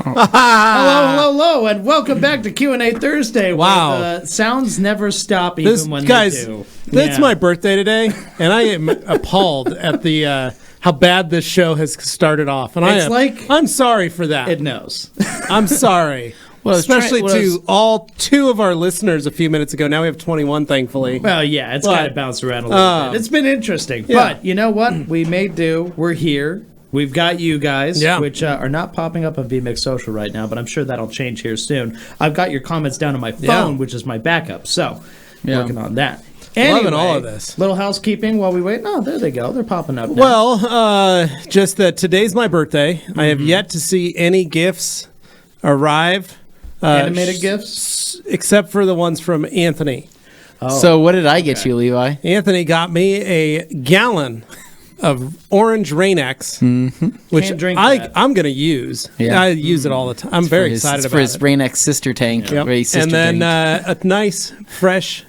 Hello, and welcome back to Q&A Thursday. Wow. Where the sounds never stop even when guys, they do. It's my birthday today, and I am appalled at the how bad this show has started off. And I'm sorry for that. It knows. I'm sorry. Well, especially to all 2 of our listeners a few minutes ago. Now we have 21, thankfully. Well, yeah, it's kind of bounced around a little bit. It's been interesting. Yeah. But you know what? We may do. We're here. We've got you guys, which are not popping up on VMix Social right now, but I'm sure that'll change here soon. I've got your comments down on my phone, which is my backup, so working on that. Anyway, loving all of this. Little housekeeping while we wait. No, there they go. They're popping up now. Well, just that today's my birthday. Mm-hmm. I have yet to see any gifts arrive. Animated gifts? Except for the ones from Anthony. Oh. So what did I get you, Levi? Anthony got me a gallon of orange Rain-X, which I'm going to use. Yeah. I use it all the time. I'm very excited about it. For his Rain-X sister tank. Yep. And then a nice, fresh,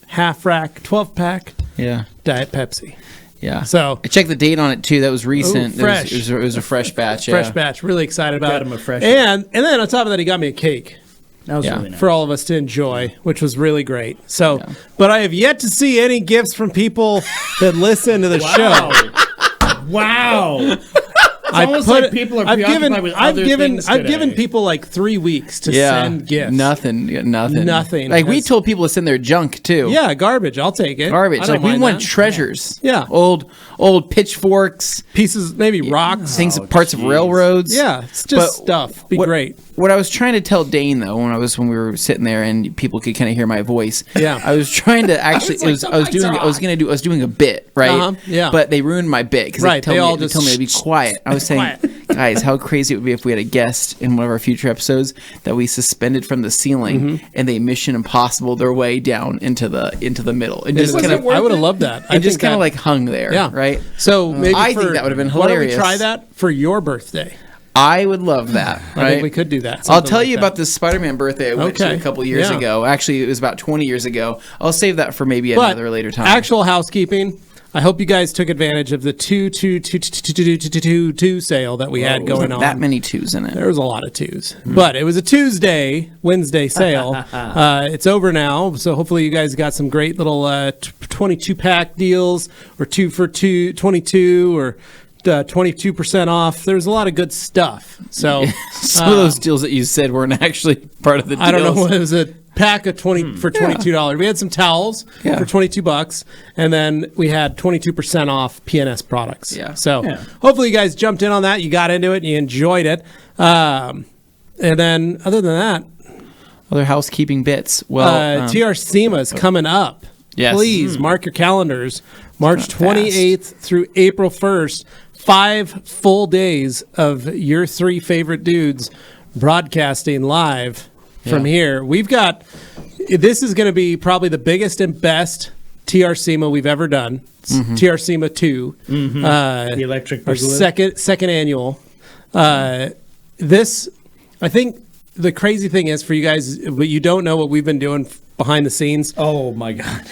half-rack, 12-pack Diet Pepsi. Yeah. So I checked the date on it, too. That was recent. Fresh. It was a fresh batch. Fresh batch. Really excited about it. Got him a fresh and then on top of that, he got me a cake. That was really nice. For all of us to enjoy, which was really great. So, but I have yet to see any gifts from people that listen to the show. Wow. It's almost like people are preoccupied with other things today. I've given people like 3 weeks to send gifts. Nothing. Like we told people to send their junk too. Yeah, garbage. I'll take it. Garbage. Like we want treasures. Yeah. Old pitchforks, pieces, maybe rocks, things, parts of railroads. Yeah, it's just stuff. Great. What I was trying to tell Dane though, when we were sitting there and people could kind of hear my voice. Yeah. I was trying to actually. I was doing a bit, right? Yeah. But they ruined my bit because they told me to be quiet. I was saying, guys, how crazy it would be if we had a guest in one of our future episodes that we suspended from the ceiling and they Mission Impossible their way down into the middle and just kind of. I would have loved that. And just kind of like hung there. Yeah. Right. So maybe I think that would have been hilarious. Why don't we try that for your birthday? I would love that. Right? I think we could do that. I'll tell you about this Spider-Man birthday I went to a couple years ago. Actually, it was about 20 years ago. I'll save that for maybe another later time. Actual housekeeping. I hope you guys took advantage of the 2 sale that we had going on. That many 2s in it. There was a lot of 2s. But it was a Wednesday sale. It's over now, so hopefully you guys got some great little 22-pack deals or 2 for 22 or 22% off. There's a lot of good stuff. So some of those deals that you said weren't actually part of the deals. I don't know what it was. A pack of 20 for $22. We had some towels for $22, and then we had 22% off PNS products. So hopefully you guys jumped in on that. You got into it and you enjoyed it. And then other than that, other housekeeping bits. Well, TR SEMA is coming up. Yes. Please mark your calendars. March 28th through April 1st. 5 full days of your 3 favorite dudes broadcasting live from here. We've got, this is going to be probably the biggest and best TR SEMA we've ever done. TR SEMA 2. The Electric our second annual. This, I think the crazy thing is for you guys, but you don't know what we've been doing behind the scenes. Oh my God.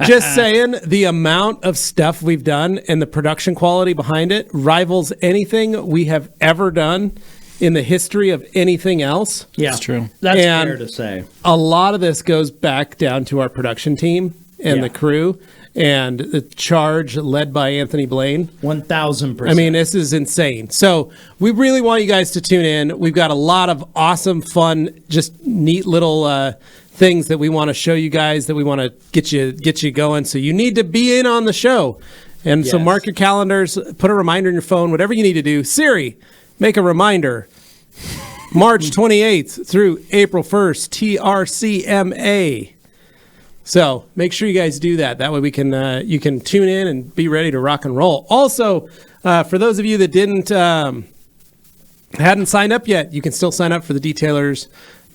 Just saying, the amount of stuff we've done and the production quality behind it rivals anything we have ever done in the history of anything else. Yeah, that's true. That's fair to say. A lot of this goes back down to our production team and the crew and the charge led by Anthony Blaine. 1,000%. I mean, this is insane. So we really want you guys to tune in. We've got a lot of awesome, fun, just neat little things that we want to show you guys, that we want to get you going. So you need to be in on the show. And so mark your calendars, put a reminder in your phone, whatever you need to do. Siri, make a reminder. March 28th through April 1st, TRCMA. So make sure you guys do that. That way we can you can tune in and be ready to rock and roll. Also, for those of you that hadn't signed up yet, you can still sign up for the Detailers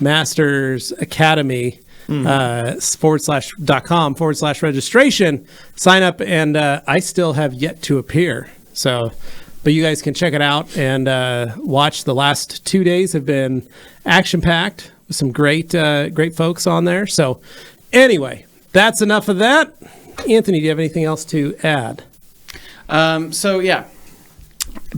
Masters Academy /.com/registration. Sign up, and I still have yet to appear. So, but you guys can check it out and watch. The last 2 days have been action-packed with some great folks on there. So anyway, that's enough of that. Anthony, do you have anything else to add?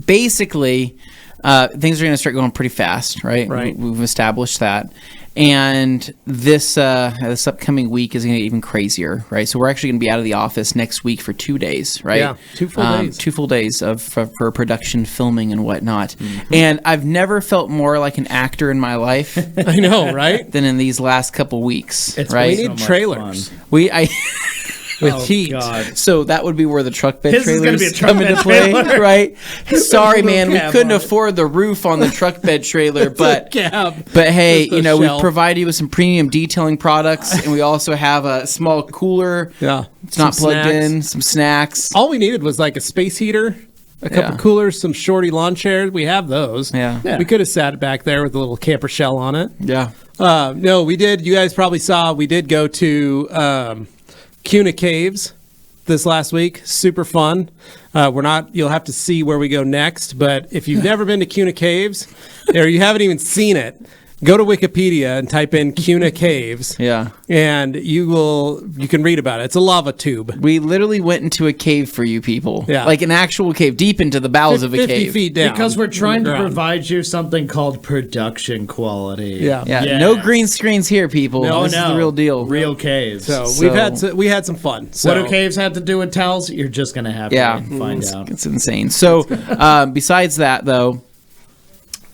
Basically, things are going to start going pretty fast, right? Right. We've established that. And this upcoming week is going to get even crazier, right? So we're actually going to be out of the office next week for 2 days, right? Yeah, 2 full days. 2 full days for production, filming, and whatnot. Mm-hmm. And I've never felt more like an actor in my life. I know, right? Than in these last couple weeks, right? We need trailers. With heat. God. So that would be where the truck bed This trailers is gonna come be a into truck play, bed trailer. right? Sorry, man, we cab couldn't on it. afford the roof on the truck bed trailer, but Cab. but hey, Just a we shelf. provide you with some premium detailing products, and we also have a small cooler. Yeah. It's not Some plugged snacks. in. Some snacks. All we needed was like a space heater, a couple Yeah. coolers, some shorty lawn chairs. We have those. Yeah. We could have sat back there with a little camper shell on it. Yeah. No, we did. You guys probably saw we did go to Cuna Caves this last week. Super fun. You'll have to see where we go next, but if you've never been to Cuna Caves or you haven't even seen it, go to Wikipedia and type in Cuna Caves. Yeah. And you can read about it. It's a lava tube. We literally went into a cave for you people. Yeah. Like an actual cave, deep into the bowels of a 50 cave. feet down. Because we're trying to underground. provide you something called production quality. Yeah. Yeah. Yeah. No green screens here, people. No, this no. is the real deal. Real caves. So So- we had some fun. So What do caves have to do with towels? You're just going to have Yeah. to find out. It's insane. So, besides that, though,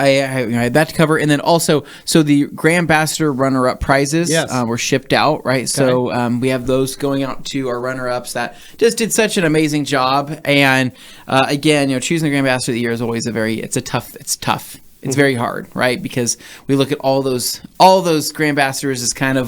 I had that to cover, and then also, so the Grand Ambassador runner-up prizes Yes. were shipped out, right? So we have those going out to our runner-ups that just did such an amazing job. And again, choosing the Grand Ambassador of the Year is always it's tough. It's very hard, right? Because we look at all those Grand Ambassadors as kind of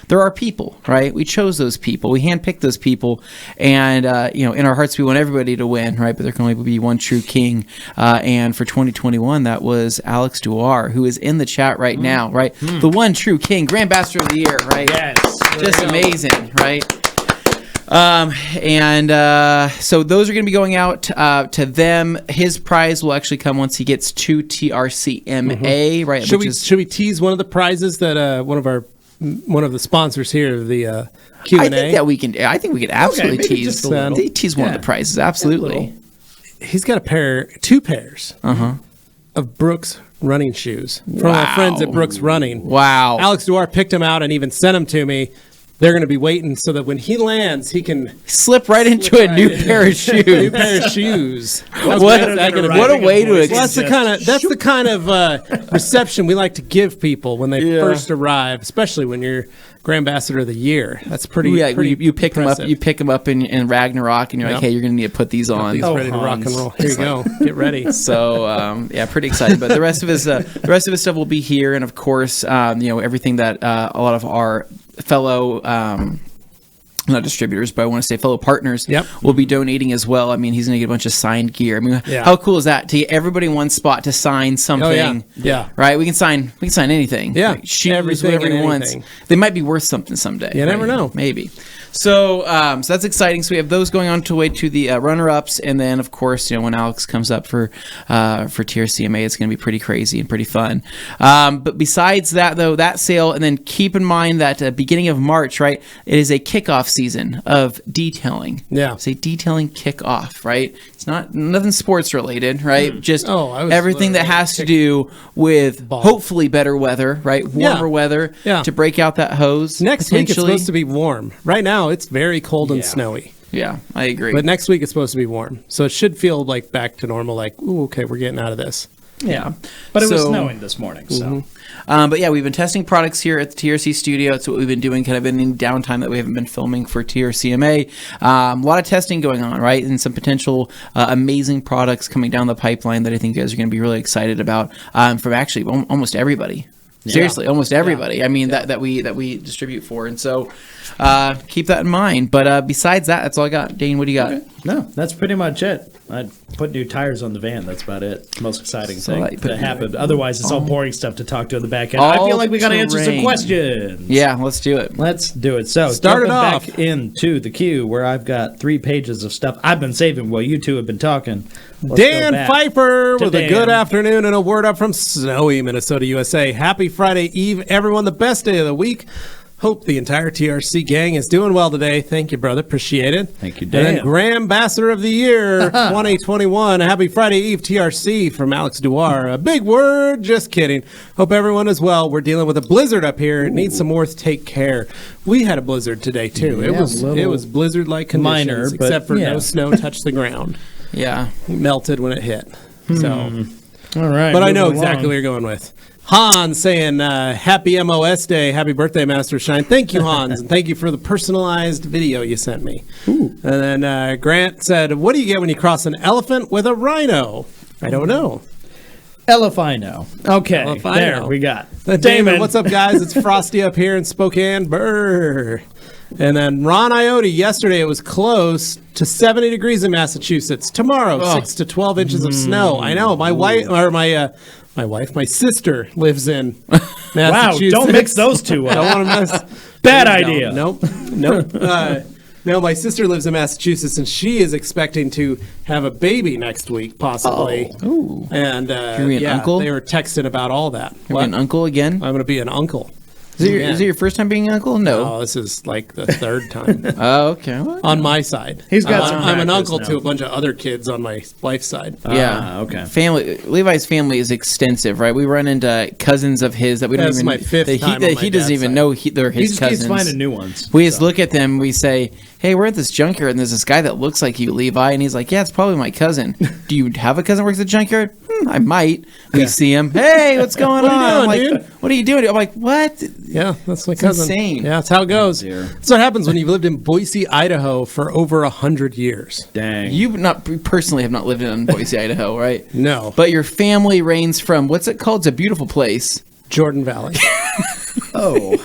they're our people, right? We chose those people, we handpicked those people, and in our hearts we want everybody to win, right? But there can only be one true king, and for 2021 that was Alex Duar, who is in the chat right now, right? The one true king, Grand Ambassador of the Year, right? Yes. Just amazing, right? So those are going to be going out to them. His prize will actually come once he gets to TRCMA, right? should we tease one of the prizes that one of the sponsors here, the Q&A? I think that we can. I think we could absolutely maybe tease just a little. tease one of the prizes. Absolutely. He's got two pairs of Brooks running shoes from our Wow. friends at Brooks Running. Wow. Alex Duar picked them out and even sent them to me. They're going to be waiting so that when he lands, he can Slip right into a new pair of new shoes. pair of shoes. What a way to Well, that's the kind of reception we like to give people when they first arrive, especially when you're Grand Ambassador of the Year. That's pretty. Yeah, pretty you pick them up. impressive. You pick them up in Ragnarok, and you're like, Yep. "Hey, you're gonna need to put these on." He's ready to rock and roll. Here you go. Get ready. So pretty excited. But the rest of his stuff will be here, and of course, everything that a lot of our fellow not distributors, but I want to say fellow partners will be donating as well. I mean, he's going to get a bunch of signed gear. I mean, how cool is that to get everybody in one spot to sign something? Yeah. Right? We can sign anything. Yeah. Like shoes, Everything whatever he and wants. anything. They might be worth something someday. You never know. Maybe. So that's exciting. So we have those going on to way to the runner-ups, and then of course, when Alex comes up for TRCMA, it's going to be pretty crazy and pretty fun. But besides that, though, that sale, and then keep in mind that beginning of March, right, it is a kickoff season of detailing. Yeah. It's a detailing kickoff, right? It's nothing sports related, right? Just I was everything that has to do with hopefully better weather, right? Warmer weather to break out that hose. Next week it's supposed to be warm. Right now it's very cold and snowy. Yeah, I agree. But next week it's supposed to be warm. So it should feel like back to normal, like, ooh, okay, we're getting out of this. Yeah. But it was snowing this morning, so. But yeah, we've been testing products here at the TRC studio. It's what we've been doing kind of in downtime that we haven't been filming for TRCMA. A lot of testing going on, right? And some potential amazing products coming down the pipeline that I think you guys are going to be really excited about from actually almost everybody. Seriously, almost everybody. I mean, that we distribute for. And so keep that in mind. But besides that, that's all I got. Dane, what do you got? Okay. No, that's pretty much it. I put new tires on the van. That's about it. Most exciting thing that happened. Otherwise, it's all boring stuff to talk to in the back end. I feel like we got to answer some questions. Yeah, let's do it. Let's do it. So, Start it jumping off. back into the queue where I've got 3 pages of stuff I've been saving while you two have been talking. Let's go Dan back Pfeiffer to with a Dan. good afternoon and a word up from snowy Minnesota, USA. Happy Friday Eve, everyone. The best day of the week. Hope the entire TRC gang is doing well today. Thank you, brother. Appreciate it. Thank you, Dan. And then Grand Ambassador of the Year 2021. Happy Friday Eve, TRC, from Alex Duar. A big word. Just kidding. Hope everyone is well. We're dealing with a blizzard up here. It needs some more take care. We had a blizzard today, too. Yeah, it was blizzard-like conditions, minor, except for no snow touched the ground. Yeah. It melted when it hit. So, All right. but I know moving exactly along. what you're going with. Hans saying, happy MOS Day. Happy birthday, Master Shine. Thank you, Hans. And thank you for the personalized video you sent me. Ooh. And then Grant said, what do you get when you cross an elephant with a rhino? I don't know. Elefino. Okay. Elefino. There, we got. Damon, what's up, guys? It's frosty up here in Spokane. Brr. And then Ron Iota, yesterday it was close to 70 degrees in Massachusetts. Tomorrow, 6 to 12 inches of snow. I know. My sister lives in Wow, Massachusetts. don't mix those two up. Don't want to mess. Bad idea. Nope. No, my sister lives in Massachusetts, and she is expecting to have a baby next week, possibly. Oh. Ooh. And You're an uncle? they were texting about all that. You're an uncle again? I'm going to be an uncle. Is it your first time being an uncle? No. Oh, this is like the third time Oh, okay. Well, on my side. He's got some I'm an practice uncle now. to a bunch of other kids on my wife's side. yeah. Okay. Family. Levi's family is extensive, right? We run into cousins of his that we don't That's even. my fifth that time he on my doesn't dad's even side. know they're He his just cousins. keeps finding new ones. We just look at them and we say, hey, we're at this junkyard and there's this guy that looks like you, Levi. And he's like, yeah, it's probably my cousin. Do you have a cousin that works at the junkyard? I might. We see him. Hey, what's going What are you on? doing, I'm like, what are you doing? I'm like, what? Yeah, that's my cousin. insane. Yeah, that's how it goes. dear. That's what happens when you've lived in Boise, Idaho for over 100 years. Dang. You personally have not lived in Boise, Idaho, right? No. But your family reigns from, what's it called? It's a beautiful place. Jordan Valley. Oh.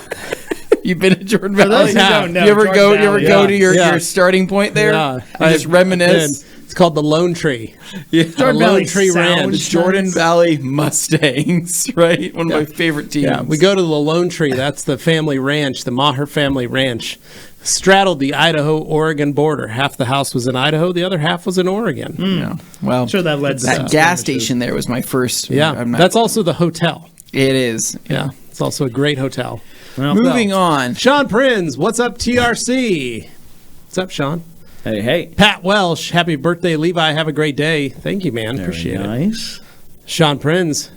You've been to Jordan those Valley? who don't know, you ever Jordan go Valley, to yeah. your starting point there? Yeah. And just reminisce? It's called the Lone Tree. Yeah. Jordan Lone Valley Tree sounds Ranch. The Jordan nice. Valley Mustangs, right? One of my favorite teams. Yeah, we go to the Lone Tree. That's the family ranch, the Maher family ranch. Straddled the Idaho-Oregon border. Half the house was in Idaho, the other half was in Oregon. Yeah. Well, I'm sure that led to that some gas skirmishes. station there was my first. Yeah, that's also the hotel. It is. Yeah, it's also a great hotel. Well, Moving on. Sean Prinz, what's up, TRC? What's up, Sean? hey. Pat Welsh, happy birthday, Levi. Have a great day. Thank you, man. Very Appreciate it. nice. Sean Prinz,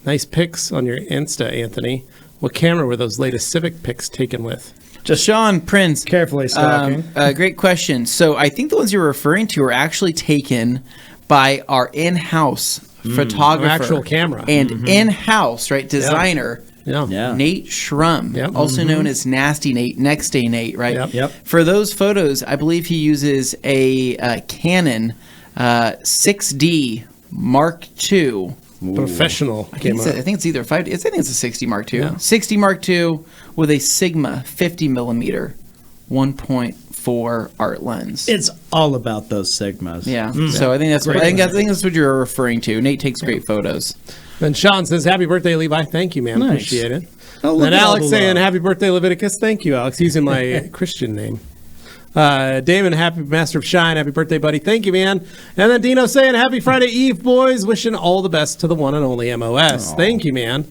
nice pics on your Insta, Anthony. What camera were those latest Civic pics taken with? Just Sean Prince. Carefully stalking. Great question. So I think the ones you're referring to are actually taken by our in-house photographer. Our actual camera. And in-house, right, designer. Yeah. Yeah. Nate Schrum, Yep. also known as Nasty Nate, Next Day Nate, right? Yep. For those photos, I believe he uses a Canon 6D Mark II. Professional I think camera. it's either 5D. I think it's a 60 Mark II. Yeah. 60 Mark II with a Sigma 50 millimeter 1.4 art lens. It's all about those Sigmas. Yeah. So I think that's what you're referring to. Nate takes great photos. And Sean says, happy birthday, Levi. Thank you, man. Nice. Appreciate it. Oh, look And at all Alex the saying, love. happy birthday, Leviticus. Thank you, Alex. Using my Christian name. Damon, happy Master of Shine. Happy birthday, buddy. Thank you, man. And then Dino saying, happy Friday Eve, boys. Wishing all the best to the one and only MOS. Thank you, man.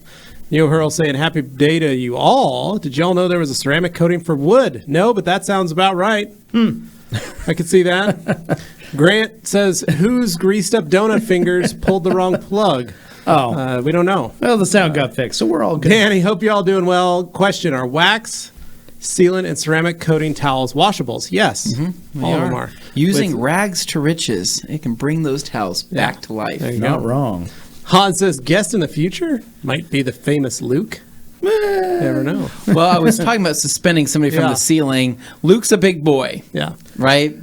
Neo Hurl saying, happy day to you all. Did y'all know there was a ceramic coating for wood? No, but that sounds about right. I could see that. Grant says, whose greased up donut fingers pulled the wrong plug? Oh. We don't know. Well, the sound got fixed, so we're all good. Danny, hope you all doing well. Question, are wax, sealant, and ceramic coating towels washables? Yes. All of them are. Using rags to riches, it can bring those towels back to life. There you Not go. wrong. Han says, guest in the future? Might be the famous Luke. Never know. Well, I was talking about suspending somebody from Yeah. the ceiling. Luke's a big boy, Yeah. right?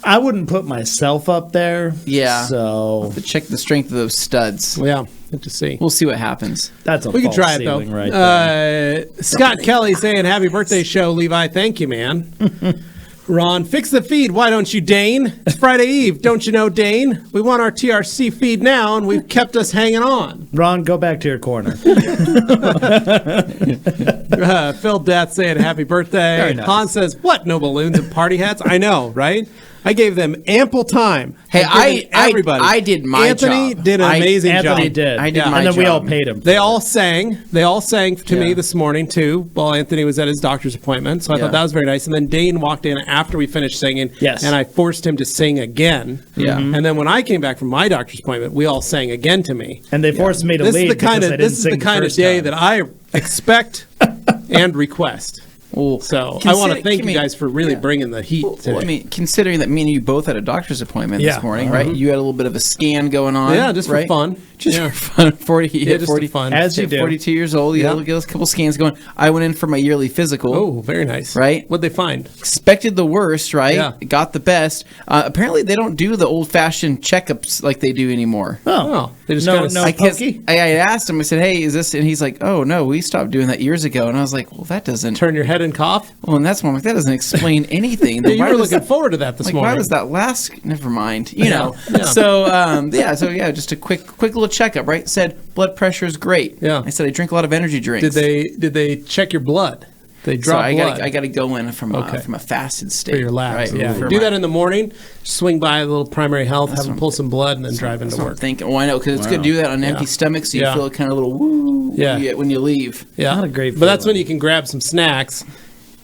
I wouldn't put myself up there. Yeah. So But check the strength of those studs. Well, yeah. Good to see. We'll see what happens. that's a We can false try it, though. ceiling right there. Scott Kelly saying, happy birthday show, Levi. Thank you, man. Ron, fix the feed. Why don't you, Dane? It's Friday Eve. Don't you know, Dane? We want our TRC feed now, and we've kept us hanging on. Ron, go back to your corner. Phil Death saying happy birthday. Very nice. Han says, what, no balloons and party hats? I know, right? I gave them ample time. Hey, everybody. I did my Anthony job. did an amazing job. Anthony did. I did my and then we job. all paid him. They all sang. To me this morning too, while Anthony was at his doctor's appointment. So I thought that was very nice. And then Dane walked in after we finished singing. Yes. And I forced him to sing again. Yeah. And then when I came back from my doctor's appointment, we all sang again to me. And they forced me to This leave is the kind because I of didn't this is sing the kind of first day time. that I expect and request. Well, So I want to thank you guys for really bringing the heat today. Well, I mean, considering that me and you both had a doctor's appointment Yeah. this morning, right? You had a little bit of a scan going on. Yeah, just for right? fun. Just Yeah. for fun. 40, you hit just 40, for fun. As you do. 42 years old. You Yeah. get a couple scans going. I went in for my yearly physical. Oh, very nice. Right? What'd they find? Expected the worst, right? Yeah. Got the best. Apparently, they don't do the old-fashioned checkups like they do anymore. Oh, they just No, kind of no. I guess pokey? I asked him. I said, "Hey, is this?" And he's like, "Oh no, we stopped doing that years ago." And I was like, "Well, that doesn't." turn your head and cough. Well, and that's one. I'm like, that doesn't explain anything. Yeah, you Why were does looking forward to that this Like, morning. why was that last? Never mind. You know. Yeah. So just a quick little checkup. Right? Said blood pressure is great. Yeah. I said I drink a lot of energy drinks. Did they check your blood? They So draw I blood got to go in from Okay. from a fasted state for your labs. Right? Yeah, For do my- that in the morning. Swing by a little primary health, have them what pull some blood, and then drive That's into what I'm work. thinking. Oh, I know, because it's good to do that on an empty stomach, so you Yeah. feel kind of a little woo when you leave. Yeah, Not a great But that's feeling. when you can grab some snacks.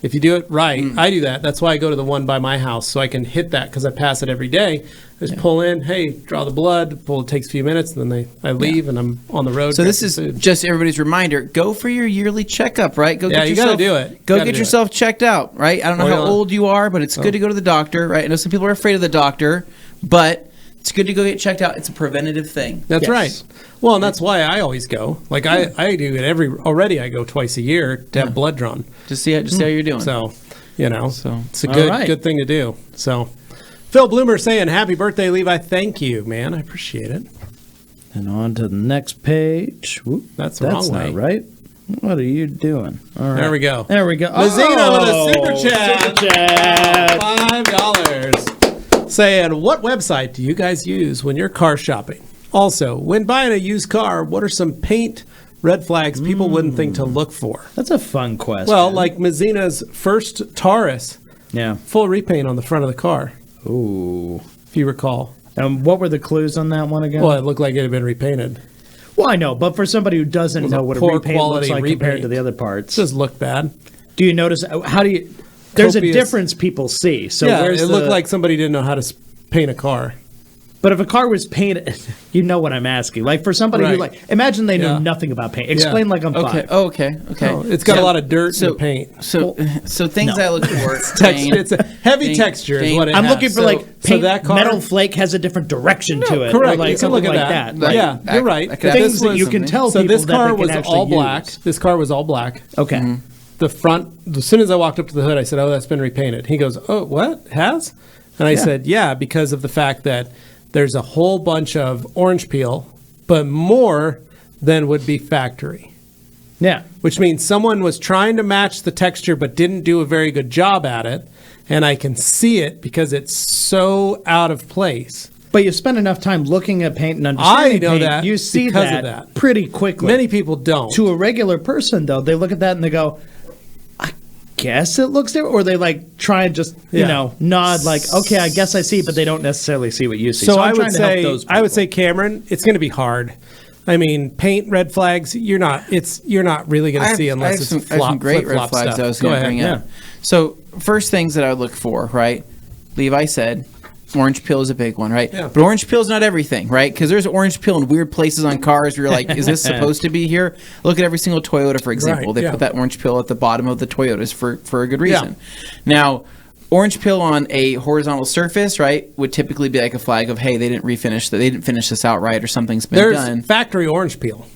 If you do it right, I do that. That's why I go to the one by my house, so I can hit that because I pass it every day. Just pull in, hey, draw the blood. Pull. It takes a few minutes, and then I leave, and I'm on the road. So grab this some is food. just everybody's reminder. Go for your yearly checkup, right? Go Yeah, get you yourself, gotta do it. Go Gotta get do yourself checked out, right? I don't know how Oil. old you are, but it's good to go to the doctor, right? I know some people are afraid of the doctor, but it's good to go get checked out. It's a preventative thing. That's Yes. right. Well, and that's why I always go. Like I do it already I go twice a year to have blood drawn. Just see how you're doing. So, it's a All good right. good thing to do. So, Phil Bloomer saying, "Happy birthday, Levi." Thank you, man. I appreciate it. And on to the next page. Whoop, That's the wrong way. not right. What are you doing? All right. There we go. There we go. Mazzino with a super chat. Super chat. $5. Saying, what website do you guys use when you're car shopping? Also, when buying a used car, what are some paint red flags people wouldn't think to look for? That's a fun question. Well, like Mazzina's first Taurus, yeah. full repaint on the front of the car, Ooh. if you recall. What were the clues on that one again? Well, it looked like it had been repainted. Well, I know, but for somebody who doesn't know what a poor repaint looks quality like compared repaint. to the other It parts, just looked bad. do you notice? How do you? There's a Copious- difference people see. So Yeah, where's it the, looked like somebody didn't know how to paint a car. But if a car was painted, you know what I'm asking. Like for somebody who Right. imagine they know Yeah. nothing about paint. Explain like I'm Okay. five. Oh, okay. Oh, it's got a lot of dirt in the paint. So things I look for. Texture. It's a heavy Dane- texture is Dane- what it I'm has. looking for So- like so paint, that car- metal flake has a different direction to it. Correct. Or like You can something look at like that. that. Right. Yeah, you're right. I could Things absolutely that you can something. tell So people this that car they can was actually all black. use. This car was all black. Okay. The front, as soon as I walked up to the hood, I said, "Oh, that's been repainted." He goes, "Oh, what? Has?" And I said, "Yeah, because of the fact that there's a whole bunch of orange peel, but more than would be factory." Yeah. Which means someone was trying to match the texture but didn't do a very good job at it, and I can see it because it's so out of place. But you spend enough time looking at paint and I understanding know paint, that you see because that, of that. pretty quickly. Many people don't. To a regular person, though, they look at that and they go, I guess it looks different. Or they like try and just, Yeah. nod like, okay, I guess I see, but they don't necessarily see what you see. So I'm I trying would to help say, those I would people. say, Cameron, it's going to be hard. I mean, paint red flags. You're not really going to see unless it's I have flop, some great red flip-flop flags stuff. I was Go going to ahead. bring up. So first things that I would look for, right? Levi said, orange peel is a big one, right? Yeah. But orange peel is not everything, right? Because there's orange peel in weird places on cars where you're like, is this supposed to be here? Look at every single Toyota, for example. Right, They yeah. put that orange peel at the bottom of the Toyotas for a good reason. Now, orange peel on a horizontal surface, right, would typically be like a flag of, hey, they didn't finish this out right, or something's been There's done. factory orange peel.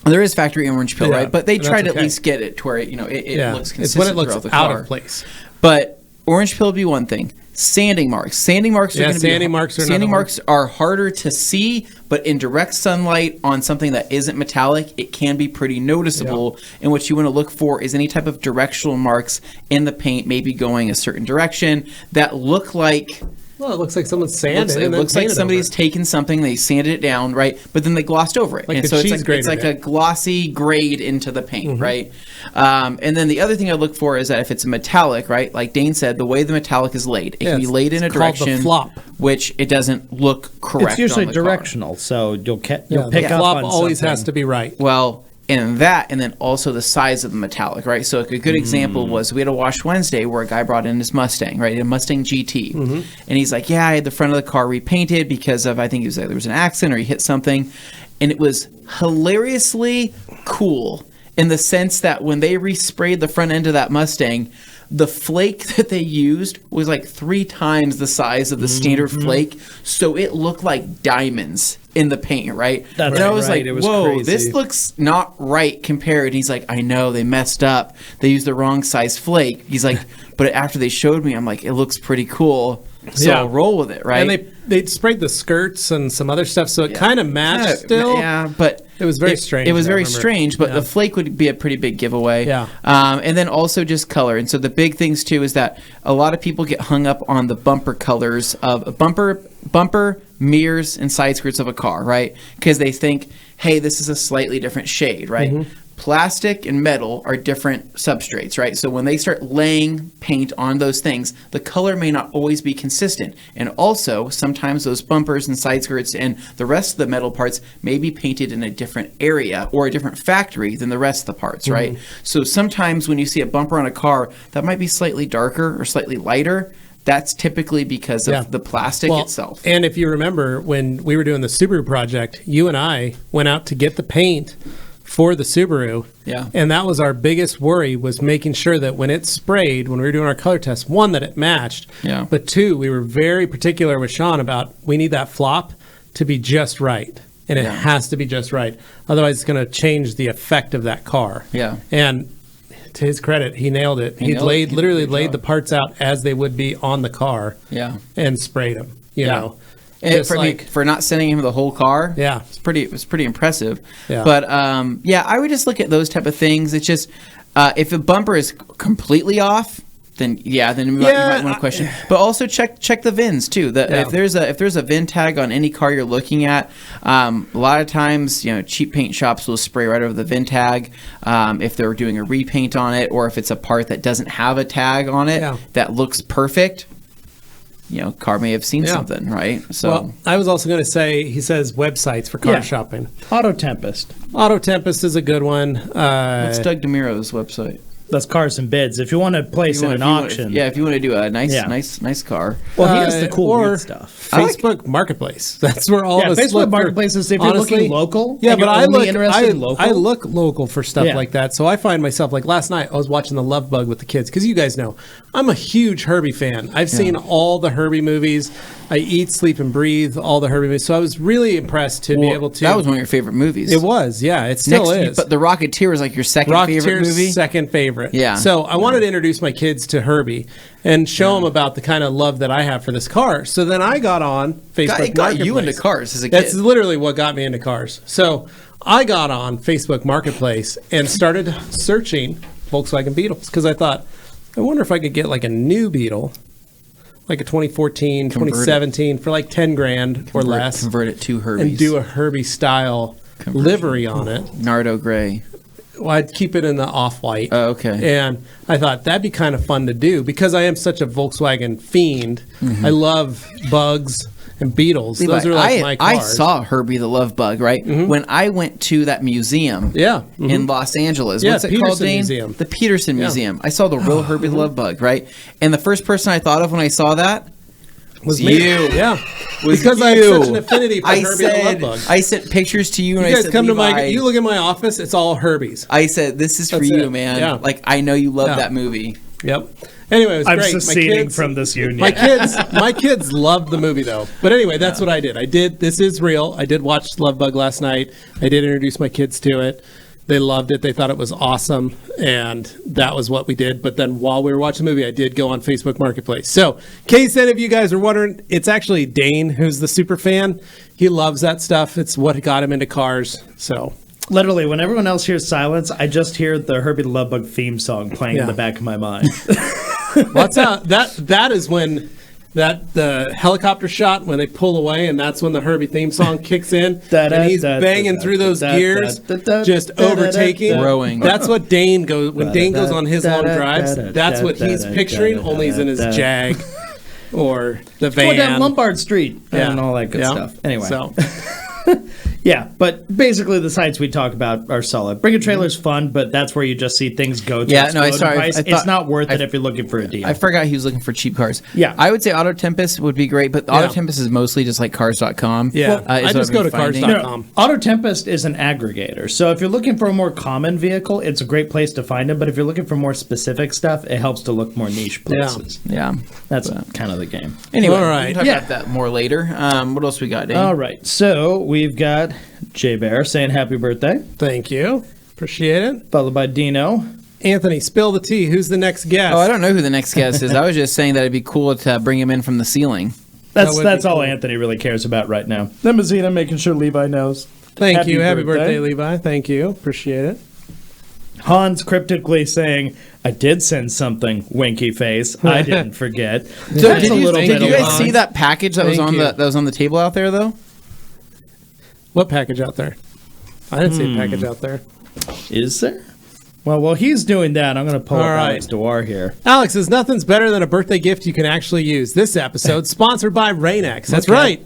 There is factory orange peel, Yeah, right? But they and try that's to at okay. least get it to where it Yeah, looks it's consistent when it looks throughout the out car. of place. But orange peel would be one thing. Sanding marks. Sanding marks are Yeah, going to be sanding marks are sanding another one. marks are harder to see, but in direct sunlight on something that isn't metallic, it can be pretty noticeable. And what you want to look for is any type of directional marks in the paint, maybe going a certain direction that look like Well, it looks like someone's sanded it looks like somebody's taken something, they sanded it down, right? But then they glossed over it. Like and so it's like a glossy grade into the paint, right? And then the other thing I look for is that if it's a metallic, right? Like Dane said, the way the metallic is laid. It can be laid in a direction, flop, which it doesn't look correct. It's usually on the directional, car. so you'll pick up on the flop always something. has to be right. Well, and then also the size of the metallic, right? So a good example was we had a Wash Wednesday where a guy brought in his Mustang, right? A Mustang GT. And he's like, yeah, I had the front of the car repainted because of, I think there was an accident or he hit something. And it was hilariously cool in the sense that when they resprayed the front end of that Mustang, the flake that they used was like 3 times the size of the standard flake. So it looked like diamonds in the paint, right? That's and I was right. like, whoa, crazy. This looks not right compared. And he's like, I know, they messed up. They used the wrong size flake. He's like, but after they showed me, I'm like, it looks pretty cool. So I'll roll with it, right? And they sprayed the skirts and some other stuff, so it kind of matched still. Yeah, but it was very strange. It was very strange, but the flake would be a pretty big giveaway. Yeah. And then also just color. And so the big things too is that a lot of people get hung up on the bumper colors of a bumper, mirrors, and side skirts of a car, right? Because they think, hey, this is a slightly different shade, right? Plastic and metal are different substrates, right? So when they start laying paint on those things, the color may not always be consistent. And also, sometimes those bumpers and side skirts and the rest of the metal parts may be painted in a different area or a different factory than the rest of the parts, right? So sometimes when you see a bumper on a car that might be slightly darker or slightly lighter, that's typically because of the plastic itself. And if you remember, when we were doing the Subaru project, you and I went out to get the paint for the Subaru. Yeah. And that was our biggest worry, was making sure that when it sprayed, when we were doing our color test, 1, that it matched. Yeah. But 2, we were very particular with Sean about, we need that flop to be just right. And it has to be just right. Otherwise, it's going to change the effect of that car. Yeah. And to his credit, he nailed it. He literally laid the parts out as they would be on the car. Yeah. And sprayed them, you know. And for not sending him the whole car, it was pretty impressive. Yeah. But I would just look at those type of things. It's just if a bumper is completely off, then you might want to question. But also check the VINs too. If there's a VIN tag on any car you're looking at, a lot of times cheap paint shops will spray right over the VIN tag if they're doing a repaint on it, or if it's a part that doesn't have a tag on it that looks perfect. Car may have seen something, right? So well, I was also going to say, he says websites for car shopping. Auto Tempest. Auto Tempest is a good one. What's Doug DeMiro's website? That's Cars and Bids. If you want to place in an auction. If you want to do a nice car. Well, he has the cool weird stuff. Facebook Marketplace. That's where all of us Facebook look Marketplace is if you're looking local. Yeah, but I local. look local for stuff like that. So I find myself, like last night, I was watching The Love Bug with the kids, because you guys know I'm a huge Herbie fan. I've seen all the Herbie movies. I eat, sleep, and breathe all the Herbie movies. So I was really impressed to be able to. That was one of your favorite movies. It was, yeah. It still is. But The Rocketeer was like your second favorite movie? Second favorite. Yeah. So I wanted to introduce my kids to Herbie and show them about the kind of love that I have for this car. So then I got on Facebook It got you into cars as a kid. That's literally what got me into cars. So I got on Facebook Marketplace and started searching Volkswagen Beetles, because I thought, I wonder if I could get like a new Beetle, like a 2014, 2017 for like 10 grand or less. Convert it to Herbie's. And do a Herbie style livery on it. Nardo gray. Well, I'd keep it in the off-white. Oh, okay. And I thought that'd be kind of fun to do, because I am such a Volkswagen fiend. I love Bugs and Beetles. Levi, those are like my cars. I saw Herbie the Love Bug, right? When I went to that museum in Los Angeles. What's it called, Dane? Museum. The Peterson Museum. I saw the real Herbie the Love Bug, right? And the first person I thought of when I saw that was me. You. Yeah. Because I have such an affinity for Herbie the Love Bug. I sent pictures to you, and you guys I said, come Levi, to you look at my office, it's all Herbies. I said, this is for you, man. Yeah. Like, I know you love that movie. Yep. Anyway, it was I'm great. seceding from this union. My kids loved the movie, though. But anyway, that's what I did. This is real. I did watch Love Bug last night. I did introduce my kids to it. They loved it. They thought it was awesome. And that was what we did. But then while we were watching the movie, I did go on Facebook Marketplace. So, in case any of you guys are wondering, it's actually Dane who's the super fan. He loves that stuff. It's what got him into cars. So, literally, when everyone else hears silence, I just hear the Herbie the Love Bug theme song playing in the back of my mind. well, that is when That the helicopter shot when they pull away, and that's when the Herbie theme song kicks in, and he's banging through those gears, just overtaking. Rowing. That's what Dane goes when Dane goes on his long drives. That's what he's picturing. Only he's in his Jag or the van. Going down Lombard Street and all that good stuff. Anyway, so. Yeah, but basically the sites we talk about are solid. Bring a trailer's fun, but that's where you just see things go to price. It's not worth it if you're looking for a deal. I forgot he was looking for cheap cars. Yeah. I would say Auto Tempest would be great, but Auto Tempest is mostly just like cars.com. Yeah, I just go to cars.com. No, Auto Tempest is an aggregator. So if you're looking for a more common vehicle, it's a great place to find them. But if you're looking for more specific stuff, it helps to look more niche places. Yeah. That's kind of the game. Anyway, all right. we can talk about that more later. What else we got, Dane? All right. So we've got Jay Bear saying happy birthday. Thank you. Appreciate it. Followed by Dino. Anthony, spill the tea. Who's the next guest? Oh, I don't know who the next guest is. I was just saying that it'd be cool to bring him in from the ceiling. That's all Anthony really cares about right now. Limousine, making sure Levi knows. Thank you. Happy birthday, Levi. Thank you. Appreciate it. Hans cryptically saying, I did send something, winky face. I didn't forget. So did you guys see that package that was on the table out there though? What package out there? I didn't see a package out there. Is there? Well, while he's doing that, I'm going to pull up Alex Dewar here. Alex says, nothing's better than a birthday gift you can actually use. This episode sponsored by Rain-X. That's right.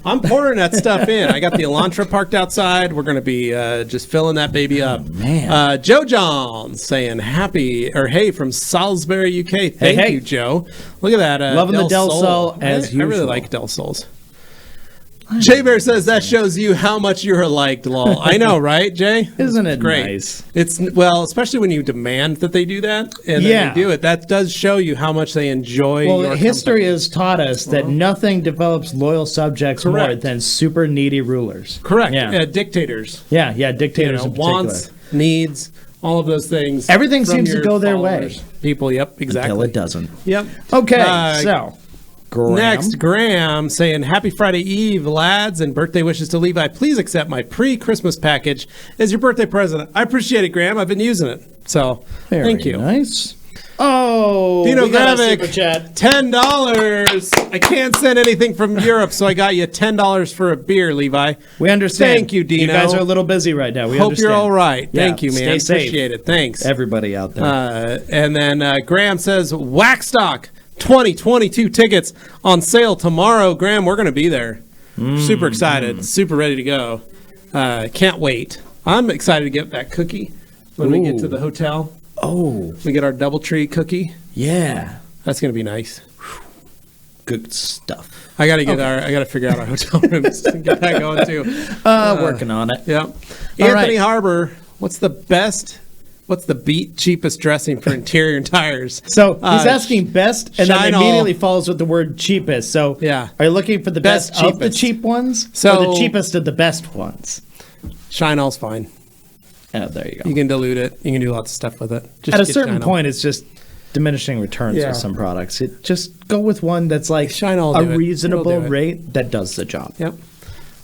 I'm pouring that stuff in. I got the Elantra parked outside. We're going to be just filling that baby up. Man. Joe John saying hey from Salisbury, UK. Thank you, Joe. Look at that. Loving the Del Sol as usual. I really like Del Sols. Jay Bear says that shows you how much you're liked, lol. I know, right, Jay? Isn't it great? Nice? It's especially when you demand that they do that and then they do it. That does show you how much they enjoy. Your history has taught us that nothing develops loyal subjects more than super needy rulers. Correct. Yeah. Dictators. Yeah, dictators. Wants, needs, all of those things. Everything seems to go their way. People. Yep. Exactly. Until it doesn't. Yep. Okay. So. Graham. Next, Graham saying, happy Friday Eve, lads, and birthday wishes to Levi. Please accept my pre-Christmas package as your birthday present. I appreciate it, Graham. I've been using it. So, thank you. Nice. Oh, Dino Gravic, $10. I can't send anything from Europe, so I got you $10 for a beer, Levi. We understand. Thank you, Dino. You guys are a little busy right now. We hope you're all right. Thank you, man. Stay safe. Appreciate it. Thanks. Everybody out there. And then Graham says, Waxstock. 2022 tickets on sale tomorrow. Graham, we're going to be there. Super excited. Super ready to go. Can't wait. I'm excited to get that cookie when we get to the hotel. Oh. We get our DoubleTree cookie. Yeah. That's going to be nice. Good stuff. I got to figure out our hotel rooms to get that going too. Working on it. Yep. Anthony Harbor, what's the cheapest dressing for interior and tires? So he's asking best, and then immediately follows with the word cheapest. So are you looking for the best of the cheap ones, or the cheapest of the best ones? Shine-All's fine. Oh, there you go. You can dilute it. You can do lots of stuff with it. At a certain point, it's just diminishing returns with some products. Just go with one that's like a reasonable rate that does the job. Yep.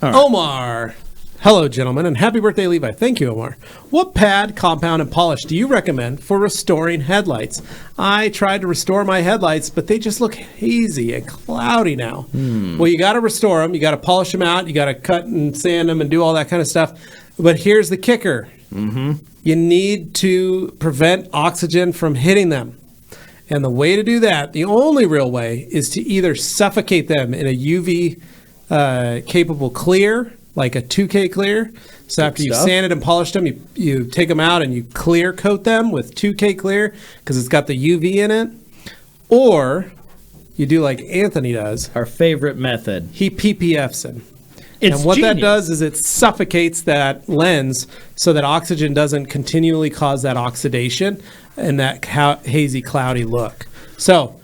Right. Omar. Hello, gentlemen, and happy birthday, Levi. Thank you, Omar. What pad, compound, and polish do you recommend for restoring headlights? I tried to restore my headlights, but they just look hazy and cloudy now. Well, you got to restore them. You got to polish them out. You got to cut and sand them and do all that kind of stuff. But here's the kicker. You need to prevent oxygen from hitting them. And the way to do that, the only real way, is to either suffocate them in a UV capable clear, like a 2K clear. So after you've sanded and polished them, you take them out and you clear coat them with 2K clear because it's got the UV in it. Or you do like Anthony does. Our favorite method. He PPFs them. And what that does is it suffocates that lens so that oxygen doesn't continually cause that oxidation and that hazy, cloudy look. So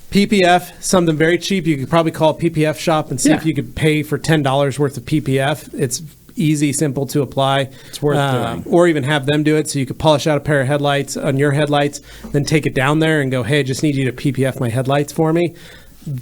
PPF, something very cheap. You could probably call a PPF shop and see if you could pay for $10 worth of PPF. It's easy, simple to apply. It's worth doing. Or even have them do it so you could polish out a pair of headlights on your headlights, then take it down there and go, hey, I just need you to PPF my headlights for me.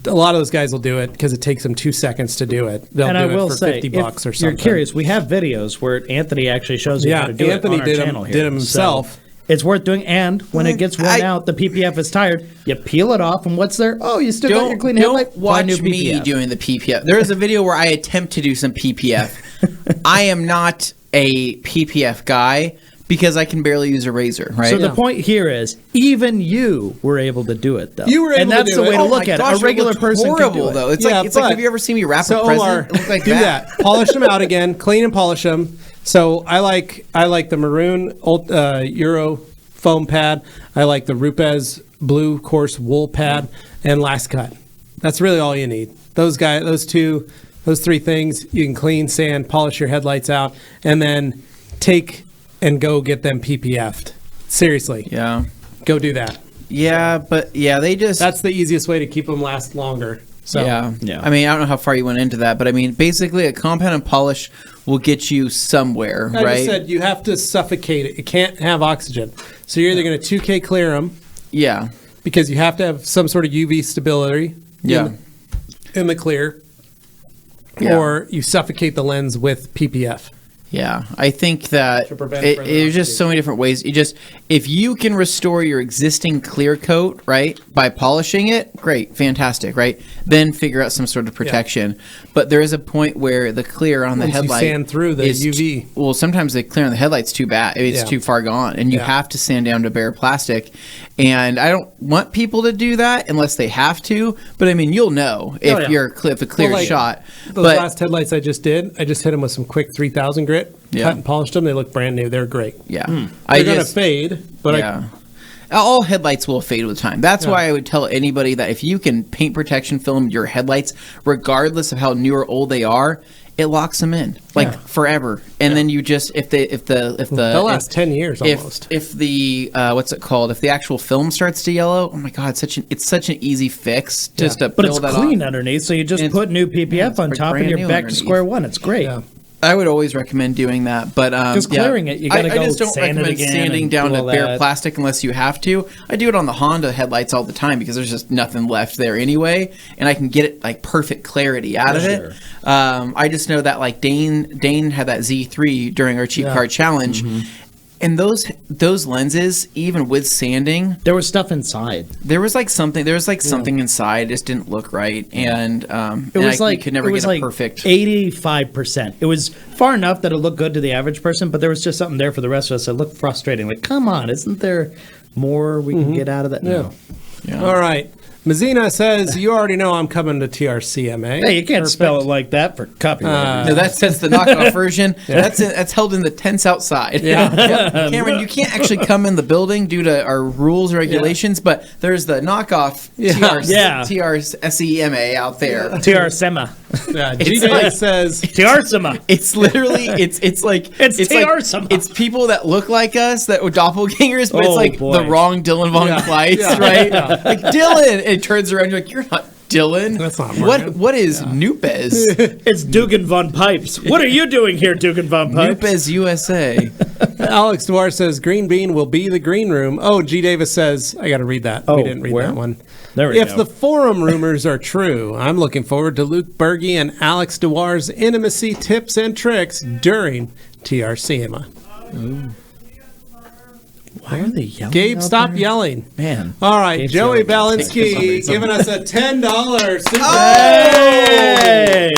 A lot of those guys will do it because it takes them 2 seconds to do it. They'll do it for $50 or something. You're curious, we have videos where Anthony actually shows you how to do it on our channel here. Did them himself. So It's worth doing. And when it gets worn out, the PPF is tired. You peel it off, and what's there? Oh, you still got your clean headlight. Don't watch me doing the PPF. There is a video where I attempt to do some PPF. I am not a PPF guy because I can barely use a razor, right? So the point here is, even you were able to do it, though. You were able and that's to do the way it. to look at it. A regular person horrible, can do it. though. It's like, have you ever seen me wrap a present? Omar, It looks like do that. Polish them out again, clean and polish them. So I like the maroon Euro foam pad. I like the Rupes blue coarse wool pad and last cut. That's really all you need. Those three things you can clean, sand, polish your headlights out, and then take and go get them PPF'd. Seriously. Yeah. Go do that. Yeah, but that's the easiest way to keep them last longer. So yeah. I mean, I don't know how far you went into that, but I mean, basically a compound and polish will get you somewhere, right? I just said you have to suffocate it. It can't have oxygen. So you're either going to 2K clear them. Yeah. Because you have to have some sort of UV stability in the clear. Yeah. Or you suffocate the lens with PPF. Yeah, I think that there's just so many different ways. If you can restore your existing clear coat, right, by polishing it, great, fantastic, right? Then figure out some sort of protection. Yeah. But there is a point where the clear on the headlight you sand through the UV. Well, sometimes the clear on the headlight's too bad. It's too far gone, and you have to sand down to bare plastic. And I don't want people to do that unless they have to. But I mean, you'll know if the clear shot. Those last headlights I just hit them with some quick 3000 grit. Cut and polished them. They look brand new. They're great. Yeah. They're going to fade, but all headlights will fade with time. That's why I would tell anybody that if you can paint protection film your headlights, regardless of how new or old they are, it locks them in forever. And then you just they'll last 10 years almost. If the what's it called? If the actual film starts to yellow, oh my god, it's such an easy fix just to but it's clean underneath, so you just put new PPF on top and you're back to square one. It's great. Yeah. I would always recommend doing that, but just clearing it, you gotta I just don't recommend sanding down to bare plastic unless you have to. I do it on the Honda headlights all the time because there's just nothing left there anyway, and I can get it like perfect clarity out of it. I just know that like Dane had that Z3 during our cheap car challenge. And those lenses, even with sanding, there was stuff inside. There was something inside. It just didn't look right, and you could never get a perfect 85%. It was far enough that it looked good to the average person, but there was just something there for the rest of us that looked frustrating. Like, come on, isn't there more we can get out of that? No. Yeah. All right. Mazina says, you already know I'm coming to TRCMA. Hey, you can't spell it like that for copyright. No, that's the knockoff version. That's held in the tents outside. Yeah. Cameron, you can't actually come in the building due to our rules and regulations, but there's the knockoff TRCMA out there. TRCMA. GJ says TRCMA. It's literally it's like TRCMA. It's people that look like us that were doppelgangers, but it's the wrong Dylan Von Kleist, right? Like Dylan. It turns around, you're like, you're not Dylan. That's not Morgan. What is Nupes? It's Dugan Von Pipes. What are you doing here, Dugan Von Pipes? Nupes USA. Alex Dwar says, Green Bean will be the green room. Oh, G. Davis says, I got to read that. We didn't read that one. There we go. If the forum rumors are true, I'm looking forward to Luke Berge and Alex Dewar's intimacy tips and tricks during TRCMA. Ooh. Why are they yelling? Gabe, stop yelling. Man. All right, Gabe's Joey Balinsky giving us a $10 super. Hey!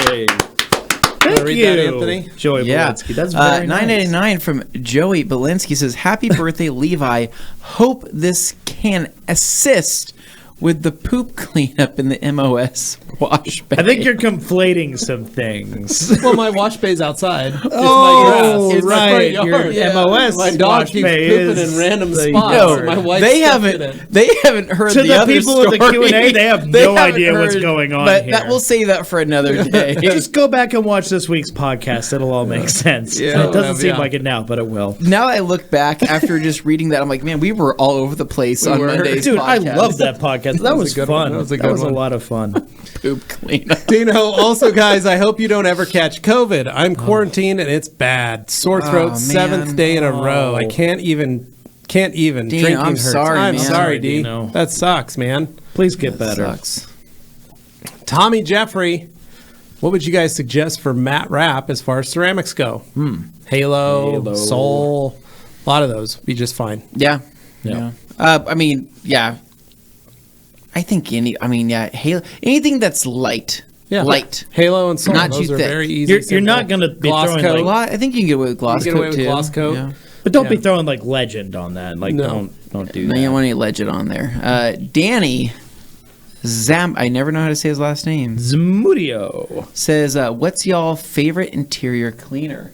Thank you, that, Anthony. Joey Balinsky. That's very nice. $9.99 from Joey Balinsky says, happy birthday, Levi. Hope this can assist with the poop cleanup in the MOS wash bay. I think you're conflating some things. Well, my wash bay's outside. It's right. Your MOS my dog wash keeps bay pooping in random spots. No, my wife they haven't heard to the other people story. with the Q&A, they have no idea what's going on but here. That we'll save that for another day. Just go back and watch this week's podcast. It'll all make sense. It doesn't seem like it now, but it will. Now I look back after just reading that, I'm like, man, we were all over the place on Monday's Dude, podcast. I love that podcast. That was fun. That was a lot of fun. Poop cleanup. Dino, also, guys, I hope you don't ever catch COVID. I'm quarantined and it's bad. Sore throat, 7th day in a row. I can't even. Dino, Drinking I'm hurts. sorry, I'm man. sorry, D. Dino. That sucks, man. Please get better. Sucks. Tommy Jeffrey, what would you guys suggest for matte wrap as far as ceramics go? Halo, Soul, A lot of those be just fine. Yeah. I mean, yeah. I think anything that's light. Yeah. Light. Halo and Soul. Not those too are thick. very easy. You're not going to be gloss throwing coat. like, I think you can get away with gloss coat too. Gloss coat. Yeah. but don't be throwing like Legend on that. Like don't do No, that. you don't want any Legend on there. Danny I never know how to say his last name. Zamudio Says, what's y'all favorite interior cleaner?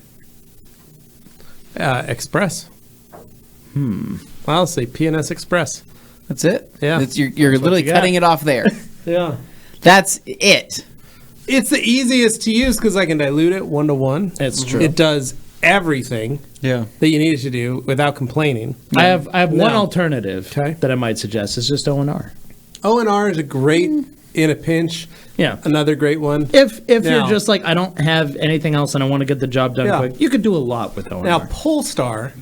Express. I'll say P&S Express. That's it? Yeah. You're literally cutting it off there. Yeah. That's it. It's the easiest to use because I can dilute it 1-to-1. That's true. It does everything that you need it to do without complaining. I have one alternative Okay. that I might suggest. It's just O&R. O&R is a great in a pinch. Yeah. Another great one. If Now- you're just like, I don't have anything else and I want to get the job done Yeah. quick, you could do a lot with O&R. Now, Polestar,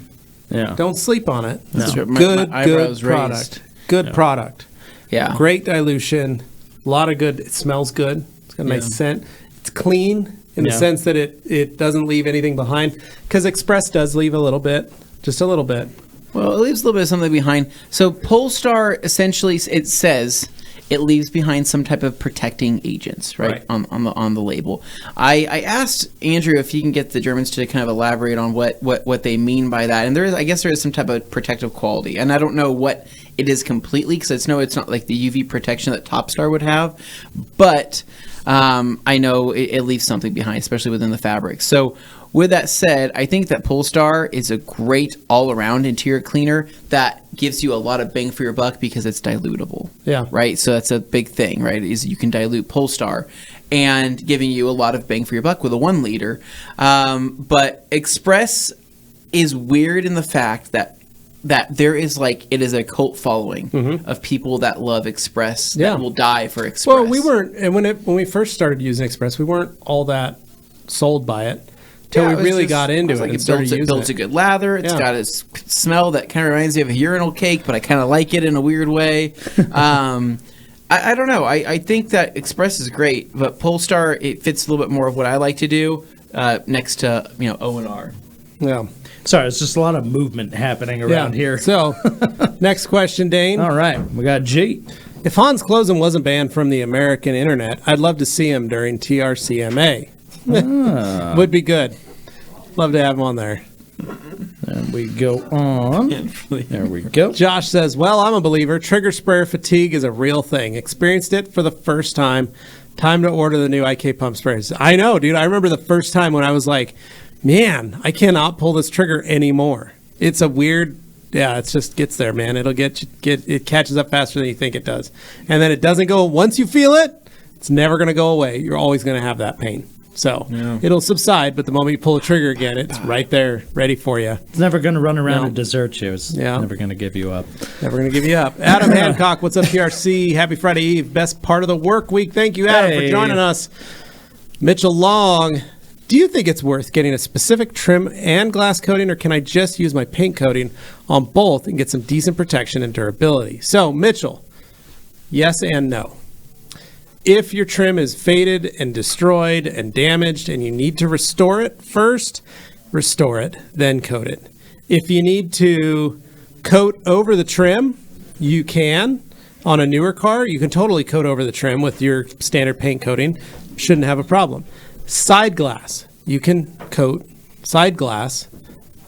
yeah. don't sleep on it. No. It's a My good eyebrows product. raised. Good product. Yeah. Great dilution. A lot of good. It smells good. It's got a nice scent. It's clean in the sense that it doesn't leave anything behind. Because Express does leave a little bit. Just a little bit. Well, it leaves a little bit of something behind. So Polestar, essentially, it says it leaves behind some type of protecting agents, right? On the label. I asked Andrew if he can get the Germans to kind of elaborate on what they mean by that. And I guess there is some type of protective quality. And I don't know what it is completely, because it's not like the UV protection that Topstar would have. But I know it leaves something behind, especially within the fabric. So with that said, I think that Polestar is a great all-around interior cleaner that gives you a lot of bang for your buck because it's dilutable. Yeah. Right? So that's a big thing, right? Is you can dilute Polestar and giving you a lot of bang for your buck with a 1 liter. But Express is weird in the fact that there is it is a cult following of people that love Express that will die for Express. Well, we weren't, and when we first started using Express, we weren't all that sold by it until we really got into it and started using it. It builds a good lather. It's got a smell that kind of reminds me of a urinal cake, but I kind of like it in a weird way. I don't know. I think that Express is great, but Polestar, it fits a little bit more of what I like to do next to O&R. Yeah. Sorry, it's just a lot of movement happening around here. So, next question, Dane. All right, we got G. If Hans Closen wasn't banned from the American internet, I'd love to see him during TRCMA. Would be good. Love to have him on there. And we go on. There we go. Josh says, well, I'm a believer. Trigger sprayer fatigue is a real thing. Experienced it for the first time. Time to order the new IK pump sprayers. I know, dude. I remember the first time when I was like, man, I cannot pull this trigger anymore. It's a weird, it just gets there, man. It'll it catches up faster than you think it does. And then it doesn't go, once you feel it, it's never going to go away. You're always going to have that pain. So it'll subside, but the moment you pull the trigger again, it's right there, ready for you. It's never going to run around and desert you. It's never going to give you up. Never going to give you up. Adam Hancock, what's up, TRC? Happy Friday Eve. Best part of the work week. Thank you, Adam, for joining us. Mitchell Long, do you think it's worth getting a specific trim and glass coating, or can I just use my paint coating on both and get some decent protection and durability? So, Mitchell, yes and no. If your trim is faded and destroyed and damaged and you need to restore it first, restore it, then coat it. If you need to coat over the trim, you can. On a newer car, you can totally coat over the trim with your standard paint coating. Shouldn't have a problem. Side glass, you can coat side glass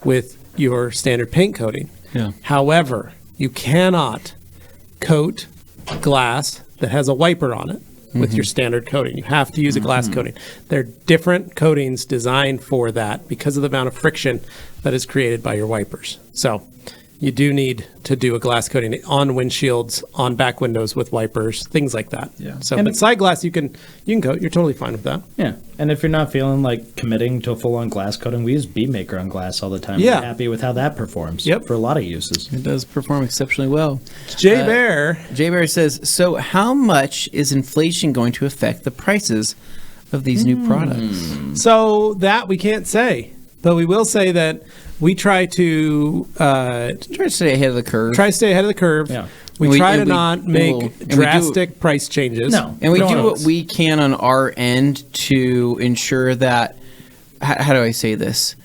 with your standard paint coating. Yeah. However, you cannot coat glass that has a wiper on it with your standard coating. You have to use a glass coating. There are different coatings designed for that because of the amount of friction that is created by your wipers. So you do need to do a glass coating on windshields, on back windows with wipers, things like that. Yeah. So, but side glass you can coat. You're totally fine with that. Yeah. And if you're not feeling like committing to a full-on glass coating, we use Bead Maker on glass all the time. Yeah. We're happy with how that performs. Yep. For a lot of uses. It does perform exceptionally well. Jay Bear says, so how much is inflation going to affect the prices of these new products? So that we can't say, but we will say that we try to Try to stay ahead of the curve. Yeah. We try to not make drastic price changes. No. And we do what we can on our end to ensure that, how do I say this?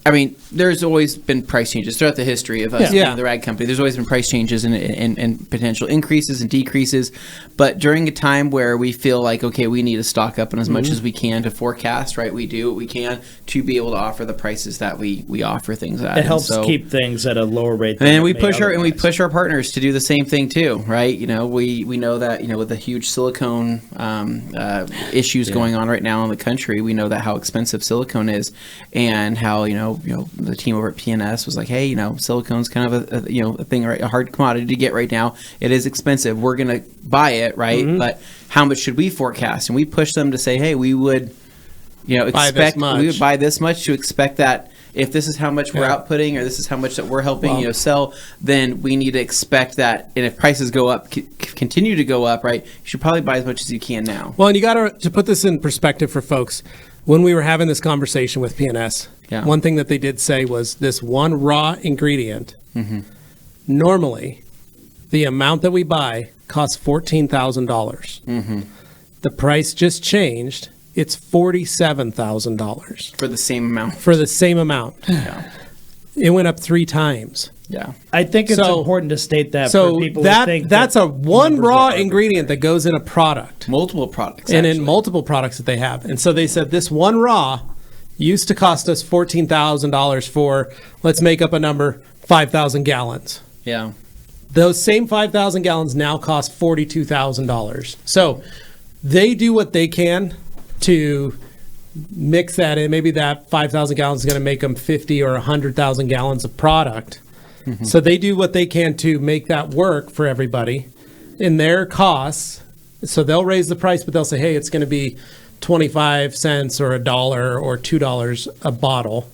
I mean, there's always been price changes throughout the history of us being the rag company. There's always been price changes and potential increases and decreases. But during a time where we feel like, okay, we need to stock up on as much as we can to forecast, right? We do what we can to be able to offer the prices that we offer things at. It helps keep things at a lower rate. And we push our partners to do the same thing too, right? You know, we know that, you know, with the huge silicone issues going on right now in the country, we know that how expensive silicone is, and how, you know, the team over at PNS was like, hey, you know, silicone's kind of a thing, right? A hard commodity to get right now. It is expensive. We're going to buy it, right? But how much should we forecast? And we push them to say, hey, we would, we would buy this much to expect that if this is how much we're outputting, or this is how much that we're helping sell, then we need to expect that. And if prices go up, continue to go up, right? You should probably buy as much as you can now. Well, and you got to put this in perspective for folks. When we were having this conversation with PNS, one thing that they did say was this one raw ingredient. Normally, the amount that we buy costs $14,000. The price just changed. It's $47,000 for the same amount. For the same amount. It went up 3 times. I think it's important to state that for people who think that's a one raw ingredient that goes in a product. Multiple products. And in multiple products that they have. And so they said this one raw used to cost us $14,000 for, let's make up a number, 5,000 gallons. Those same 5,000 gallons now cost $42,000. So they do what they can to mix that in. Maybe that 5,000 gallons is going to make them 50 or 100,000 gallons of product. So they do what they can to make that work for everybody in their costs. So they'll raise the price, but they'll say, hey, it's going to be 25 cents or $1 or $2 a bottle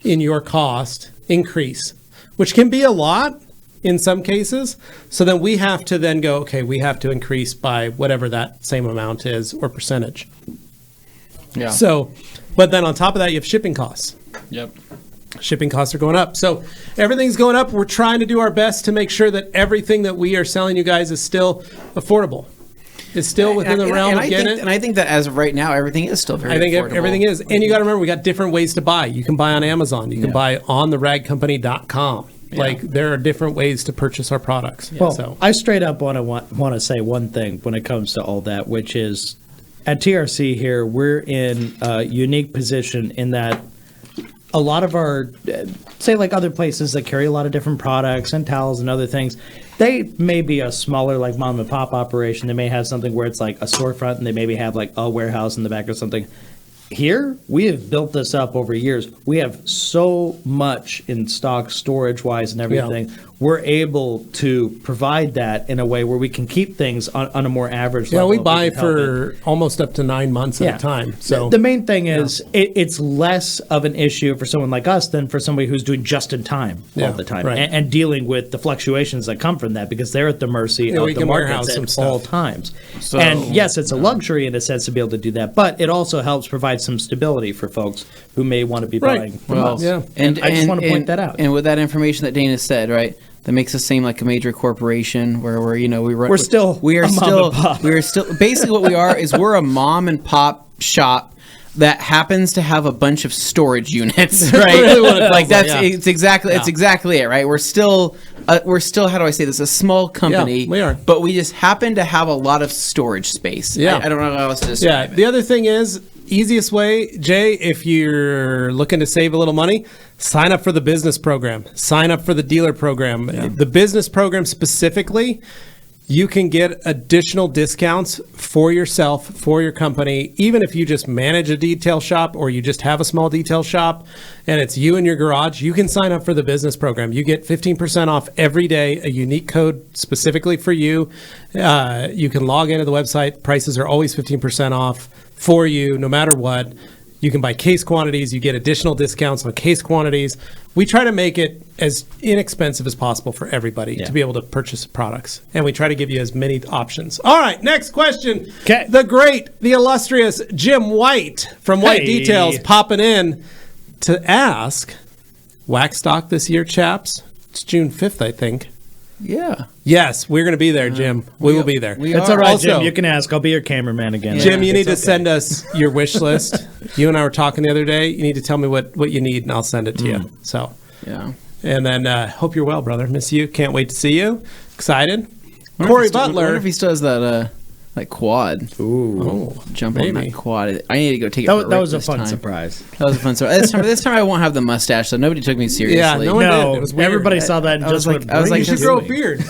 in your cost increase, which can be a lot in some cases. So then we have to then go, okay, we have to increase by whatever that same amount is or percentage. So, but then on top of that, you have shipping costs. Shipping costs are going up. So everything's going up. We're trying to do our best to make sure that everything that we are selling you guys is still affordable. It's still within the realm of getting it. And I think that as of right now, everything is still very affordable. Everything is. And you got to remember, we got different ways to buy. You can buy on Amazon. You can buy on theragcompany.com. Like, there are different ways to purchase our products. Well, I straight up want to say one thing when it comes to all that, which is at TRC here, we're in a unique position in that a lot of our, say like other places that carry a lot of different products and towels and other things, they may be a smaller like mom and pop operation. They may have something where it's like a storefront and they maybe have like a warehouse in the back or something. Here, we have built this up over years. We have so much in stock, storage-wise and everything. We're able to provide that in a way where we can keep things on a more average level. We buy for almost up to 9 months at a time. So the main thing is it's less of an issue for someone like us than for somebody who's doing just in time all the time and dealing with the fluctuations that come from that, because they're at the mercy of the markets at all times. So, and yes, it's a luxury in a sense to be able to do that, but it also helps provide some stability for folks who may want to be buying from us. And I just want to point that out. And with that information that Dane has said, right, that makes us seem like a major corporation where we're still basically what we are is we're a mom and pop shop that happens to have a bunch of storage units, right? It's exactly it, right? We're still how do I say this? A small company, we are, but we just happen to have a lot of storage space. I don't know how else to describe it. The other thing is, easiest way, Jay, if you're looking to save a little money, sign up for the business program. Sign up for the dealer program. The business program specifically, you can get additional discounts for yourself, for your company, even if you just manage a detail shop or you just have a small detail shop and it's you in your garage. You can sign up for the business program. You get 15% off every day, a unique code specifically for you. You can log into the website. Prices are always 15% off for you, no matter what. You can buy case quantities. You get additional discounts on case quantities. We try to make it as inexpensive as possible for everybody to be able to purchase products. And we try to give you as many options. All right, next question. Okay. The great, the illustrious Jim White from White Details popping in to ask, wax stock this year, chaps? It's June 5th, I think. Yeah. Yes, we're going to be there, Jim. We will be there. It's all right, Jim. You can ask. I'll be your cameraman again. Jim, you need to send us your wish list. You and I were talking the other day. You need to tell me what you need, and I'll send it to you. So, yeah. And then hope you're well, brother. Miss you. Can't wait to see you. Excited. Corey Butler. I wonder if he still has that quad. Ooh. Jump on that quad. I need to go take it. That was a fun surprise. That was a fun surprise. This time I won't have the mustache, so nobody took me seriously. Yeah, no one did. It was weird. Everybody saw that and just went, I was like, you should grow a beard.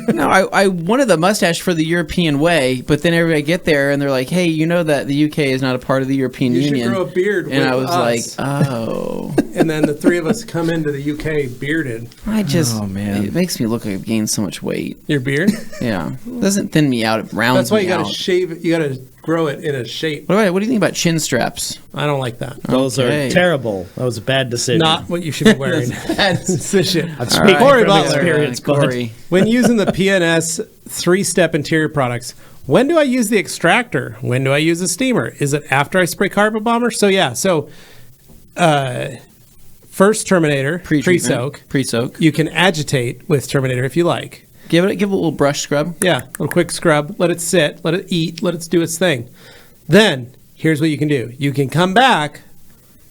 No, I wanted the mustache for the European way, but then everybody get there and they're like, hey, you know that the UK is not a part of the European Union. You should grow a beard and with I was us. like, oh. And then the three of us come into the UK bearded. Oh, man. It makes me look like I've gained so much weight. Your beard? Yeah. It doesn't thin me out. It rounds me out. That's why you got to shave it. You got to grow it in a shape. What do you think about chin straps? I don't like that. Those are terrible. That was a bad decision. Not what you should be wearing. Bad decision. I'm speaking Corey from Butler. experience, Corey. When using the PNS 3-step interior products, when do I use the extractor? When do I use the steamer? Is it after I spray carpet bomber? First Terminator, pre-soak. Pre-soak. You can agitate with Terminator if you like. Give it a little brush scrub. Yeah, a little quick scrub. Let it sit. Let it eat. Let it do its thing. Then, here's what you can do. You can come back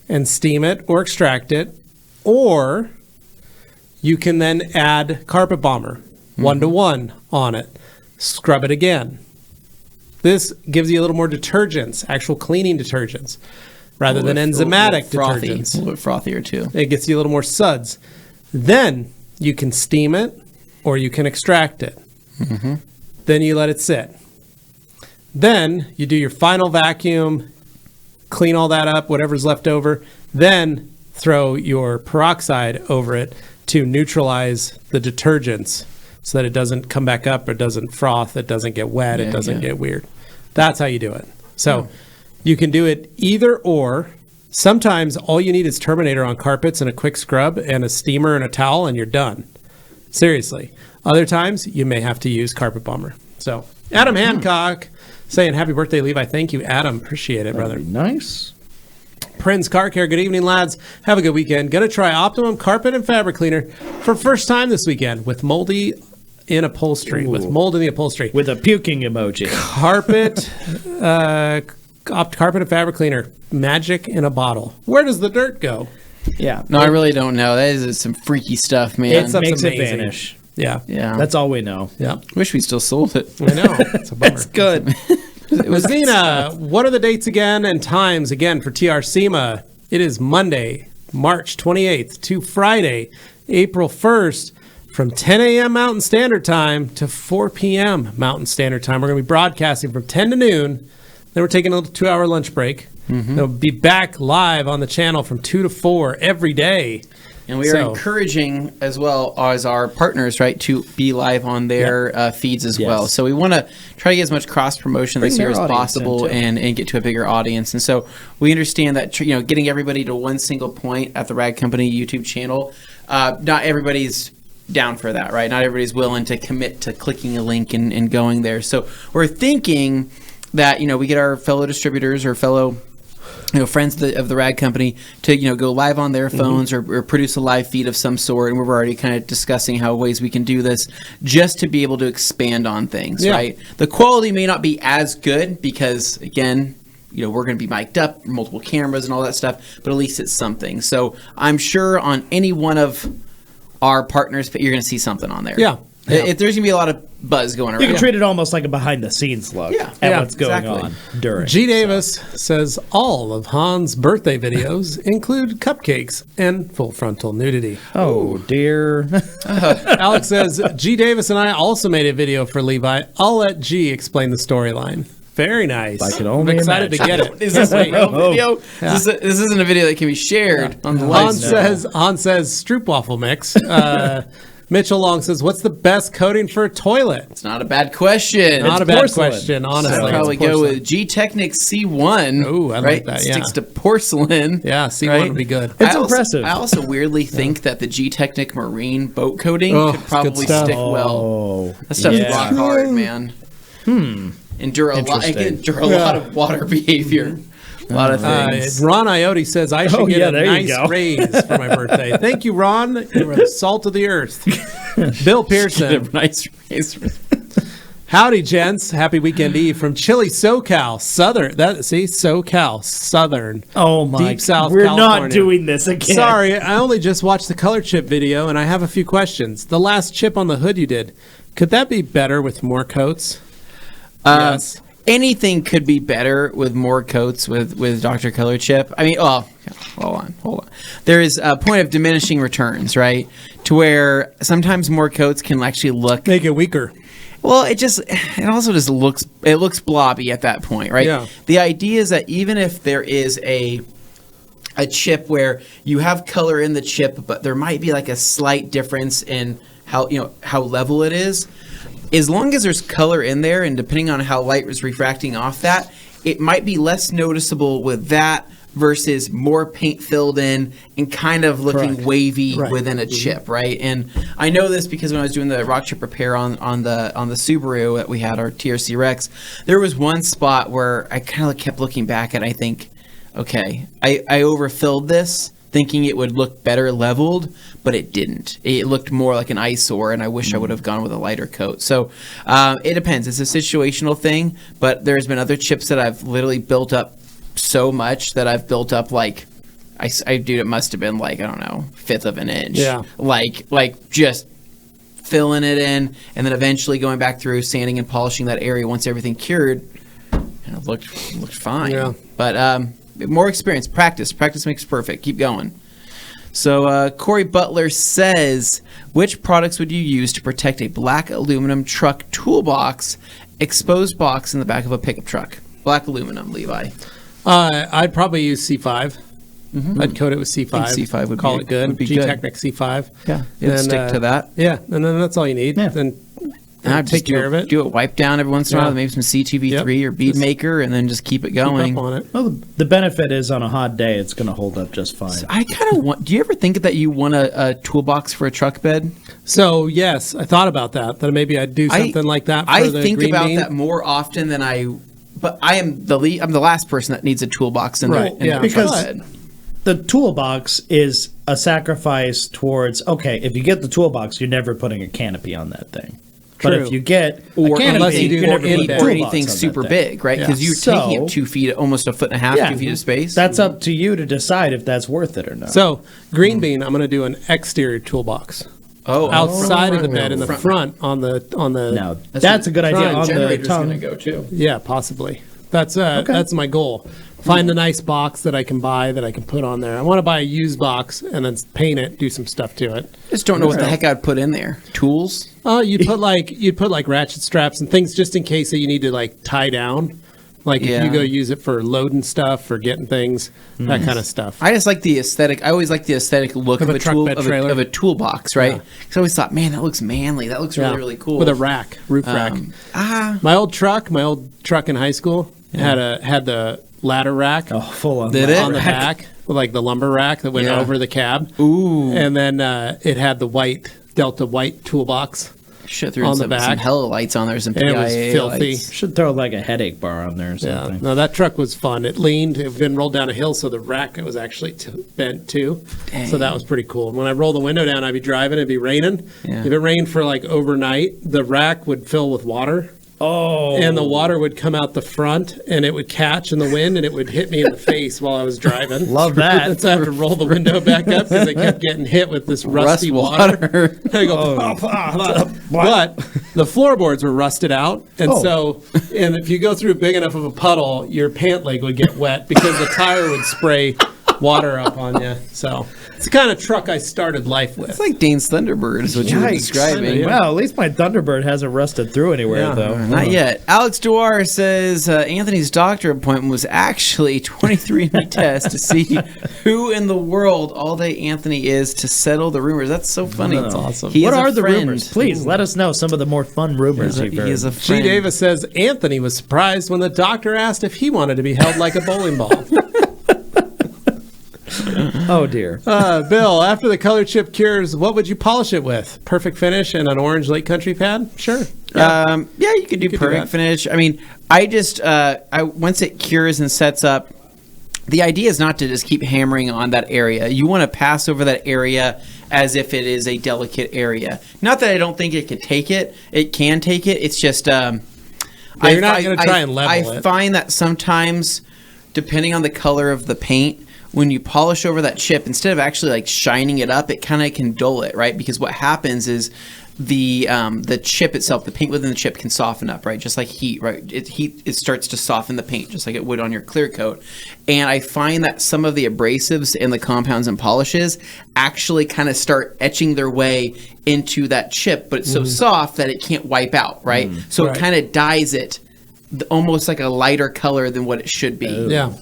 and steam it or extract it, or you can then add carpet bomber 1-to-1 on it. Scrub it again. This gives you a little more detergents, actual cleaning detergents, rather than enzymatic detergents. A little bit frothier too. It gets you a little more suds. Then you can steam it or you can extract it. Mm-hmm. Then you let it sit. Then you do your final vacuum, clean all that up, whatever's left over. Then throw your peroxide over it to neutralize the detergents so that it doesn't come back up, it doesn't froth, it doesn't get wet, it doesn't get weird. That's how you do it. So you can do it either or. Sometimes all you need is Terminator on carpets and a quick scrub and a steamer and a towel and you're done. Seriously. Other times you may have to use carpet bomber. So Adam Hancock saying happy birthday, Levi. Thank you, Adam. Appreciate it, brother. Nice. Prince Car Care. Good evening, lads. Have a good weekend. Gonna try Optimum Carpet and Fabric Cleaner for first time this weekend with moldy in upholstery. Ooh. With mold in the upholstery. With a puking emoji. Carpet, carpet and fabric cleaner. Magic in a bottle. Where does the dirt go? Yeah. No, I really don't know. That is some freaky stuff, man. It makes it vanish. Yeah. Yeah. That's all we know. Yeah. Wish we still sold it. I know. It's a bummer. It's good. It was Zena. What are the dates again and times again for TR SEMA? It is Monday, March 28th to Friday, April 1st from 10 a.m. Mountain Standard Time to 4 p.m. Mountain Standard Time. We're going to be broadcasting from 10 to noon. Then we're taking a little 2-hour lunch break. Mm-hmm. They'll be back live on the channel from 2 to 4 every day. And we are encouraging, as well as our partners, right, to be live on their feeds as well. So we want to try to get as much cross-promotion this year as possible and get to a bigger audience. And so we understand that, getting everybody to one single point at the Rag Company YouTube channel, not everybody's down for that, right? Not everybody's willing to commit to clicking a link and going there. So we're thinking that, we get our fellow distributors or fellow friends of the Rag Company to, go live on their phones or produce a live feed of some sort. And we're already kind of discussing how ways we can do this just to be able to expand on things, right? The quality may not be as good because, again, we're going to be mic'd up, multiple cameras and all that stuff, but at least it's something. So I'm sure on any one of our partners, you're going to see something on there. Yeah. If there's going to be a lot of buzz going around. You can treat it almost like a behind-the-scenes look at what's going on during. G. Davis says all of Han's birthday videos include cupcakes and full frontal nudity. Oh, dear. Alex says, G. Davis and I also made a video for Levi. I'll let G explain the storyline. Very nice. I can only I'm excited to get it. Is this a real video? Yeah. This isn't a video that can be shared on the live. Han says Stroopwafel mix. Mitchell Long says, what's the best coating for a toilet? It's not a bad question. Not a bad question, honestly. I'd probably go with G-Technics C1. Ooh, I like that, Sticks to porcelain. Yeah, C1 would be good. It's impressive. I also weirdly think that the G-Technic Marine boat coating could probably stick well. That stuff's rock hard, man. Endure a lot of water behavior. A lot of things. Ron Iotti says, I should get a nice raise for my birthday. Thank you, Ron. You are the salt of the earth. Bill Pearson. Nice razor. Howdy, gents. Happy Weekend Eve from chilly SoCal, Southern. SoCal, Southern. Oh, my. Deep South We're California. not doing this again. Sorry, I only just watched the color chip video, and I have a few questions. The last chip on the hood you did, could that be better with more coats? Yes. Anything could be better with more coats with Dr. Color Chip. I mean, hold on. There is a point of diminishing returns, right? To where sometimes more coats can actually make it weaker. Well, it also just looks blobby at that point, right? Yeah. The idea is that even if there is a chip where you have color in the chip, but there might be like a slight difference in how level it is. As long as there's color in there, and depending on how light is refracting off that, it might be less noticeable with that versus more paint filled in and kind of looking wavy within a chip, right? And I know this because when I was doing the rock chip repair on the Subaru that we had, our TRC Rex, there was one spot where I kind of kept looking back and I think, okay, I overfilled this, thinking it would look better leveled, but it didn't. It looked more like an eyesore, and I wish I would have gone with a lighter coat. So it depends. It's a situational thing, but there's been other chips that I've literally built up so much that I've built up like, dude, it must have been like, I don't know, 1/5 of an inch. Yeah. Like just filling it in, and then eventually going back through, sanding and polishing that area once everything cured, and it looked fine. Yeah. But more experience, practice makes perfect. Keep going. So Corey Butler says, which products would you use to protect a black aluminum truck toolbox exposed box in the back of a pickup truck? Black aluminum, Levi. I'd probably use C5. Mm-hmm. I'd coat it with C5. I think C5 would call it good. G-Technic C5. Yeah, it'd stick to that. Yeah, and then that's all you need. Yeah. Then I'd take care of it. Do it wipe down every once in a while, maybe some CTV3 or bead maker, and then just keep it going. Keep up on it. Well, the benefit is on a hot day, it's going to hold up just fine. So I kind of want. Do you ever think that you want a toolbox for a truck bed? So yes, I thought about that. That maybe I'd do something like that. For I the think green about bean. that more often than I. But I am I'm the last person that needs a toolbox in Right, the yeah. truck Because bed. the toolbox is a sacrifice towards, okay, if you get the toolbox, you're never putting a canopy on that thing. But True. if you get Or a canopy, unless you do you're never putting a or toolbox anything on that super thing. big, right? Because you're So- taking up 2 feet, almost 1.5 2 feet of space. That's up to you to decide if that's worth it or not. So green bean, I'm going to do an exterior toolbox. Outside of the bed in the front on the. No, that's a good idea on the generator's tongue. going to go too. Yeah, possibly. That's my goal. Find a nice box that I can buy that I can put on there. I want to buy a used box and then paint it, do some stuff to it. Just don't know what the heck I'd put in there. Tools? You'd put like ratchet straps and things just in case that you need to like tie down. Like if you go use it for loading stuff, for getting things, that kind of stuff. I just like the aesthetic. I always like the aesthetic look of a truck tool bed trailer. of a toolbox, right? Yeah. Because I always thought, man, that looks manly. That looks really, really cool. With a rack, roof rack. My old truck in high school had the ladder rack. Oh, full on. Did it? On the back, with like the lumber rack that went over the cab. Ooh. And then it had the Delta white toolbox. Shit, threw on some the back. hella lights on there, some And it was PIA filthy. lights. Should throw like a headache bar on there or Yeah, something. no, that truck was fun. It leaned, it had been rolled down a hill, so the rack was actually bent too. Dang. So that was pretty cool. And when I roll the window down, I'd be driving, it'd be raining. Yeah. If it rained for like overnight, the rack would fill with water. Oh. And the water would come out the front, and it would catch in the wind, and it would hit me in the face while I was driving. Love that. So I have to roll the window back up because I kept getting hit with this rusty water. I go, but the floorboards were rusted out, and and if you go through big enough of a puddle, your pant leg would get wet because the tire would spray water up on you. So it's the kind of truck I started life with. It's like Dane's Thunderbird is what you were describing. Well, at least my Thunderbird hasn't rusted through anywhere, though. Not yet. Alex Dewar says Anthony's doctor appointment was actually a 23andMe test to see who in the world all day Anthony is to settle the rumors. That's so funny. That's awesome. He What is a are the friend. rumors? Please let us know some of the more fun rumors you've He heard. is a G. friend. Davis says Anthony was surprised when the doctor asked if he wanted to be held like a bowling ball. Oh, dear. Bill, after the color chip cures, what would you polish it with? Perfect finish and an orange Lake Country pad? Sure. You could do perfect finish. I mean, I just once it cures and sets up, the idea is not to just keep hammering on that area. You want to pass over that area as if it is a delicate area. Not that I don't think it could take it. It can take it. It's just you're not going to try and level it. I find that sometimes, depending on the color of the paint, when you polish over that chip, instead of actually like shining it up, it kind of can dull it, right? Because what happens is the chip itself, the paint within the chip can soften up, right? Just like heat, right? It starts to soften the paint just like it would on your clear coat. And I find that some of the abrasives and the compounds and polishes actually kind of start etching their way into that chip, but it's so soft that it can't wipe out, right? So it kind of dyes it almost like a lighter color than what it should be. Yeah.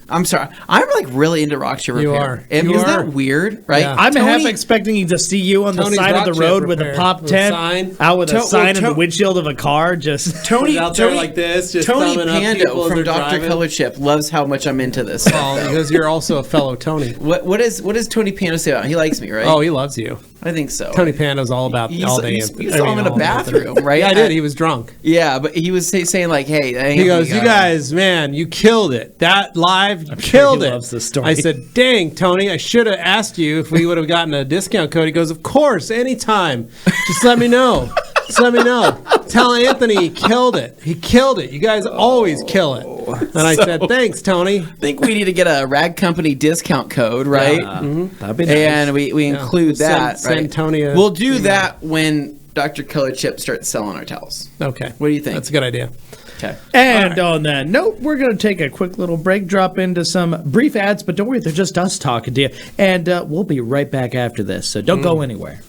I'm sorry. I'm like really into rock chip repair. You are. Isn't that weird, right? Yeah. I'm half expecting to see you on the side of the road with a pop tent, out with a sign in the windshield of a car. Just Tony out there like this. Just Tony Pando from Dr. Color Chip loves how much I'm into this. Well, because you're also a fellow Tony. What does Tony Pando say about? He likes me, right? Oh, he loves you. I think so. Tony Pando's all about all day. You saw him in a bathroom, right? Yeah, I did. He was drunk. Yeah, but he was saying like, "Hey," he goes, "You guys, man, you killed it. That live, you killed it." The story. I said, "Dang, Tony, I should have asked you if we would have gotten a discount code." He goes, "Of course, anytime. Just let me know. Just let me know. Tell Anthony he killed it. He killed it. You guys always kill it." And I said, "Thanks, Tony." I think we need to get a Rag Company discount code, right? That'd be nice. And we include that. Send Tony. We'll do that when Dr. Color Chip starts selling our towels. Okay. What do you think? That's a good idea. Okay. And on that note, we're going to take a quick little break, drop into some brief ads, but don't worry, they're just us talking to you. And we'll be right back after this, so don't go anywhere.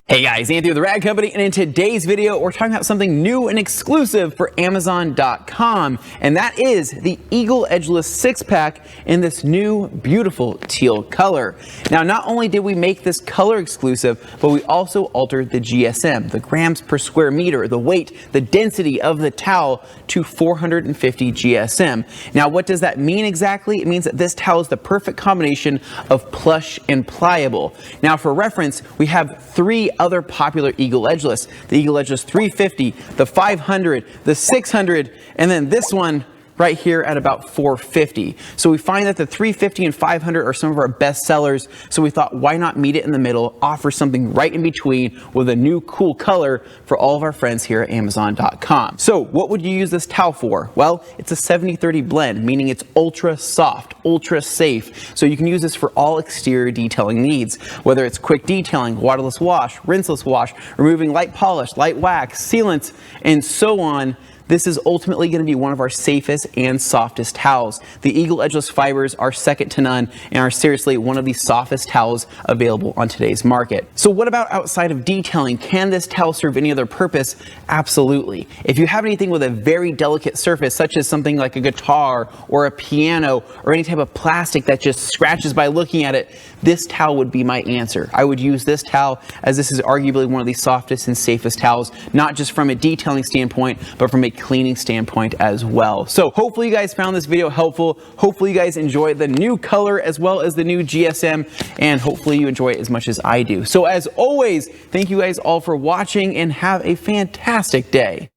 Hey guys, Anthony with the Rag Company, and in today's video, we're talking about something new and exclusive for Amazon.com, and that is the Eagle Edgeless 6-pack in this new, beautiful teal color. Now, not only did we make this color exclusive, but we also altered the GSM, the grams per square meter, the weight, the density of the towel to 450 GSM. Now, what does that mean exactly? It means that this towel is the perfect combination of plush and pliable. Now, for reference, we have 3 other popular Eagle Edgeless: the Eagle Edgeless 350, the 500, the 600, and then this one right here at about 450. So we find that the 350 and 500 are some of our best sellers. So we thought, why not meet it in the middle, offer something right in between with a new cool color for all of our friends here at Amazon.com. So what would you use this towel for? Well, it's a 70-30 blend, meaning it's ultra soft, ultra safe. So you can use this for all exterior detailing needs, whether it's quick detailing, waterless wash, rinseless wash, removing light polish, light wax, sealants, and so on. This is ultimately going to be one of our safest and softest towels. The Eagle Edgeless fibers are second to none and are seriously one of the softest towels available on today's market. So what about outside of detailing? Can this towel serve any other purpose? Absolutely. If you have anything with a very delicate surface, such as something like a guitar or a piano or any type of plastic that just scratches by looking at it, this towel would be my answer. I would use this towel as this is arguably one of the softest and safest towels, not just from a detailing standpoint, but from a cleaning standpoint as well. So hopefully you guys found this video helpful. Hopefully you guys enjoy the new color as well as the new GSM, and hopefully you enjoy it as much as I do. So as always, thank you guys all for watching and have a fantastic day.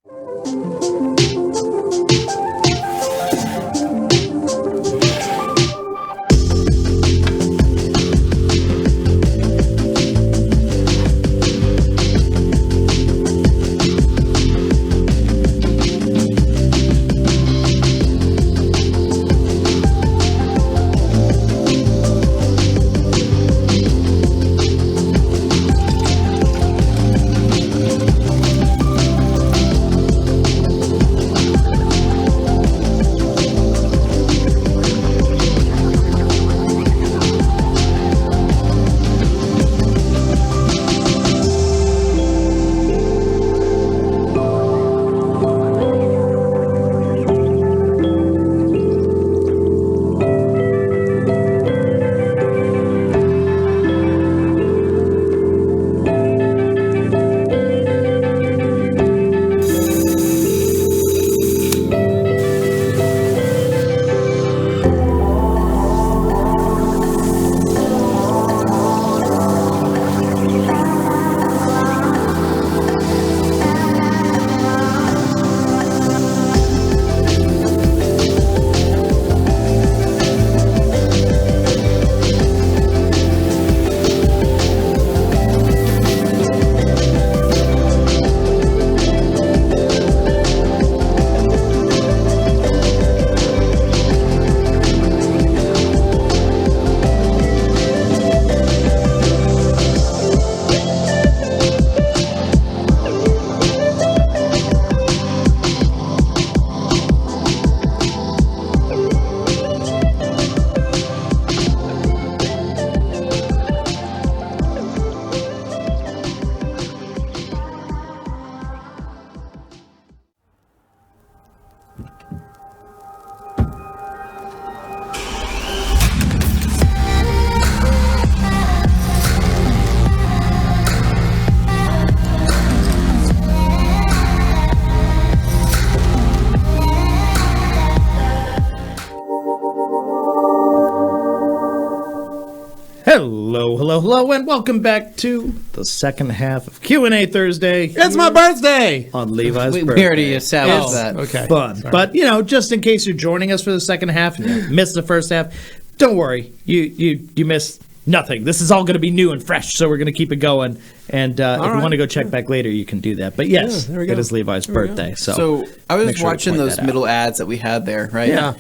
hello, and welcome back to the second half of Q&A Thursday. It's my birthday! On Levi's birthday. We already established that. Okay. Fun. Sorry. But, just in case you're joining us for the second half and you missed the first half, don't worry. You missed nothing. This is all going to be new and fresh, so we're going to keep it going. And if you want to go check back later, you can do that. But yes, it is Levi's birthday. So I was watching those middle ads that we had there, right? Yeah.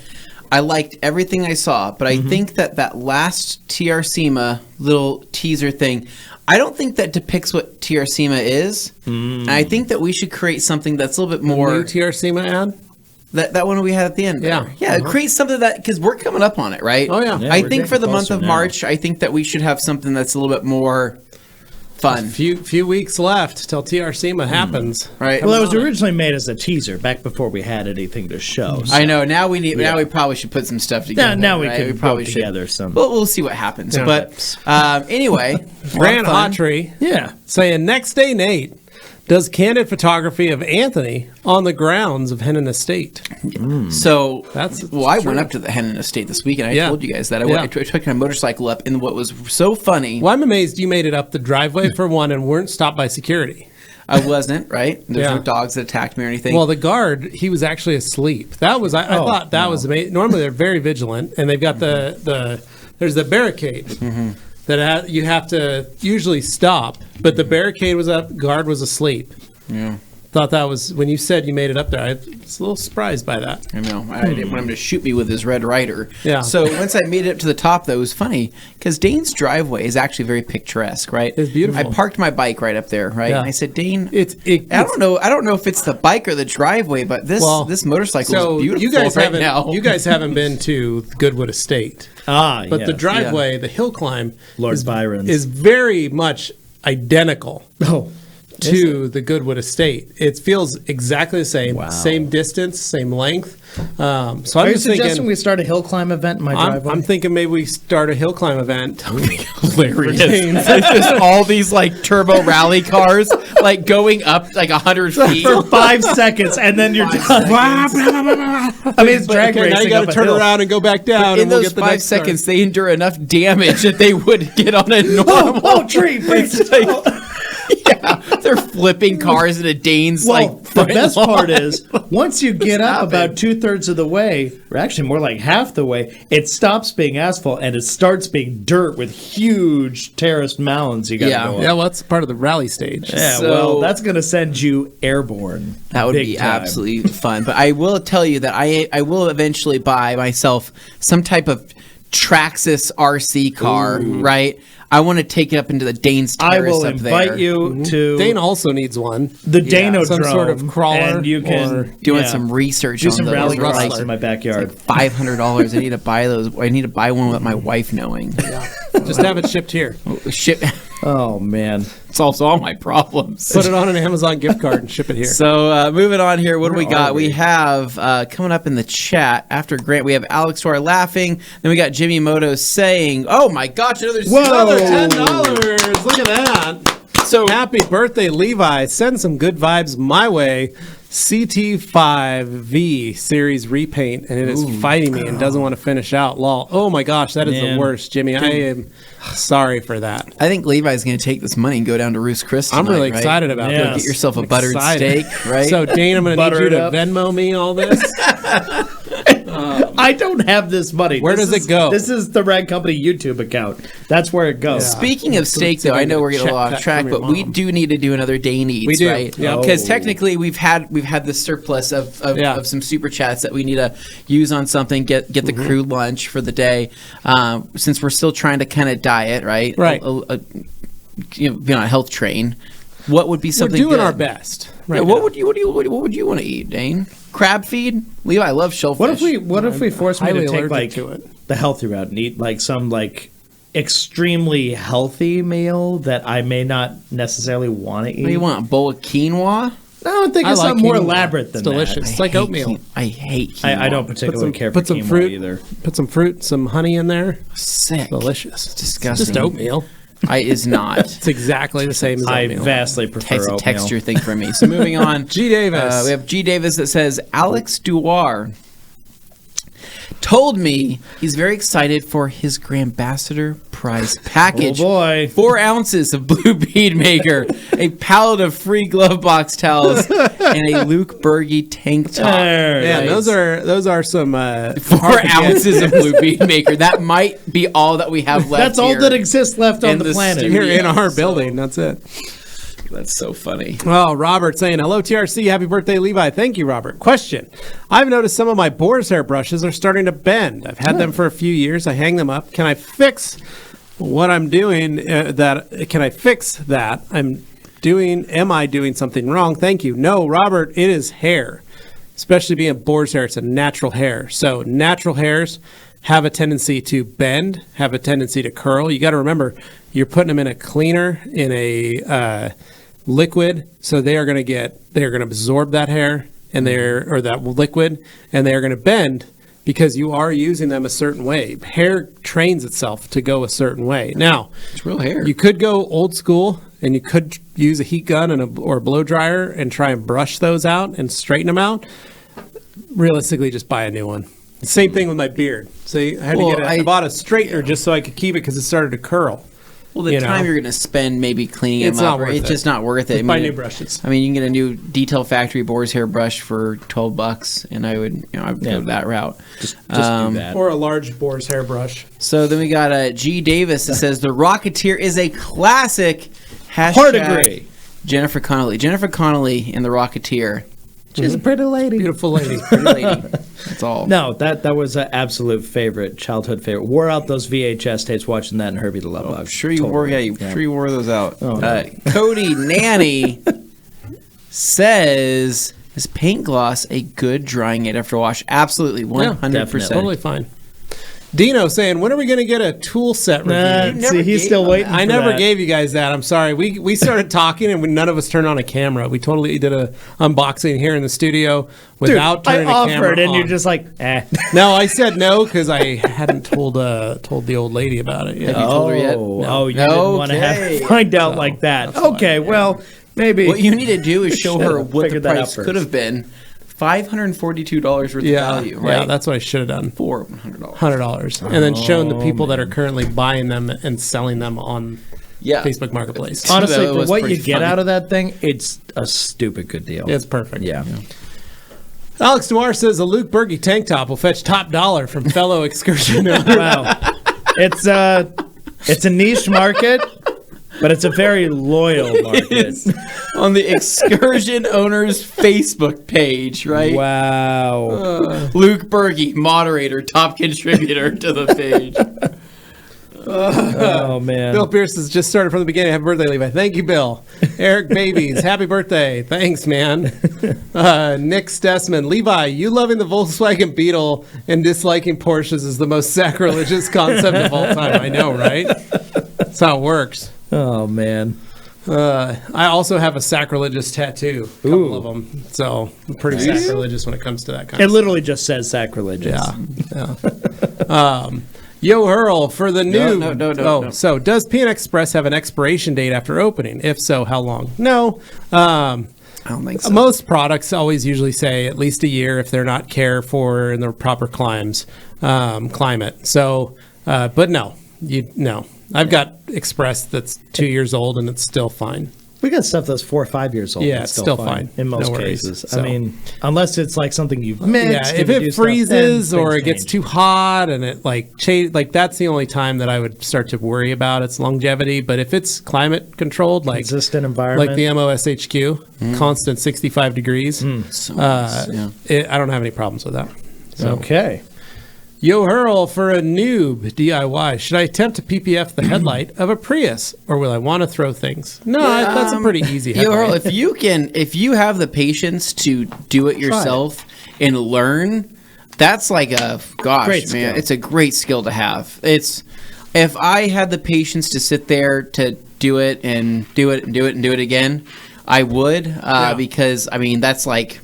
I liked everything I saw, but I think that last TR SEMA little teaser thing, I don't think that depicts what TR SEMA is. And I think that we should create something that's a little bit more... New TR SEMA ad? That one we had at the end. Yeah. Yeah, create something that... Because we're coming up on it, right? Oh, yeah. I think for the month of March, I think that we should have something that's a little bit more... fun. A few weeks left till TR SEMA happens. Right. Well, it was originally made as a teaser back before we had anything to show. So. I know. Now we need. Now we probably should put some stuff together. Now we right? can we probably put should. together some. Well, we'll see what happens. Yeah. But anyway, Grant Hawtree Yeah. saying, next day Nate does candid photography of Anthony on the grounds of Hennon Estate. So That's I true. went up to the Hennon Estate this weekend. I Yeah. told you guys that Yeah. I took my motorcycle up, and what was so funny, Well, I'm amazed you made it up the driveway for one and weren't stopped by security. I wasn't right. There's Yeah. no dogs that attacked me or anything. Well, the guard, he was actually asleep. That was I thought that was amazing. Normally they're very vigilant, and they've got there's the barricade that you have to usually stop, but the barricade was up, guard was asleep. yeah. Thought that was when you said you made it up there. I was a little surprised by that. I know. I didn't want him to shoot me with his Red Ryder. Yeah. So once I made it up to the top, though, it was funny because Dane's driveway is actually very picturesque, right? It's beautiful. I parked my bike right up there, right? Yeah. And I said, Dane, I I don't know if it's the bike or the driveway, but this motorcycle is beautiful you guys right now. You guys haven't been to Goodwood Estate, But but the driveway, the hill climb, Lord Byron's. is very much identical. Oh. To the Goodwood Estate. It feels exactly the same. Wow. Same distance, same length. So I'm Are you just suggesting thinking, we start a hill climb event in my driveway? I'm thinking maybe we start a hill climb event. Hilarious. It's just all these like turbo rally cars like going up like 100 feet. for 5 seconds, and then you're done. I mean, it's drag Okay, now racing. you got to up a turn hill. around and go back down. In and we'll those get the 5 next start. seconds, they endure enough damage that they would get on a normal. Oh, tree! It's like, yeah, they're flipping cars into Dane's Well, like the front best lawn. part is once you get up happened? about 2/3 of the way, or actually more like half the way, it stops being asphalt and it starts being dirt with huge terraced mounds. You got to Yeah. go up. Yeah, well, that's part of the rally stage. Yeah, So- well, that's going to send you airborne. That would Big be time. absolutely fun. But I will tell you that I will eventually buy myself some type of Traxxas RC car, right? I want to take it up into the Dane's I terrace will up invite there. you to Dane also needs one. the Danodrome, some sort of crawler and you can or Doing yeah, some research do on some those. rally Like, cars in my backyard. $500. I need to buy those. I need to buy one without my wife knowing. Just have it shipped here. Shit, Oh man, solves all my problems. Put it on an Amazon gift card and ship it here. So moving on here, what do we Where got? are We we? have coming up in the chat after Grant, we have Alex Roar laughing. Then we got Jimmy Moto saying, "Oh my gosh, another $10. Look at that. So Happy birthday, Levi. Send some good vibes my way. CT5V series repaint, and it is fighting me and doesn't want to finish out. Lol. Oh my gosh, that is Man. the worst, Jimmy. I am sorry for that. I think Levi's going to take this money and go down to Roost Chris tonight, I'm really right? excited about Yeah. this. Get yourself a buttered Excited. steak, right? So, Dane, I'm going to need Butter you it to up. Venmo me all this. I don't have this money. Where This does it is- go? This is the Rag Company YouTube account. That's where it goes. Speaking of steak, see if though, I I can know get we're a getting a check little cut off track, from your but we mom. do need to do another Dane Eats, We do, right? yep. Because Oh. technically we've had the surplus of some super chats that we need to use on something, get the crew lunch for the day. Since we're still trying to kind of diet, right? Right. Be on a health train. What would be We're something doing good? our best. Right Yeah, now. what would you want to eat, Dane? Crab feed? Levi loves shellfish. What if we force me highly to take allergic like to it. the healthy route and eat like some like extremely healthy meal that I may not necessarily want to eat? What do you want? A bowl of quinoa? No, I'm thinking I like something more quinoa. elaborate than It's delicious. that. It's like hate oatmeal. I hate quinoa. I don't particularly care for Put some quinoa fruit either. Put some fruit, some honey in there. Sick. Delicious. It's disgusting. Just oatmeal. Is not. It's exactly the same as I oatmeal. vastly prefer Text, oatmeal. texture thing for me. So moving on. G. Davis. We have G. Davis that says, Alex Duar. told me he's very excited for his Grandambassador prize package. Oh boy. 4 ounces of Blue Bead Maker, a pallet of free glove box towels, and a Luke Berge tank top. Yeah, those are some 4 ounces of Blue Bead Maker. That might be all that we have left. That's all that exists left on the planet. Here in our building. That's it. That's so funny. Oh, Robert saying, hello, TRC. Happy birthday, Levi. Thank you, Robert. Question. I've noticed some of my Boar's hair brushes are starting to bend. I've had them for a few years. I hang them up. Can I fix what I'm doing? Can I fix that? Am I doing something wrong? Thank you. No, Robert, it is hair. Especially being Boar's hair, it's a natural hair. So natural hairs have a tendency to bend, have a tendency to curl. You got to remember, you're putting them in a cleaner, in a liquid, so they're going to absorb that hair or that liquid, and they're going to bend because you are using them a certain way. Hair trains itself to go a certain way. Now, it's real hair. You could go old school, and you could use a heat gun or a blow dryer and try and brush those out and straighten them out. Realistically, just buy a new one. Same thing with my beard. So I bought a straightener just so I could keep it because it started to curl. Well, the time you're going to spend maybe cleaning them up, it's just not worth it. Buy new brushes. I mean, you can get a new Detail Factory Boar's hair brush for $12, and I would go that route. Just do that. Or a large Boar's hair brush. So then we got G. Davis that says the Rocketeer is a classic. Hard agree. Jennifer Connelly. Jennifer Connelly in the Rocketeer. She's a pretty lady. Beautiful lady. Pretty lady. That's all. No, that was an absolute favorite, childhood favorite. Wore out those VHS tapes watching that in Herbie the Love Bug. I'm sure you wore. Yeah, sure you wore those out. Oh, no. Cody Nanny says, "Is paint gloss a good drying aid after wash?" Absolutely, 100%. Totally fine. Dino saying, when are we going to get a tool set review? See, he's still waiting. I never gave you guys that. I'm sorry. We started talking and none of us turned on a camera. We totally did a unboxing here in the studio without turning a camera on. I offered, and you're just like, eh. No, I said no because I hadn't told the old lady about it yet. Have you told her yet? No, you didn't want to find out like that. Okay, well, maybe. What you need to do is show her what the price could have been. $542 worth of value, right? Yeah, that's what I should have done. For $100. $100. And then shown the people that are currently buying them and selling them on Facebook Marketplace. Honestly, for what you get out of that thing, it's a stupid good deal. It's perfect. Yeah. Alex Noir says a Luke Berge tank top will fetch top dollar from fellow excursion owners. Wow. It's a niche market, but it's a very loyal market. On the excursion owners Facebook page, right? Wow. Luke Berge, moderator, top contributor to the page. Oh, man. Bill Pierce has just started from the beginning. Happy birthday, Levi. Thank you, Bill. Eric Babies, happy birthday. Thanks, man. Nick Stessman, Levi, you loving the Volkswagen Beetle and disliking Porsches is the most sacrilegious concept of all time. I know, right? That's how it works. Oh, man. I also have a sacrilegious tattoo, a couple of them. So I'm pretty sacrilegious when it comes to that kind of stuff. It literally just says sacrilegious. Yeah. Yo Hurl for the new. No. So does P&X Express have an expiration date after opening? If so, how long? No. I don't think so. Most products always usually say at least a year if they're not cared for in the proper climate. So, but no. I've got Express that's 2 years old and it's still fine. We got stuff that's 4 or 5 years old. Yeah, it's still fine in most cases. So. I mean, unless it's like something you've mixed. Yeah, if it freezes or it gets too hot and it that's the only time that I would start to worry about its longevity. But if it's climate controlled, like consistent environment, like the MOSHQ, constant 65 degrees, so nice. I don't have any problems with that. So. Okay. Yo Hurl for a noob DIY. Should I attempt to PPF the headlight of a Prius, or will I want to throw things? No, that's a pretty easy headlight. Yo Hurl, if you have the patience to do it yourself and learn, that's like great skill. It's a great skill to have. If I had the patience to sit there to do it and do it and do it and do it again, I would because I mean that's like.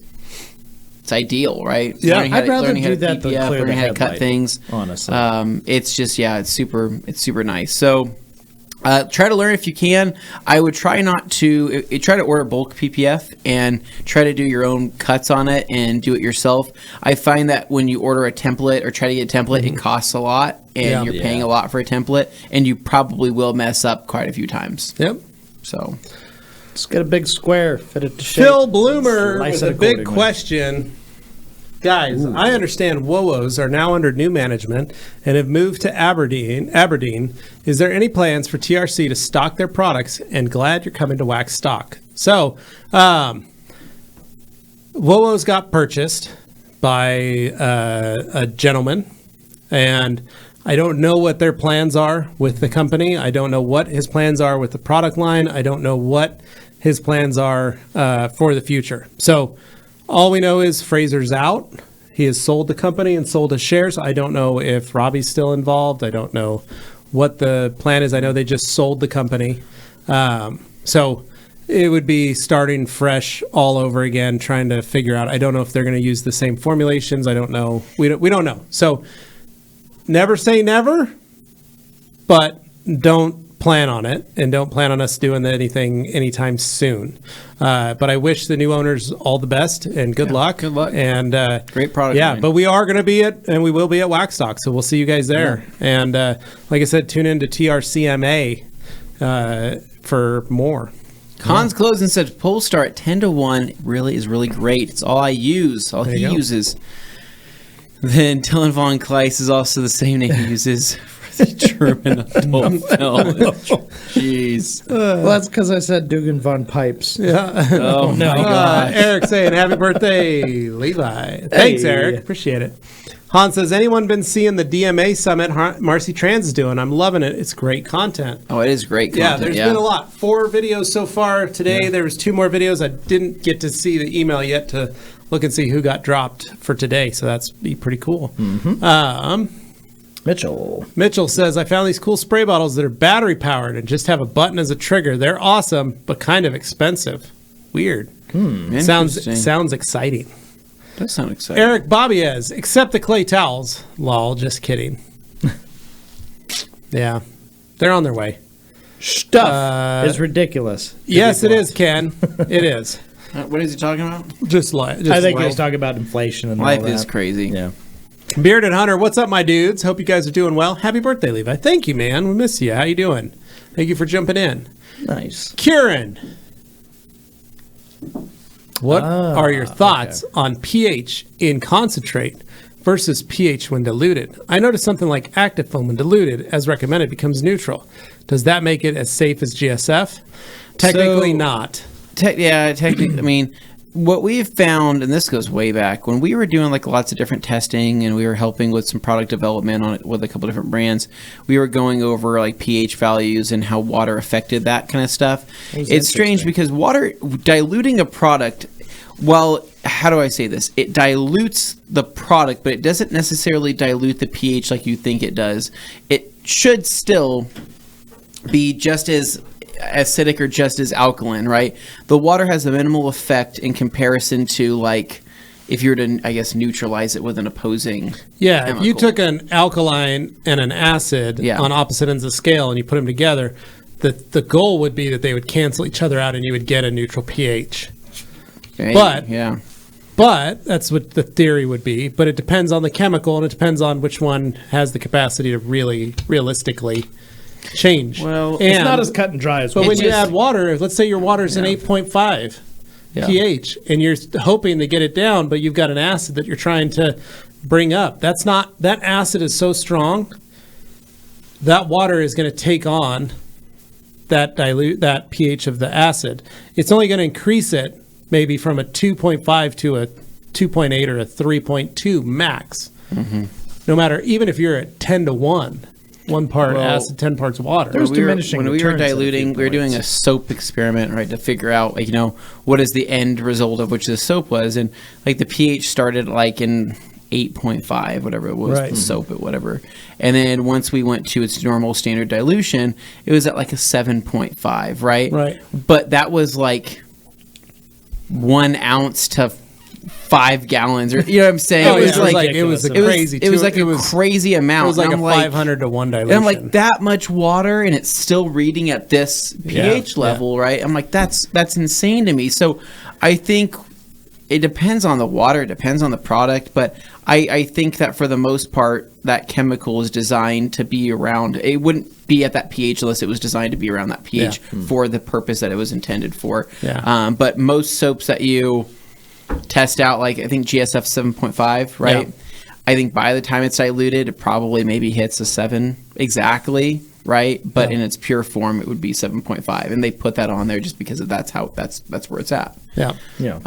It's ideal, right? Yeah, I'd rather do that than learning how to cut things. Honestly, it's just it's super nice. So, Try to learn if you can. I would try not to try to order bulk PPF and try to do your own cuts on it and do it yourself. I find that when you order a template or try to get a template, it costs a lot and you're paying a lot for a template, and you probably will mess up quite a few times. Yep. So just get a big square, fit it to shape. Phil Bloomer with a big question. Guys, I understand WOWOs are now under new management and have moved to Aberdeen. Is there any plans for TRC to stock their products? And glad you're coming to Wax Stock. So, WOWOs got purchased by a gentleman, and I don't know what their plans are with the company. I don't know what his plans are with the product line. I don't know what his plans are for the future. So, all we know is Fraser's out. He has sold the company and sold his shares. I don't know if Robbie's still involved. I don't know what the plan is. I know they just sold the company. So it would be starting fresh all over again, trying to figure out. I don't know if they're going to use the same formulations. I don't know. We don't know. So never say never, but don't plan on it, and don't plan on us doing anything anytime soon. But I wish the new owners all the best and good luck. Good luck. And great product. Yeah, line. but we are going to be and we will be at Wax Stock, so we'll see you guys there. Yeah. And like I said, tune in to TRCMA for more. Hans closing said Polestar at 10-1 really is really great. It's all I use. All he uses. Then Dylan Von Kleiss is also the same name he uses for the German adult film. Jeez. Well, that's because I said Dugan Von Pipes. Yeah. Oh my God. Eric saying happy birthday, Levi. Thanks, Eric. Appreciate it. Hans says, anyone been seeing the DMA Summit Marcy Trans is doing? I'm loving it. It's great content. Oh, it is great content. Yeah, there's been a lot. 4 videos so far today. There was 2 more videos. I didn't get to see the email yet to look and see who got dropped for today, so that's be pretty cool. Mitchell says, I found these cool spray bottles that are battery powered and just have a button as a trigger. They're awesome, but kind of expensive. Weird. Sounds exciting. That sounds exciting. Eric Bobbiez, except the clay towels. Lol, just kidding. Yeah, they're on their way. Stuff is ridiculous. Yes, it is, Ken. It is. What is he talking about? I think he's talking about inflation and life all that. is crazy. Yeah. Bearded Hunter, what's up, my dudes? Hope you guys are doing well. Happy birthday, Levi. Thank you, man. We miss you. How you doing? Thank you for jumping in. Nice. Kieran, what are your thoughts on pH in concentrate versus pH when diluted? I noticed something like active foam when diluted, as recommended, becomes neutral. Does that make it as safe as GSF? Technically not. Technically, I mean, what we've found, and this goes way back, when we were doing like lots of different testing and we were helping with some product development on it with a couple different brands, we were going over like pH values and how water affected that kind of stuff. It's strange because water diluting a product, well, how do I say this? It dilutes the product, but it doesn't necessarily dilute the pH like you think it does. It should still be just as acidic or just as alkaline, right? The water has a minimal effect in comparison to like if you were to, I guess, neutralize it with an opposing chemical. If you took an alkaline and an acid on opposite ends of the scale and you put them together, the goal would be that they would cancel each other out and you would get a neutral pH. Okay, But that's what the theory would be. But it depends on the chemical and it depends on which one has the capacity to really realistically change. Well, it's not as cut and dry as. But when you add water, let's say your water is an 8.5 pH, and you're hoping to get it down, but you've got an acid that you're trying to bring up. That acid is so strong that water is going to take on that pH of the acid. It's only going to increase it maybe from a 2.5 to a 2.8 or a 3.2 max. No matter, even if you're at 10-1. 1 part acid, 10 parts water. When we were diluting, we were doing a soap experiment, right, to figure out, like, what is the end result of which the soap was. And, like, the pH started, like, in 8.5, whatever it was, the soap at whatever. And then once we went to its normal standard dilution, it was at, like, a 7.5, right? Right. But that was, like, 1 ounce to 5 gallons, or you know what I'm saying? Oh, it was crazy. It was like a crazy amount. It was like a 500 to 1 dilution. And I'm like, that much water, and it's still reading at this pH level, right? I'm like, that's insane to me. So I think it depends on the water, it depends on the product, but I think that for the most part, that chemical is designed to be around. It wouldn't be at that pH unless it was designed to be around that pH for the purpose that it was intended for. Yeah. But most soaps that you test out, like I think GSF 7.5, right? Yeah. I think by the time it's diluted, it probably maybe hits a 7 exactly, right? But in its pure form, it would be 7.5, and they put that on there just because that's where it's at. Yeah. Yeah.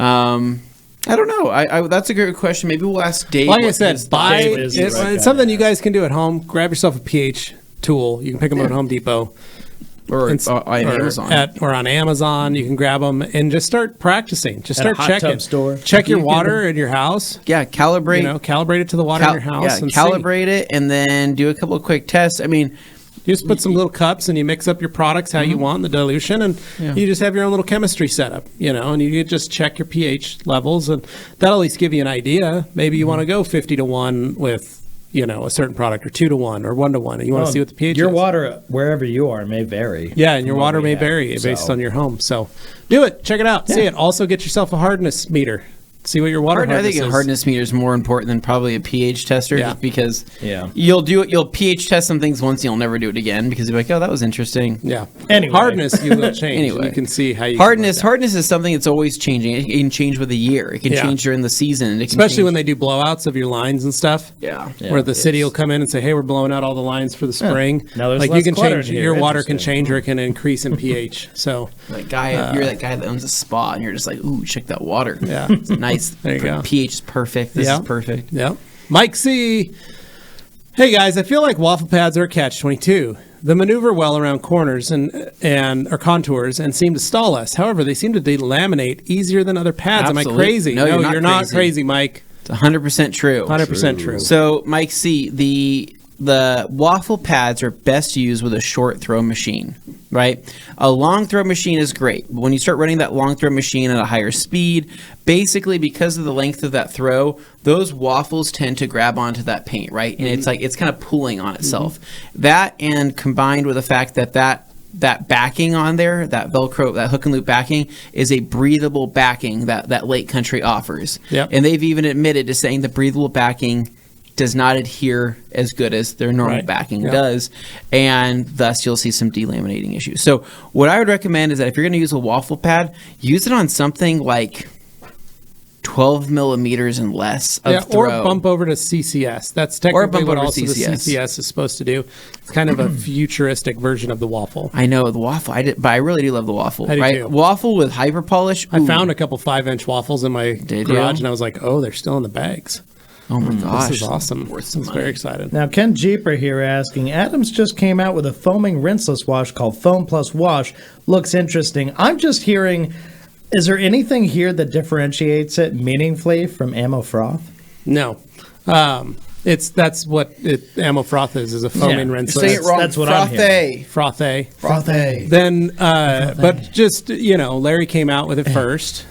I don't know. That's a great question. Maybe we'll ask Dave. Like I said, it's something you guys can do at home. Grab yourself a pH tool. You can pick them up at Home Depot. Or on Amazon. Or on Amazon. You can grab them and just start practicing. Just start checking. Store. Check your water in your house. Yeah, calibrate. Calibrate it to the water in your house. Yeah, calibrate it and then do a couple of quick tests. I mean, you just put some little cups and you mix up your products how you want in the dilution, and you just have your own little chemistry setup, and you just check your pH levels, and that'll at least give you an idea. Maybe you want to go 50 to 1 with, a certain product, or 2 to 1 or 1 to 1, and you want to see what the pH your is. Your water, wherever you are, may vary. Yeah, and your water may vary based on your home. So do it. Check it out. See it. Also get yourself a hardness meter. See what your water hardness is. I think a hardness meter is more important than probably a pH tester, just because you'll pH test some things once, and you'll never do it again because you're like, oh, that was interesting. Yeah. Anyway. Hardness you will change. Anyway. You can see how you hardness is something that's always changing. It can change with the year. It can change during the season. Especially when they do blowouts of your lines and stuff. Yeah. Where the city will come in and say, hey, we're blowing out all the lines for the spring. Now there's like less you can change here. Your water can change, or it can increase in pH. So you're that guy that owns a spa, and you're just like, ooh, check that water. Yeah. It's nice. There you go. pH is perfect. This is perfect. Yeah. Mike C. Hey guys, I feel like waffle pads are a catch-22. They maneuver well around corners or contours and seem to stall us. However, they seem to delaminate easier than other pads. Absolutely. Am I crazy? No, you're not crazy, Mike. It's 100% true. 100% true. So, Mike C., the waffle pads are best used with a short throw machine, right? A long throw machine is great. When you start running that long throw machine at a higher speed, basically because of the length of that throw, those waffles tend to grab onto that paint, right? And it's kind of pulling on itself. That, and combined with the fact that backing on there, that Velcro, that hook and loop backing, is a breathable backing that Lake Country offers. Yep. And they've even admitted to saying the breathable backing does not adhere as good as their normal backing does, and thus you'll see some delaminating issues. So what I would recommend is that if you're going to use a waffle pad, use it on something like 12 millimeters and less of throw. Or bump over to CCS. That's technically what also the CCS is supposed to do. It's kind of a futuristic version of the waffle. I know, the waffle, but I really do love the waffle. I do too. Waffle with hyper polish. I found a couple 5-inch waffles in my garage, and I was like, oh, they're still in the bags. Oh my gosh. This is awesome. I was very excited. Now, Ken Jeeper here asking, Adams just came out with a foaming rinseless wash called Foam Plus Wash. Looks interesting. I'm just hearing, is there anything here that differentiates it meaningfully from Ammo Froth? No. That's what Ammo Froth is a foaming rinseless. Say it wrong. That's what I'm hearing. Frothe. Then, but just, Larry came out with it first.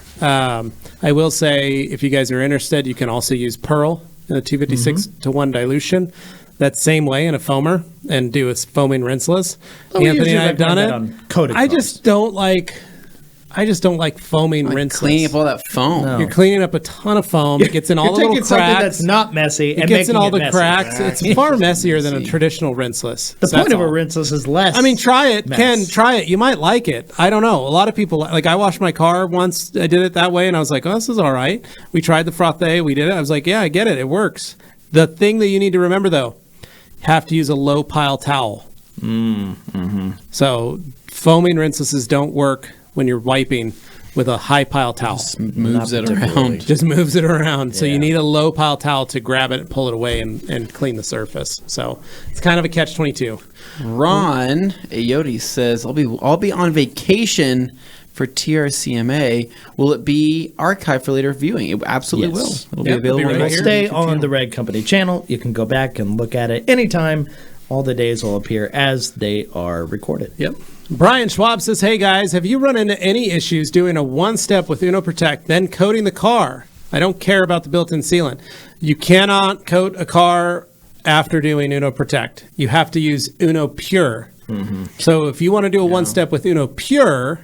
I will say, if you guys are interested, you can also use Pearl in a 256 to 1 dilution. That same way in a foamer, and do a foaming rinseless. Anthony and I have done it. I just don't like foaming rinseless. Cleaning up all that foam. No. You're cleaning up a ton of foam. It gets in all the little cracks. Something that's not messy. It gets in all the cracks. It's far messier than a traditional rinseless. The point of a rinseless is less. I mean, try it. Ken, try it. You might like it. I don't know. A lot of people, like, I washed my car once. I did it that way, and I was like, oh, this is all right. We tried the Frothe. We did it. I was like, yeah, I get it. It works. The thing that you need to remember, though, have to use a low pile towel. So foaming rinselesses don't work when you're wiping with a high pile towel. Just moves it around. So you need a low pile towel to grab it and pull it away and clean the surface. So it's kind of a catch-22. Ron Ayotti says, I'll be on vacation for TRCMA. Will it be archived for later viewing? It absolutely will. It'll be available right here. Stay on the Red Company channel. You can go back and look at it anytime. All the days will appear as they are recorded. Yep. Brian Schwab says, hey guys, have you run into any issues doing a one-step with Uno Protect, then coating the car? I don't care about the built-in sealant. You cannot coat a car after doing Uno Protect. You have to use Uno Pure. So if you want to do a one-step with Uno Pure,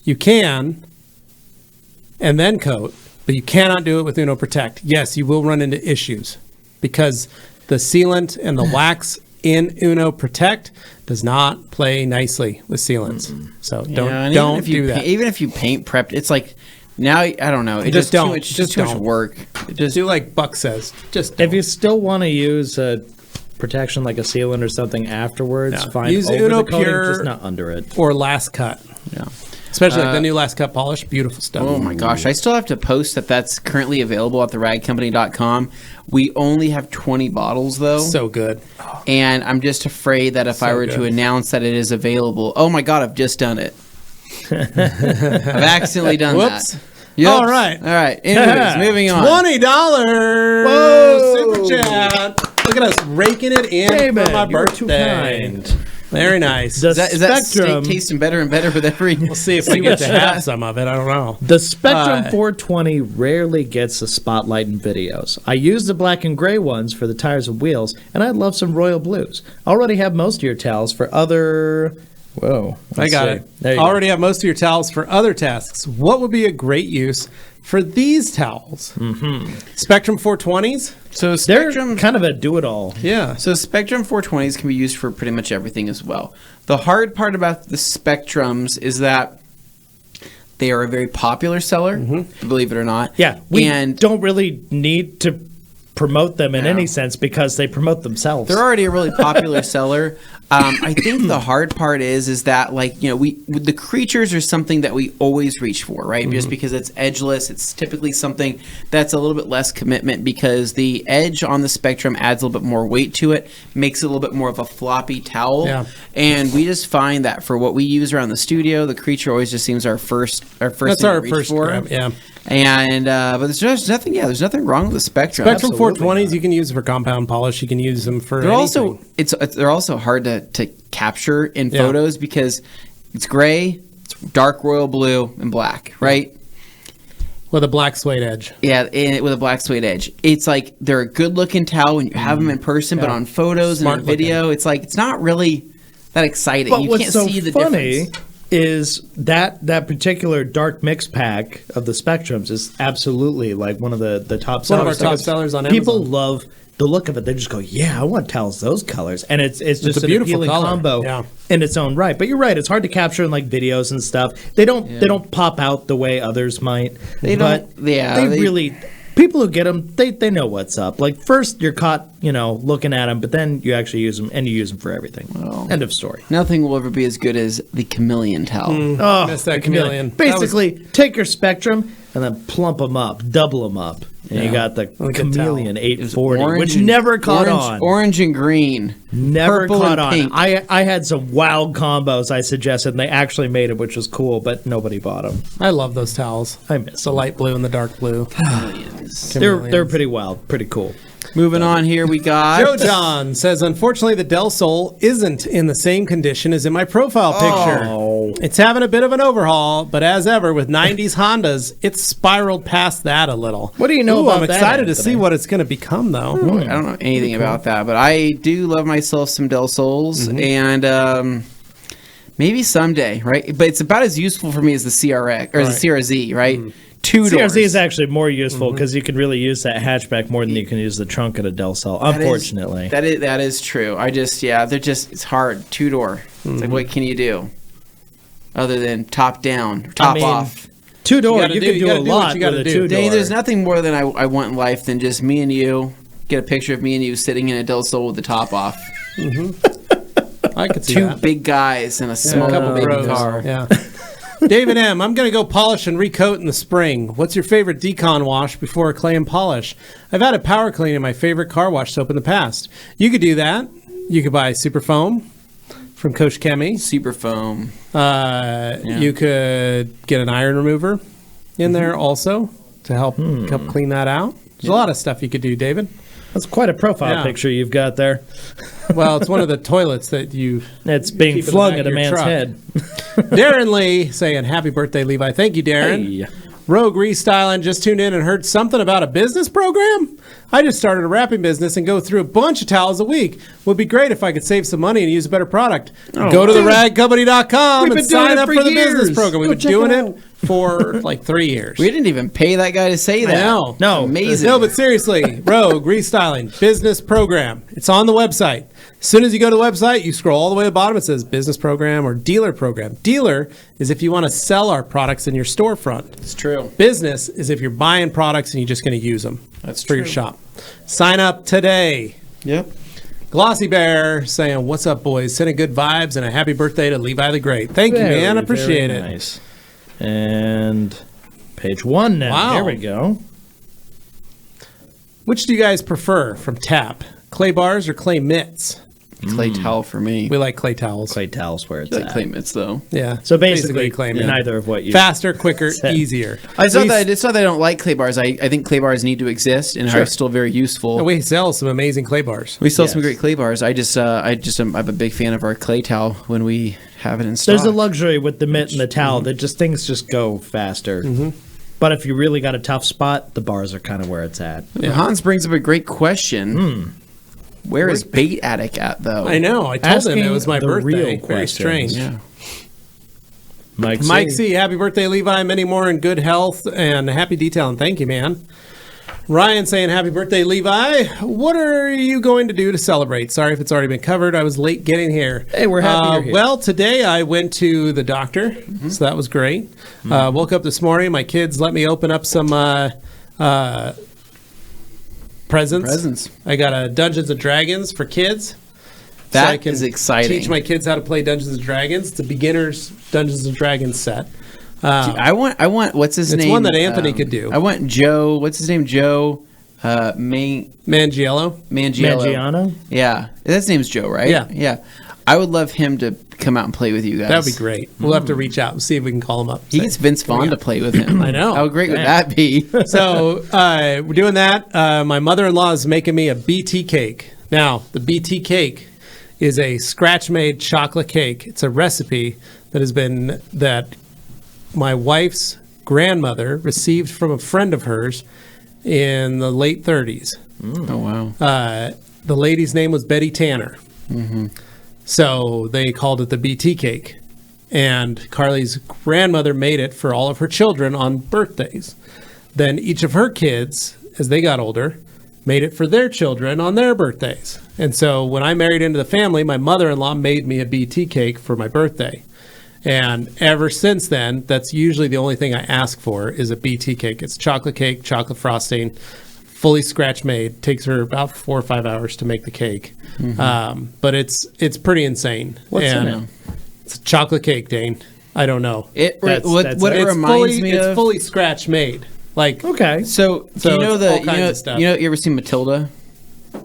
you can, and then coat, but you cannot do it with Uno Protect. Yes, you will run into issues because the sealant and the wax in Uno Protect does not play nicely with sealants. So don't do that. Even if you paint prepped, it's like, now, I don't know. It just don't. It's just too much work. Just do like Buck says. Just if you still want to use a protection like a sealant or something afterwards, fine. Use over Uno the coating, Pure just not under it. Or Last Cut. Yeah. Especially like the new Last Cut polish. Beautiful stuff. Oh my gosh. I still have to post that's currently available at theragcompany.com. We only have 20 bottles though. So good. And I'm just afraid that if I were to announce that it is available, oh my God, I've just done it. I've accidentally done that. Yep. All right. Anyways, moving on. $20. Whoa. Super chat. Look at us raking it in for my birthday. Very nice. Is that steak tasting better and better with every... We'll see if we get to have some of it. I don't know. The Spectrum 420 rarely gets the spotlight in videos. I use the black and gray ones for the tires and wheels, and I'd love some royal blues. I already have most of your towels for other... Whoa. I got it. I already have most of your towels for other tasks. What would be a great use for these towels? Spectrum 420s? So Spectrum... They're kind of a do-it-all. Yeah. So Spectrum 420s can be used for pretty much everything as well. The hard part about the Spectrums is that they are a very popular seller, believe it or not. Yeah. We don't really need to promote them in any sense because they promote themselves. They're already a really popular seller. I think the hard part is that, like, you know, the creatures are something that we always reach for, right? Just because it's edgeless, it's typically something that's a little bit less commitment because the edge on the Spectrum adds a little bit more weight to it, makes it a little bit more of a floppy towel. Yeah. And we just find that for what we use around the studio, the creature always just seems our first That's thing our to reach first for. grab, yeah. And but there's just nothing. Yeah, there's nothing wrong with the Spectrum. Spectrum 420s you can use for compound polish. You can use them for. They're also hard to capture in photos because it's gray, it's dark royal blue, and black, right? With a black suede edge. Yeah, with a black suede edge. It's like they're a good looking towel when you have them in person, but on photos and video, it's like it's not really that exciting. But you can't see the difference. Is that particular dark mix pack of the Spectrums is absolutely like one of the top sellers. One of our top sellers on Amazon. People love the look of it. They just go, yeah, I want towels those colors. And it's just a beautiful combo in its own right. But you're right, it's hard to capture in like videos and stuff. They don't pop out the way others might. They really people who get them, they know what's up. Like first you're caught, looking at them, but then you actually use them and you use them for everything. Well, end of story. Nothing will ever be as good as the chameleon towel. Miss that chameleon. Basically, take your Spectrum and then plump them up, double them up. And you got the Chameleon 840, which never caught on. Orange and green. Never caught on. Pink. I had some wild combos I suggested, and they actually made it, which was cool, but nobody bought them. I love those towels. I miss the light blue and the dark blue. Chameleons. They're pretty wild, pretty cool. Moving on here, we got... Joe John says, unfortunately, the Del Sol isn't in the same condition as in my profile picture. It's having a bit of an overhaul, but as ever, with 90s Hondas, it's spiraled past that a little. What do you know about I'm excited to see what it's going to become, though. I don't know anything about that, but I do love myself some Del Sols, and maybe someday, right? But it's about as useful for me as the CRX, or the CRZ, right? Two doors. CRZ is actually more useful because you can really use that hatchback more than you can use the trunk of a Del Sol, unfortunately. That is true. It's hard. Two door. It's like, what can you do other than top down, top off? Two door, you can do a lot with a two door. Dane, there's nothing more than I want in life than just me and you, get a picture of me and you sitting in a Del Sol with the top off. I could see Two big guys in a small baby car. Yeah. David M., I'm going to go polish and recoat in the spring. What's your favorite Decon wash before a clay and polish? I've had a power clean in my favorite car wash soap in the past. You could do that. You could buy Super Foam from Coach Kemi. Super Foam. You could get an iron remover in there also to help clean that out. There's a lot of stuff you could do, David. That's quite a profile picture you've got there. Well, it's one of the toilets that it's being flung at a man's head. Darren Lee saying, happy birthday, Levi. Thank you, Darren. Hey. Rogue Restyling just tuned in and heard something about a business program? I just started a wrapping business and go through a bunch of towels a week. Would be great if I could save some money and use a better product. Go to theragcompany.com and sign up for the business program. We've been doing it for like 3 years. We didn't even pay that guy to say that. I know. No. Amazing. No, but seriously, Rogue Restyling business program. It's on the website. As soon as you go to the website, you scroll all the way to the bottom. It says business program or dealer program. Dealer is if you want to sell our products in your storefront. It's true. Business is if you're buying products and you're just going to use them. That's for true. your shop. Sign up today. Yep. Glossy Bear saying, "What's up, boys? Sending good vibes and a happy birthday to Levi the Great." Thank you, man. I appreciate it. Nice. And page 1 now. Wow. Here we go. Which do you guys prefer from Tap? Clay bars or clay mitts? Clay towel for me. We like clay towels. Clay towels where it's I like at. clay mitts though. Yeah. So basically clay mitt. neither of what you Faster, quicker, said. easier. It's not that I don't like clay bars. I think clay bars need to exist and are still very useful. We sell some amazing clay bars. We sell some great clay bars. I'm a big fan of our clay towel when we have it in stock. There's a luxury with the mitt and the towel that just things just go faster. But if you really got a tough spot, the bars are kind of where it's at. Yeah. Hans brings up a great question. Where is Bait Attic at, though? I know. I told him it was my the birthday. real Very questions. strange. Yeah. Mike C. Happy birthday, Levi. Many more in good health and happy detailing. Thank you, man. Ryan saying happy birthday, Levi. What are you going to do to celebrate? Sorry if it's already been covered. I was late getting here. Hey, we're happy you're here. Well, today I went to the doctor, so that was great. Woke up this morning. My kids let me open up some presents. I got a Dungeons and Dragons for kids. That is exciting. Teach my kids how to play Dungeons and Dragons. It's a beginner's Dungeons and Dragons set. I want. What's his name? It's one that Anthony could do. I want Joe. What's his name? Joe. Mangiello. Mangiano? Yeah, his name's Joe, right? Yeah. Yeah. I would love him to come out and play with you guys. That would be great. We'll have to reach out and see if we can call him up. He gets Vince Vaughn to play with him. I know. How great would that be? So we're doing that. My mother-in-law is making me a BT cake. Now, the BT cake is a scratch-made chocolate cake. It's a recipe that my wife's grandmother received from a friend of hers in the late 30s. Oh, wow. The lady's name was Betty Tanner. So they called it the BT cake. And Carly's grandmother made it for all of her children on birthdays. Then each of her kids, as they got older, made it for their children on their birthdays. And so when I married into the family, my mother-in-law made me a BT cake for my birthday. And ever since then, that's usually the only thing I ask for is a BT cake. It's chocolate cake, chocolate frosting, fully scratch made. Takes her about 4 or 5 hours to make the cake. But it's pretty insane. What's in it? It's a chocolate cake, Dane. I don't know. It It's fully scratch made. Like, Okay. So So you know it's the all kinds of stuff. you ever seen Matilda?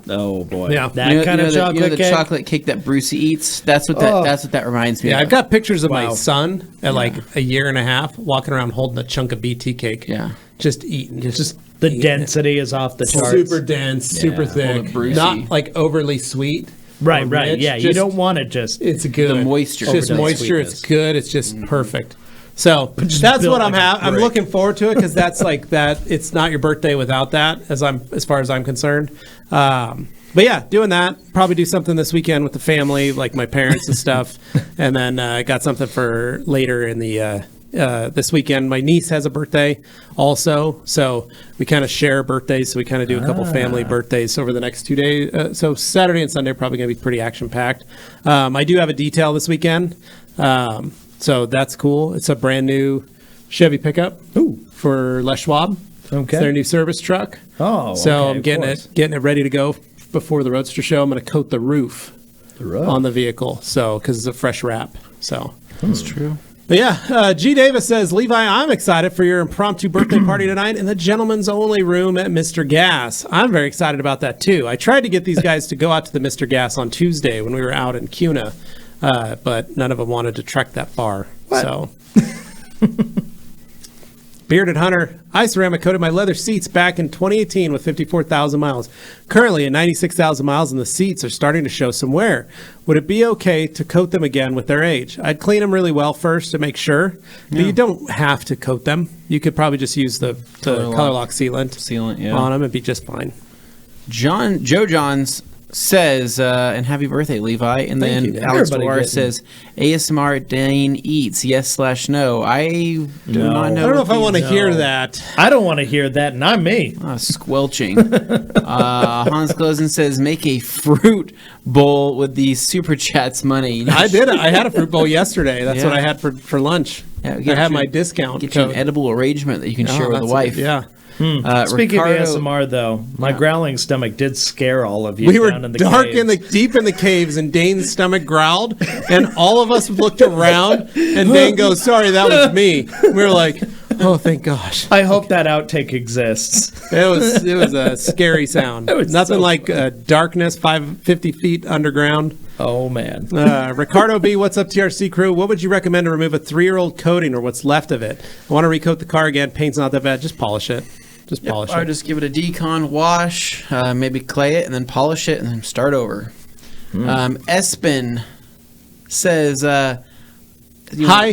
Oh, boy. Yeah. That kind of chocolate the cake? chocolate cake that Brucey eats. That's what that reminds me. yeah, of. I've got pictures of my Wow. son at like a year and a half walking around holding a chunk of BT cake. Yeah. Just eating. Just The eating it. density is off the charts. Super dense, super Well, thick, the Brucey. not like overly sweet. Right, or right. rich, Yeah, you just- don't want it just. It's good. The moisture. It's just Overdone moisture. sweetness. It's good. It's just perfect. So just that's built what I'm like a I'm brick. looking forward to it because that's like that. It's not your birthday without that, as far as I'm concerned. But yeah, doing that. Probably do something this weekend with the family, like my parents and stuff. And then I got something for later in the this weekend. My niece has a birthday also, so we kind of share birthdays. So we kind of do a couple family birthdays over the next 2 days. So Saturday and Sunday are probably going to be pretty action packed. I do have a detail this weekend, so that's cool. It's a brand new Chevy pickup for Les Schwab. Okay. It's their new service truck. Oh, so okay, I'm of getting course. it ready to go before the Roadster show. I'm going to coat the roof on the vehicle, so because it's a fresh wrap. So That's true. but yeah, G. Davis says, Levi, I'm excited for your impromptu birthday party tonight in the gentleman's only room at Mr. Gas. I'm very excited about that too. I tried to get these guys to go out to the Mr. Gas on Tuesday when we were out in Cuna, but none of them wanted to trek that far. So Bearded Hunter, I ceramic coated my leather seats back in 2018 with 54,000 miles. Currently at 96,000 miles and the seats are starting to show some wear. Would it be okay to coat them again with their age? I'd clean them really well first to make sure, but you don't have to coat them. You could probably just use the color lock sealant on them and be just fine. Joe Johns says, and happy birthday, Levi. And then Alex Boar says, ASMR Dane eats, yes/no. I do not know. I don't know if I want to hear that. I don't want to hear that, and I'm me. Squelching. Hans Glosen says, make a fruit bowl with the super chats money. I did. I had a fruit bowl yesterday. That's what I had for lunch. I had my discount. Get you an edible arrangement that you can share with the wife. Yeah. Speaking of ASMR, though, my growling stomach did scare all of you. We were down in the dark caves. deep in the caves, and Dane's stomach growled, and all of us looked around, and Dane goes, "Sorry, that was me." We were like, "Oh, thank gosh." I hope that outtake exists. It was a scary sound. Nothing like darkness 50 feet underground. Oh, man. Ricardo B., what's up, TRC crew? What would you recommend to remove a 3-year-old coating or what's left of it? I want to recoat the car again. Paint's not that bad. Just polish it. Or just give it a decon wash, maybe clay it, and then polish it, and then start over. Espen says, "Hi,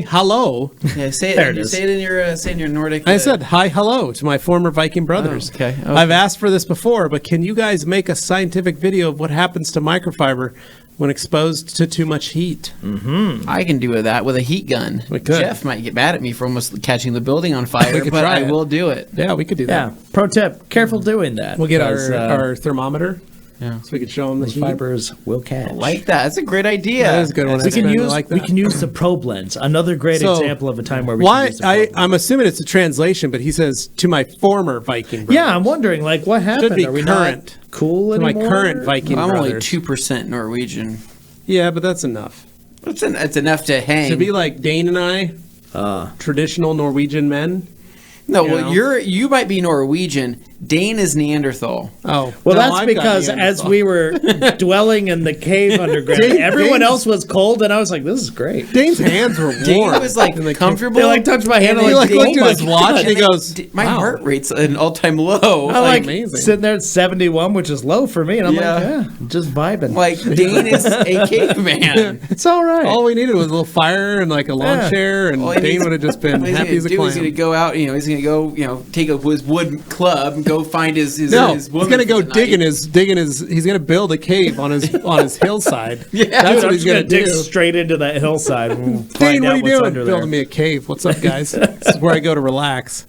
hello." Yeah, say it in your Nordic. I said hi, hello to my former Viking brothers. Okay. I've asked for this before, but can you guys make a scientific video of what happens to microfiber when exposed to too much heat? I can do that with a heat gun. We could. Jeff might get mad at me for almost catching the building on fire, but I will do it. Yeah, we could do that. Yeah. Pro tip: careful doing that. We'll get our thermometer. Yeah, so we could show them the heat. Fibers will catch. I like that. That's a great idea. That is a good one. We can use the probe lens. Another great example of a time where we can use the probe lens. I'm assuming it's a translation, but he says to my former Viking brothers. Yeah, I'm wondering what happened. Should be Are we current. Not cool to anymore? my current Viking I'm brothers. only 2% Norwegian. Yeah, but that's enough. It's enough to hang. To be like Dane and I, traditional Norwegian men. No, you might be Norwegian. Dane is Neanderthal. Oh, well, that's because as we were dwelling in the cave underground, everyone else was cold, and I was like, "This is great." Dane's hands were warm. Dane was comfortable. They touched my hand. And he looked at his watch, and he goes, "My heart rate's at an all-time low." I'm amazing. Sitting there at 71, which is low for me, and I'm just vibing. Dane is a caveman. It's all right. All we needed was a little fire and a lawn chair, and Dane would have just been happy as a clam. He's going to go out. He's going to go. Take his wood club and go find his he's going to go digging his. He's going to build a cave on his hillside. That's what he's going to dig straight into that hillside. Dane, what are you doing? Building me a cave. What's up, guys? This is where I go to relax.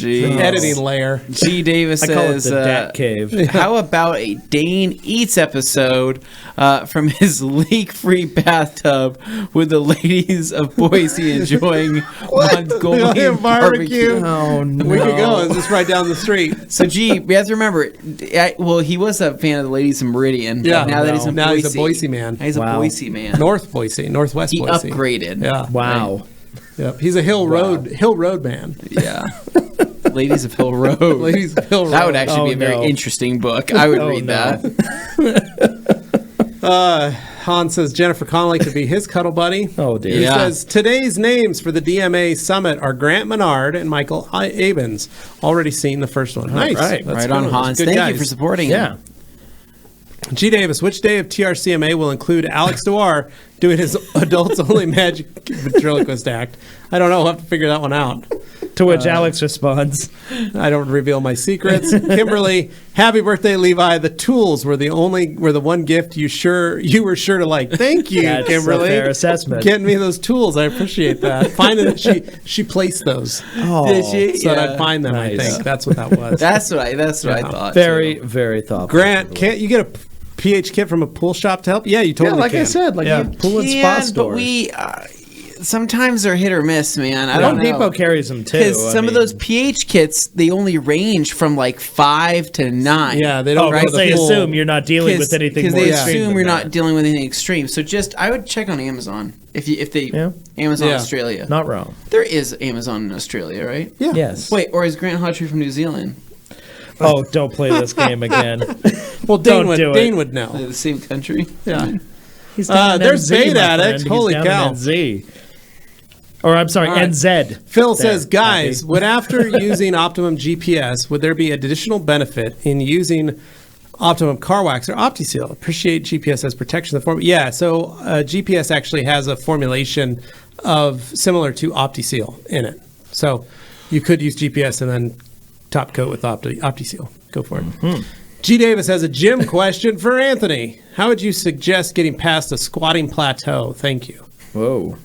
Editing layer. G. Davis says, I call it the Dat Cave. How about a Dane Eats episode from his leak-free bathtub with the ladies of Boise enjoying Mongolian barbecue? Oh, no. We could go. It's just right down the street. So, G, we have to remember, he was a fan of the ladies in Meridian. Yeah. Now that he's in Boise. He's a Boise man. He's a Boise man. Northwest Boise. He upgraded. Yeah. Wow. Right. Yep. He's a Hill Road man. Yeah. Ladies of Hill Road. Ladies of Hill Road. That would actually be a very interesting book. I would read that. Hans says Jennifer Connelly could be his cuddle buddy. Oh, dear. He says today's names for the DMA Summit are Grant Menard and Michael Abens. Already seen the first one. Nice. Right on, Hans. Thank you for supporting him. G. Davis, which day of TRCMA will include Alex Dewar doing his adults only magic ventriloquist act? I don't know. We'll have to figure that one out. To which Alex responds, I don't reveal my secrets. Kimberly, happy birthday, Levi. The tools were the one gift you were sure to like. Thank you, That's Kimberly. A fair assessment. Getting me those tools. I appreciate that. Finding that she placed those. Oh, did she? So that I'd find them, nice. I think. That's what that was. That's what I thought. Very, very thoughtful. Grant, can't you get a pH kit from a pool shop to help? Yeah, you totally can. I said, a pool and spa store. But we sometimes they're hit or miss, man. I don't know. Home Depot carries them too. Because some of those pH kits, they only range from 5 to 9. Yeah, they don't. Because they assume you're not dealing with anything. Because they assume you're not dealing with anything extreme. So I would check on Amazon Amazon Australia. Not wrong. There is Amazon in Australia, right? Yeah. Yes. Wait, or is Grant Hottree from New Zealand? Oh, don't play this game again. Well, Dane would know. They're the same country. Yeah. He's down in there's NZ, Bait Addict. Holy cow. NZ. Or I'm sorry, right. NZ. Phil says, guys, would after using Optimum GPS, would there be additional benefit in using Optimum Car Wax or OptiSeal? Appreciate GPS as protection of the form. Yeah, so GPS actually has a formulation of similar to OptiSeal in it. So you could use GPS and then top coat with OptiSeal. Go for it. Mm-hmm. G. Davis has a gym question for Anthony. How would you suggest getting past a squatting plateau? Thank you. Whoa.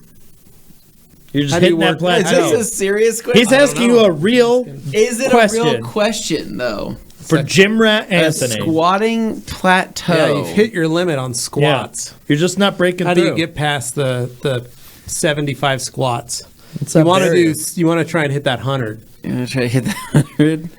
You're just hitting that plateau. Is this a serious question? He's asking you a real Is it question. a real question, though? For Gym Rat Anthony. A squatting plateau. Yeah, you've hit your limit on squats. Yeah. You're just not breaking How through. do you get past the 75 squats? It's you want to try and hit that 100. You want to try to hit that 100?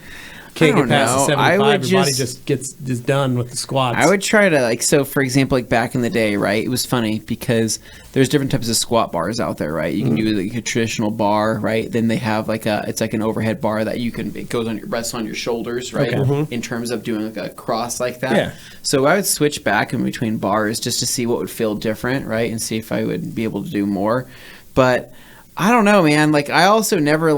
Can't get past the 75. Your body just is done with the squats. I would try to, so for example, back in the day, right? It was funny because there's different types of squat bars out there, right? You can do a traditional bar, right? Then they have it's like an overhead bar that it goes on rests on your shoulders, right? Okay. In terms of doing a cross like that. Yeah. So I would switch back in between bars just to see what would feel different, right? And see if I would be able to do more. But I don't know, man. I also never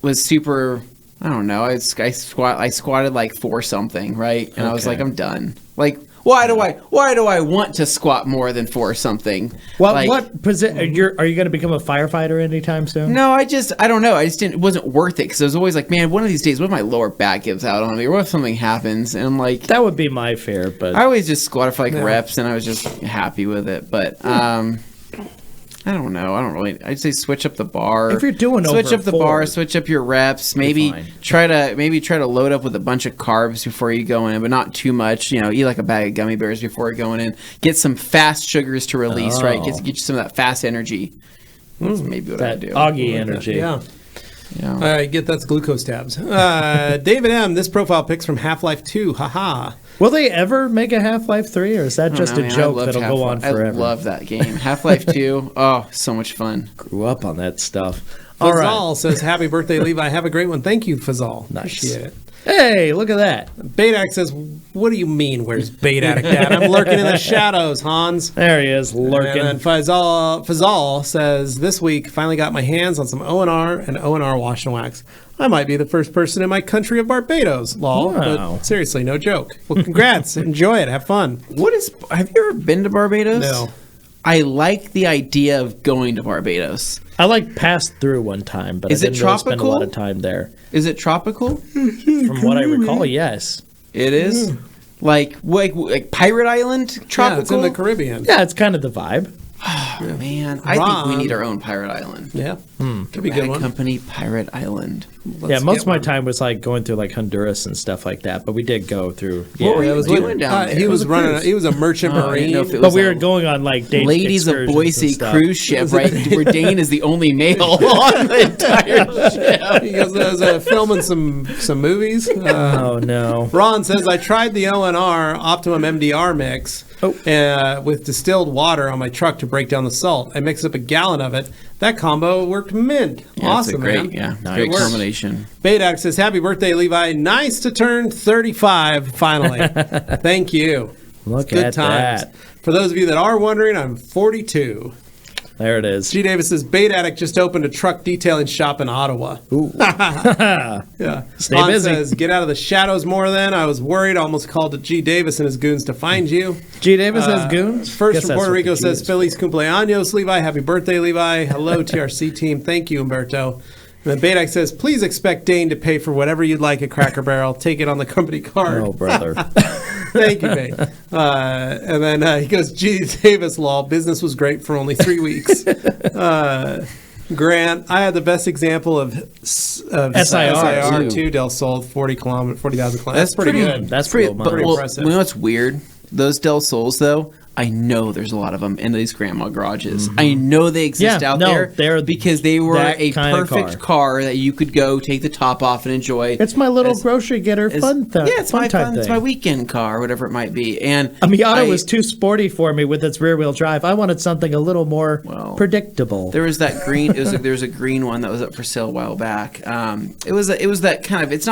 was super. I don't know. I squatted 4 something, right? And I was I'm done. Why do I want to squat more than 4 something? Well, what position are you going to become a firefighter anytime soon? No, I don't know. It wasn't worth it because I was always man, one of these days, what if my lower back gives out on me, or what if something happens? And I'm that would be my fear, but I always just squatted for reps, and I was just happy with it. But I don't know. I don't really. I'd say switch up the bar. If you're doing switch up the bar, switch up your reps. Maybe try to load up with a bunch of carbs before you go in, but not too much. Eat a bag of gummy bears before going in. Get some fast sugars to release. Right, get you some of that fast energy. That's maybe what I do. Augie energy. Yeah. All right, that's glucose tabs. David M. This profile pic's from Half-Life 2. Haha. Will they ever make a Half-Life 3, or is that just a joke that'll go on forever? I love that game. Half-Life 2, so much fun. Grew up on that stuff. Fazal says, happy birthday, Levi. Have a great one. Thank you, Fazal. Nice. Appreciate it. Hey, look at that. Baitak says, what do you mean, where's Baitak at? I'm lurking in the shadows, Hans. There he is, lurking. And then Fazal says, this week, finally got my hands on some O&R and O&R wash and wax. I might be the first person in my country of Barbados, lol. Wow. But seriously, no joke. Well, congrats. Enjoy it. Have fun. Have you ever been to Barbados? No. I like the idea of going to Barbados. I passed through one time, but I didn't really spend a lot of time there. Is it tropical? From what I recall, yes. It is? Like Pirate Island tropical? Yeah, it's in the Caribbean. Yeah, it's kind of the vibe. Oh, man. I think we need our own Pirate Island. Yeah. Could be a good one. Company Pirate Island. Most of my time was going through Honduras and stuff like that, but we did go through. What were you doing down there? He was a merchant marine. But we were going on Dane Ladies of Boise cruise ship, right? Where Dane is the only male on the entire ship. He goes filming some movies. Oh no. Ron says, I tried the O&R Optimum MDR mix with distilled water on my truck to break down the salt. I mixed up a gallon of it. That combo worked mint. Yeah, awesome, man. Great combination. Baitak says, happy birthday, Levi. Nice to turn 35, finally. Thank you. Look at that. For those of you that are wondering, I'm 42. There it is. G. Davis says, Bait Addict just opened a truck detailing shop in Ottawa. Ooh. Yeah. Stay busy. Says, get out of the shadows more then. I was worried. I almost called to G. Davis and his goons to find you. G. Davis has goons? First from Puerto Rico says, Feliz cumpleaños, Levi. Happy birthday, Levi. Hello, TRC team. Thank you, Umberto. And then Baitak says, please expect Dane to pay for whatever you'd like at Cracker Barrel. Take it on the company card. Oh, brother. Thank you, Bait. And then he goes, G. Davis law. Business was great for only 3 weeks. Grant, I had the best example of SIR 2 Del Sol, 40,000 kilometers. That's pretty good. That's pretty impressive. You know what's weird? Those Del Sols, though, I know there's a lot of them in these grandma garages. Mm-hmm. I know they exist out there because they were a perfect car that you could go take the top off and enjoy. It's my little grocery getter fun thing. Yeah, it's my weekend car, whatever it might be. And a Miata was too sporty for me with its rear-wheel drive. I wanted something a little more predictable. There was that green. There was a green one that was up for sale a while back. It was that kind of. It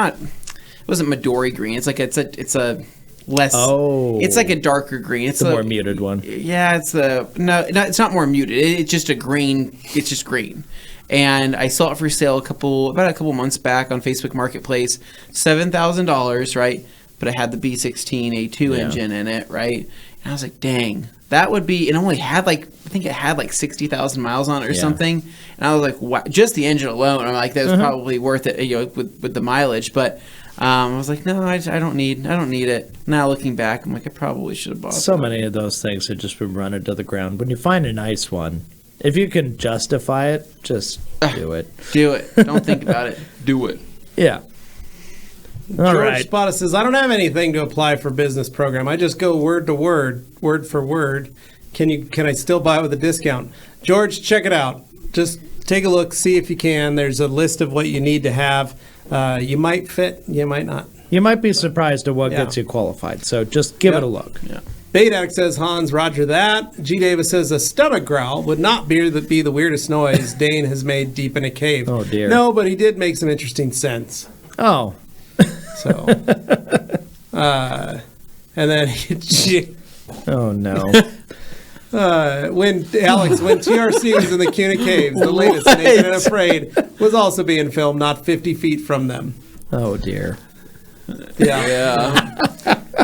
wasn't Midori green. It's a less. Oh. It's like a darker green. It's a more muted one. Yeah, it's it's not more muted. It's just a green. It's just green. And I saw it for sale about a couple months back on Facebook Marketplace, $7,000, right? But it had the B16 A2 engine in it, right? And I was like, dang, that would be. It only had I think it had 60,000 miles on it or something. And I was like, wow, just the engine alone. I'm like, that was probably worth it, with the mileage. But I was like, no, I don't need it. Now looking back, I'm like, I probably should have bought. So many of those things have just been running to the ground. When you find a nice one, if you can justify it, just do it. Do it. Don't think about it. Do it. Yeah. George Spada says, I don't have anything to apply for business program. I just go word to word for word. Can I still buy it with a discount? George, check it out. Just take a look, see if you can. There's a list of what you need to have. You might fit, you might not. You might be surprised at what gets you qualified. So just give it a look. Yeah. Bait Addict says, Hans, roger that. G. Davis says, a stomach growl would not be the weirdest noise Dane has made deep in a cave. Oh, dear. No, but he did make some interesting sense. Oh. So. And then, oh, no. when TRC was in the Cuna Caves, the latest Naked and Afraid was also being filmed not 50 feet from them. Oh, dear. Yeah.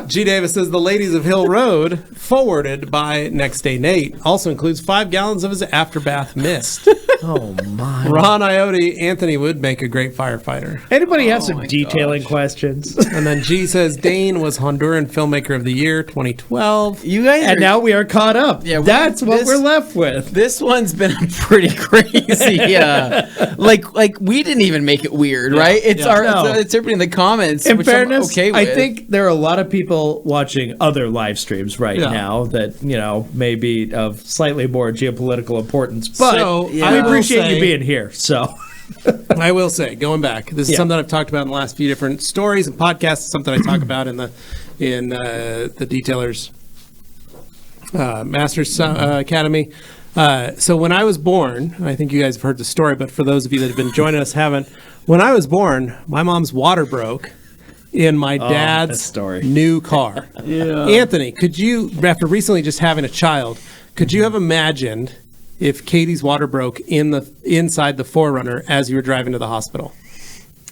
G. Davis says the ladies of Hill Road, forwarded by Next Day Nate, also includes 5 gallons of his afterbath mist. Oh, my. Ron Iotti, Anthony would make a great firefighter. Anybody have some detailing questions? And then G says Dane was Honduran Filmmaker of the Year 2012. You guys and now we are caught up. Yeah, that's what we're left with. This one's been pretty crazy. Like we didn't even make it weird, right? It's it's everybody in the comments. In which fairness, I'm okay with. I think there are a lot of people watching other live streams now that may be of slightly more geopolitical importance. But we appreciate you being here. So I will say, going back, this is something I've talked about in the last few different stories and podcasts. Something I talk about in the Detailers Masters Academy. So when I was born, I think you guys have heard the story, but for those of you that have been joining us haven't, when I was born, my mom's water broke in my dad's new car. Anthony, could you, after recently just having a child, could you have imagined if Katie's water broke inside the 4Runner as you were driving to the hospital?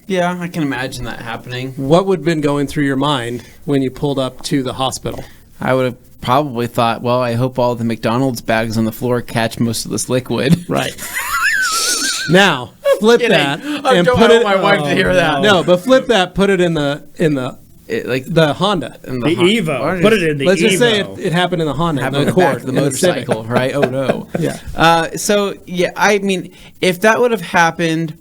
Yeah, I can imagine that happening. What would have been going through your mind when you pulled up to the hospital? I would have probably thought, well, I hope all the McDonald's bags on the floor catch most of this liquid. Right. Now, flip that and put it. I want my wife to hear that. No, but flip that. Put it in the Honda, the Evo. Put it in the Evo. Let's just say it happened in the Honda. Happened in the back of the motorcycle, right? Oh no. Yeah. So I mean, if that would have happened,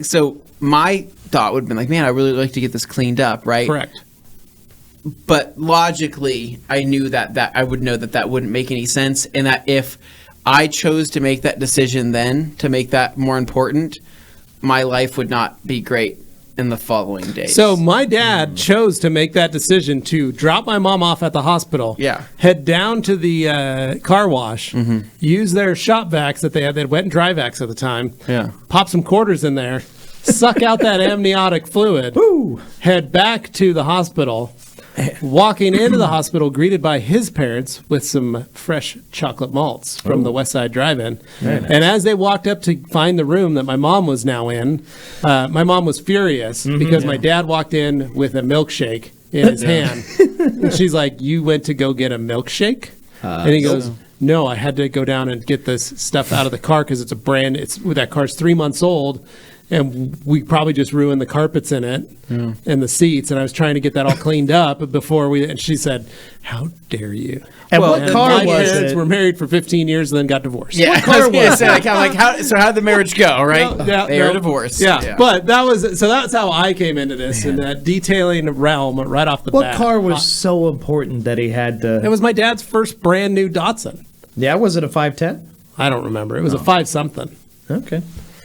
So my thought would have been like, man, I really like to get this cleaned up, right? Correct. But logically, I knew that I would know that wouldn't make any sense, and that if I chose to make that decision then, to make that more important, my life would not be great in the following days. So my dad chose to make that decision to drop my mom off at the hospital, head down to the car wash, use their shop vacs that they had wet and dry vacs at the time, pop some quarters in there, suck out that amniotic fluid, head back to the hospital, walking into the hospital, greeted by his parents with some fresh chocolate malts from the West Side Drive-In. Nice. And as they walked up to find the room that my mom was now in, my mom was furious because my dad walked in with a milkshake in his hand. And she's like, "You went to go get a milkshake?" And he goes, "No, I had to go down and get this stuff out of the car because that car's 3 months old. And we probably just ruined the carpets in it and the seats. And I was trying to get that all cleaned up and she said, how dare you? And what car was it? My parents were married for 15 years and then got divorced. Yeah, what car was it? How did the marriage go, right? They were divorced. Yeah. But that's how I came into this, in that detailing realm right off the bat. What car was so important that he had to... It was my dad's first brand new Datsun. Yeah, was it a 510? I don't remember. It was a 5-something. Okay.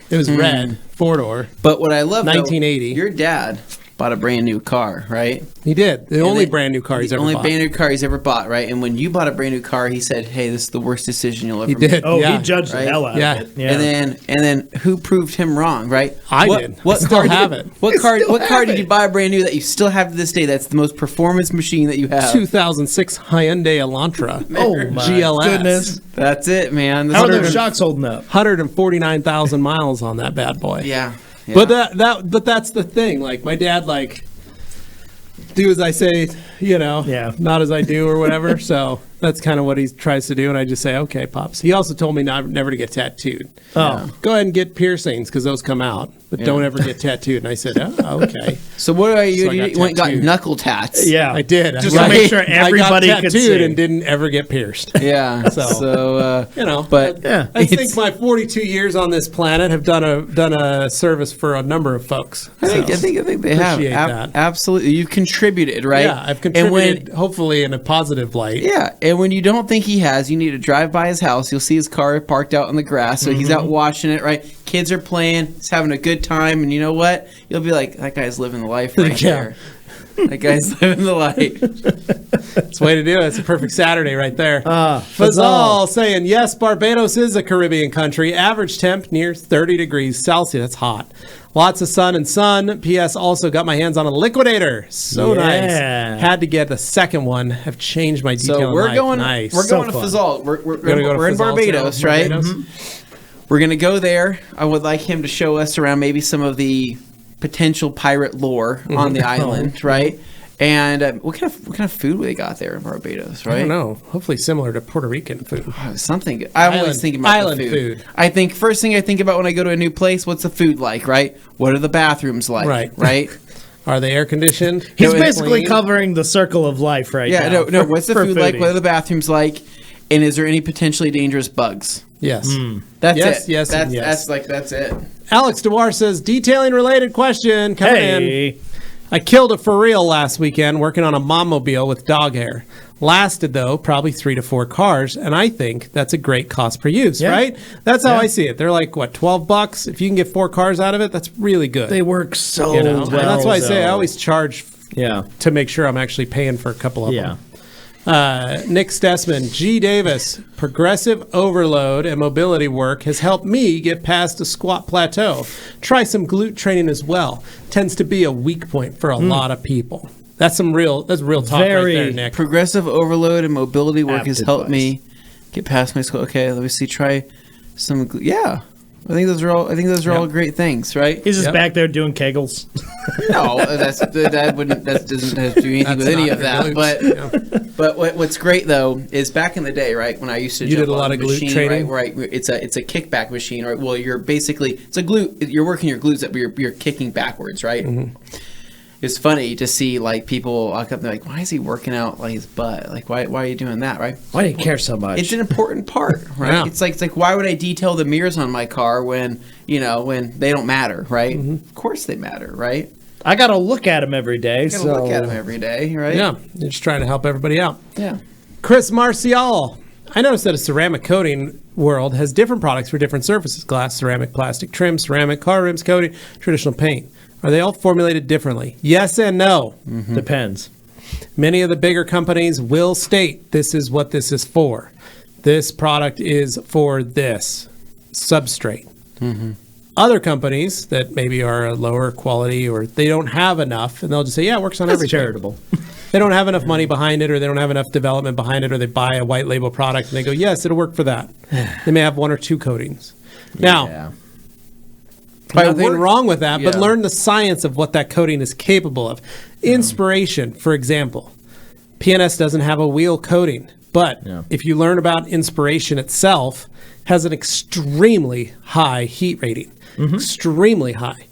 It was red, 4-door. But what I love, 1980. Your dad bought a brand new car, right? He did. The only brand new car he's ever bought. The only brand new car he's ever bought, right? And when you bought a brand new car, he said, "Hey, this is the worst decision you'll ever make." He did. Oh, he judged the hell out of it. Yeah. And then who proved him wrong, right? I did. I still have it. What car did you buy brand new that you still have to this day? That's the most performance machine that you have. 2006 Hyundai Elantra. Oh my GLS. goodness. That's it, man. How are those shocks holding up? 149,000 miles on that bad boy. Yeah. But but that's the thing. Like my dad, like do as I say, not as I do or whatever. So that's kind of what he tries to do, and I just say, okay, pops. He also told me never to get tattooed. Oh, go ahead and get piercings because those come out, but don't ever get tattooed. And I said, oh, okay. So what are you? So you went and got knuckle tats. Yeah, I did. Just to make sure everybody I got could tattooed see. and didn't ever get pierced. Yeah. So but I think my 42 years on this planet have done a service for a number of folks. I think they have. That. Absolutely, you've contributed, right? Yeah, I've contributed, hopefully in a positive light. Yeah, and when you don't think he has, you need to drive by his house. You'll see his car parked out in the grass, so he's out watching it, right? Kids are playing, he's having a good time, and you know what? You'll be like, that guy's living the life right there. That guy's living the life. That's the way to do it. It's a perfect Saturday right there. Fazal saying, yes, Barbados is a Caribbean country. Average temp near 30 degrees Celsius. That's hot. Lots of sun and sun. P.S. also got my hands on a liquidator. So nice. Had to get the second one. Have changed my detail. So we're going. Nice. We're going to Fazal. We're in Barbados, right? We're going to go there. I would like him to show us around maybe some of the potential pirate lore on the island, right? And what kind of food they got there in Barbados, right? I don't know. Hopefully similar to Puerto Rican food. Something good. I'm always thinking about island the food. I think first thing I think about when I go to a new place, what's the food like, right? What are the bathrooms like, right? Are they air conditioned? He's basically covering the circle of life right now. Yeah, no. What's the food like? What are the bathrooms like? And is there any potentially dangerous bugs? Yes. That's it. Yes, that's it. Alex DeWar says, detailing related question coming in. I killed a for real last weekend working on a mom-mobile with dog hair. Lasted, though, probably 3 to 4 cars, and I think that's a great cost per use, right? That's how I see it. They're like, what, $12? If you can get 4 cars out of it, that's really good. They work so well. And that's why I say I always charge to make sure I'm actually paying for a couple of them. Nick Stessman, G. Davis, progressive overload and mobility work has helped me get past a squat plateau. Try some glute training as well. Tends to be a weak point for a lot of people. That's real talk right there, Nick. Progressive overload and mobility work has helped me get past my squat. Okay, let me see. Try some. I think those are all great things, right? He's just back there doing kegels. No, that doesn't have to do anything with any of that. But what's great though is back in the day, right, when I used to jump did a lot on of machine, glute training, right? It's a kickback machine, right? Well, it's a glute. You're working your glutes, but you're kicking backwards, right? Mm-hmm. It's funny to see like people walk up and they're like, why is he working out like his butt? Like why are you doing that, right? Why do you care so much? It's an important part, right? Yeah. It's like why would I detail the mirrors on my car when they don't matter, right? Mm-hmm. Of course they matter, right? I gotta look at them every day. Look at them every day, right? Yeah, you're just trying to help everybody out. Yeah. Chris Marcial, I noticed that a ceramic coating world has different products for different surfaces: glass, ceramic, plastic, trim, ceramic, car rims, coating, traditional paint. Are they all formulated differently? Yes and no. Mm-hmm. Depends. Many of the bigger companies will state this is what this is for. This product is for this substrate. Mm-hmm. Other companies that maybe are a lower quality or they don't have enough, and they'll just say, yeah, it works on everything. Charitable. They don't have enough money behind it, or they don't have enough development behind it, or they buy a white label product and they go, yes, it'll work for that. They may have 1 or 2 coatings. Now, nothing wrong with that, but learn the science of what that coating is capable of. Inspiration, for example. PNS doesn't have a wheel coating, but if you learn about Inspiration itself, has an extremely high heat rating. Mm-hmm. Extremely high.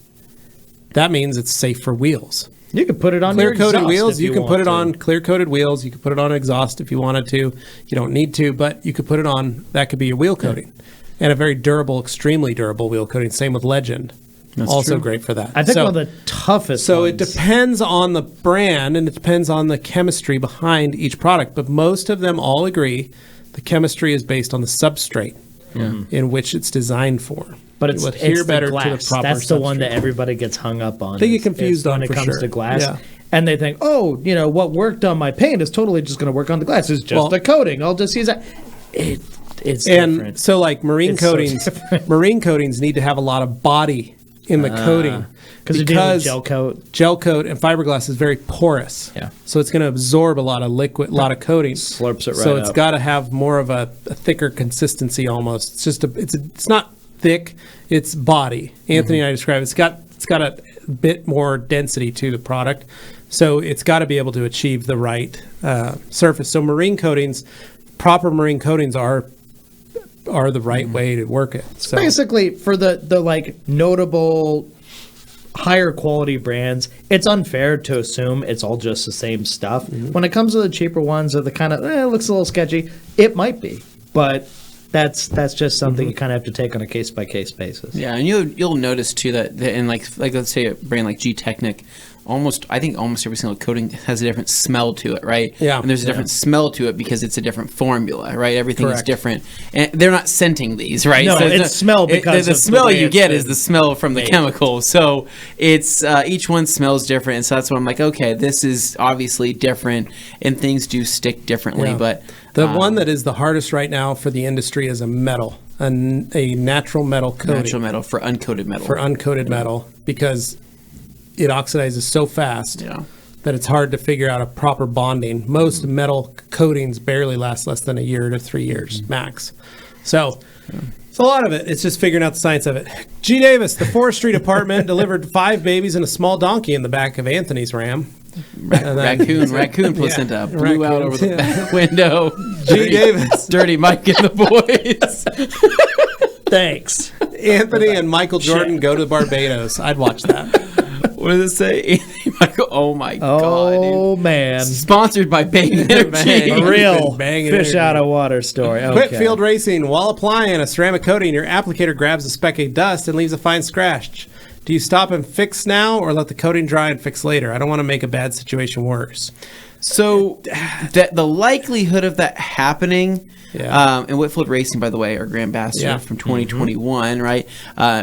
That means it's safe for wheels. You can put it on clear-coated wheels. You can put it on clear-coated wheels. You can put it on exhaust if you wanted to. You don't need to, but you could put it on. That could be your wheel coating. And a very durable, extremely durable wheel coating. Same with Legend. That's also true. Great for that. I think one of the toughest ones. it depends on the brand and it depends on the chemistry behind each product. But most of them all agree the chemistry is based on the substrate in which it's designed for. but it's better the glass. to the proper That's the one substrate. that everybody gets hung up on. They get confused on when it for comes sure. to glass. Yeah. And they think, oh, what worked on my paint is totally just going to work on the glass. It's just a coating. I'll just use that. It's different. So like marine coatings, marine coatings need to have a lot of body in the coating because gel coat and fiberglass is very porous. Yeah. So it's going to absorb a lot of liquid, a lot of coating. Slurps it right So it's up. got to have more of a thicker consistency almost. It's just it's not thick, it's body. Anthony and I described it's got a bit more density to the product. So it's got to be able to achieve the right surface. So marine coatings, proper marine coatings are the right way to work it. So basically, for the like notable higher quality brands, it's unfair to assume it's all just the same stuff. When it comes to the cheaper ones or the kind of it looks a little sketchy, it might be, but that's just something you kind of have to take on a case by case basis. Yeah, and you'll notice too that in like let's say a brand like G-Technic, I think almost every single coating has a different smell to it, right? Yeah. And there's a different smell to it because it's a different formula, right? Everything is Correct. different. And they're not scenting these, right? No, it's smell because the of the smell way you it's get is been the smell from the made. chemical. So it's each one smells different. And so that's why I'm like, okay, this is obviously different and things do stick differently. Yeah. But the one that is the hardest right now for the industry is a metal, a natural metal coating. natural metal for uncoated metal. For uncoated metal, because it oxidizes so fast that it's hard to figure out a proper bonding. Most metal coatings barely last less than a year to 3 years max. So it's a lot of it. It's just figuring out the science of it. G. Davis, the forestry department delivered 5 babies and a small donkey in the back of Anthony's Ram. Raccoon placenta blew out over the back window. G. Davis. Dirty Mike and the boys. Thanks. Anthony and Michael Jordan go to Barbados. I'd watch that. What does it say? Anthony Michael. Oh my god. Oh Dude. man. Sponsored by Bang Energy. A real Banging fish energy. out of water story. Okay. Quit field racing. While applying a ceramic coating, your applicator grabs a speck of dust and leaves a fine scratch. Do you stop and fix now or let the coating dry and fix later? I don't want to make a bad situation worse. So the likelihood of that happening, and Whitfield Racing, by the way, our Grand Ambassador from 2021, right?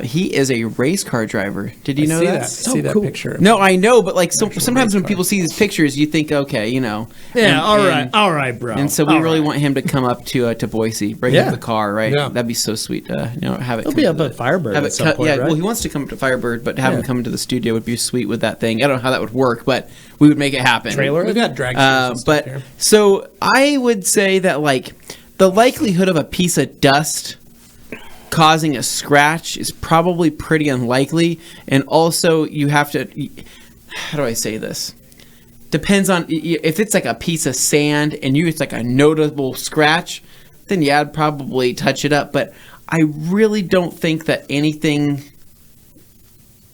He is a race car driver. Did you know that? See that picture. No, I know, but like sometimes when people see these pictures, you think, okay, Yeah, and, all right, bro. And so we really want him to come up to Boise, bring up the car, right? Yeah. That'd be so sweet to have it. He'll be up at Firebird at some point, right? Well, he wants to come up to Firebird, but have him come into the studio would be sweet with that thing. I don't know how that would work, but we would make it happen. Trailer? We've got drag shows and stuff here. So I would say that like the likelihood of a piece of dust causing a scratch is probably pretty unlikely, and also you have to. How do I say this? Depends on if it's like a piece of sand and it's like a notable scratch, then yeah, I'd probably touch it up. But I really don't think that anything.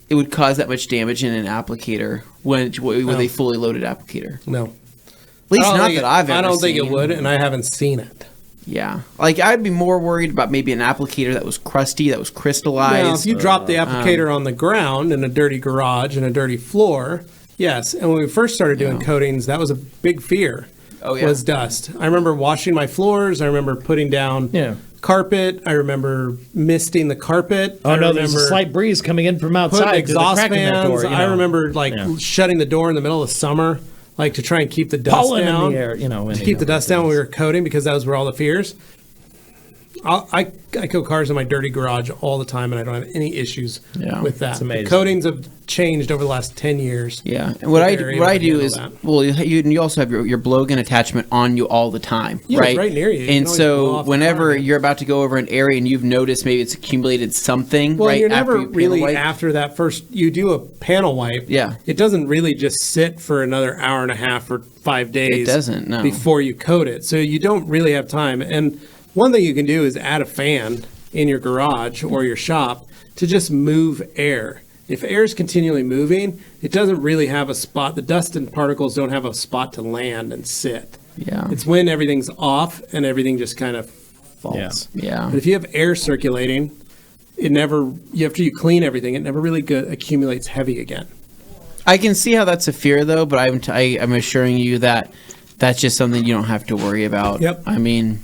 It would cause that much damage in an applicator with a fully loaded applicator. No. At least not that I've ever I don't seen. think it would, and I haven't seen it. Yeah. Like, I'd be more worried about maybe an applicator that was crusty, that was crystallized. Now, if you drop the applicator on the ground in a dirty garage and a dirty floor, yes. And when we first started doing coatings, that was a big fear. Oh, yeah. Was dust. I remember washing my floors. I remember putting down carpet. I remember misting the carpet. Oh, no, there's a slight breeze coming in from outside. Putting exhaust through the crack in that fans. door, I remember shutting the door in the middle of summer, like to try and keep the dust pollen down. in the air, to keep the dust down when we were coating, because that was where all the fears. I coat cars in my dirty garage all the time, and I don't have any issues with that. It's amazing. The coatings have changed over the last 10 years. Yeah, and what I do is, well, you also have your blowgun attachment on you all the time, Yeah, right? it's right near you. You can And always blow so off the whenever car. you're about to go over an area and you've noticed maybe it's accumulated something, Well, right? you're after never you panel really wipe. after that first. You do a panel wipe. Yeah. It doesn't really just sit for another hour and a half or 5 days. It doesn't, no. Before you coat it, so you don't really have time. And one thing you can do is add a fan in your garage or your shop to just move air. If air is continually moving, it doesn't really have a spot. The dust and particles don't have a spot to land and sit. Yeah. It's when everything's off and everything just kind of falls. Yeah. But if you have air circulating, after you clean everything, it never really accumulates heavy again. I can see how that's a fear, though, but I'm assuring you that that's just something you don't have to worry about. Yep. I mean,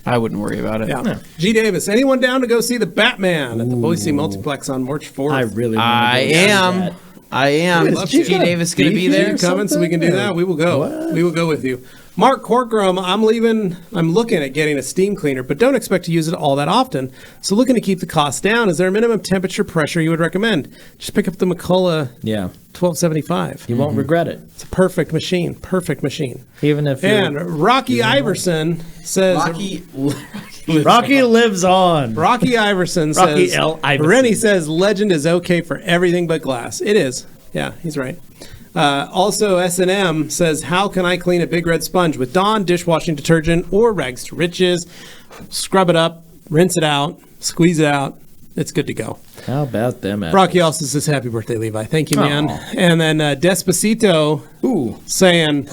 I wouldn't worry about it. Yeah. G. Davis, anyone down to go see the Batman at the Boise Multiplex on March 4th? I really want I am. I am. G. Davis going to be there? Coming, so we can do that. We will go. What? We will go with you. Mark Corcoran, I'm looking at getting a steam cleaner, but don't expect to use it all that often. So looking to keep the cost down. Is there a minimum temperature pressure you would recommend? Just pick up the McCullough 1275. You won't regret it. It's a perfect machine. Perfect machine. Even if And Rocky Iverson says... Rocky lives on. Rocky Iverson Rocky says... L. Iverson. Rennie says Legend is okay for everything but glass. It is. Yeah, he's right. Also, S&M says, how can I clean a big red sponge with Dawn dishwashing detergent or Rags to Riches? Scrub it up, rinse it out, squeeze it out. It's good to go. How about them? Rocky also says, happy birthday, Levi. Thank you, man. Aww. And then Despacito saying,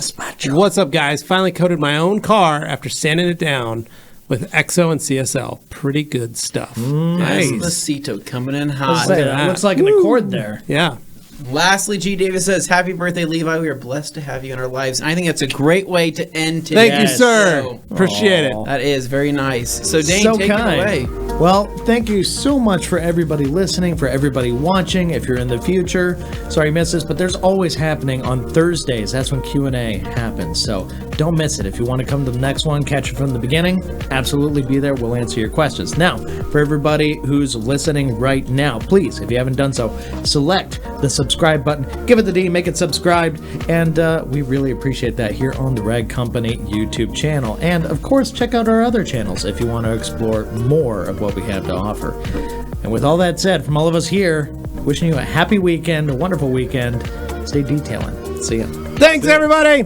what's up, guys? Finally coated my own car after sanding it down with EXO and CSL. Pretty good stuff. Nice. Despacito coming in hot. It looks like an Accord there. Yeah. Lastly, G. Davis says, happy birthday, Levi. We are blessed to have you in our lives. And I think that's a great way to end today. Thank you, sir. So, appreciate it. That is very nice. So, Dane, take it away. Well, thank you so much for everybody listening, for everybody watching. If you're in the future, sorry you missed this, but there's always happening on Thursdays. That's when Q&A happens. So don't miss it. If you want to come to the next one, catch it from the beginning, absolutely be there. We'll answer your questions. Now, for everybody who's listening right now, please, if you haven't done so, select the subscribe button, give it the D, make it subscribed, and we really appreciate that here on the Rag Company YouTube channel. And of course, check out our other channels if you want to explore more of what we have to offer. And with all that said, from all of us here, wishing you a happy weekend, a wonderful weekend. Stay detailing. See ya. Thanks, everybody.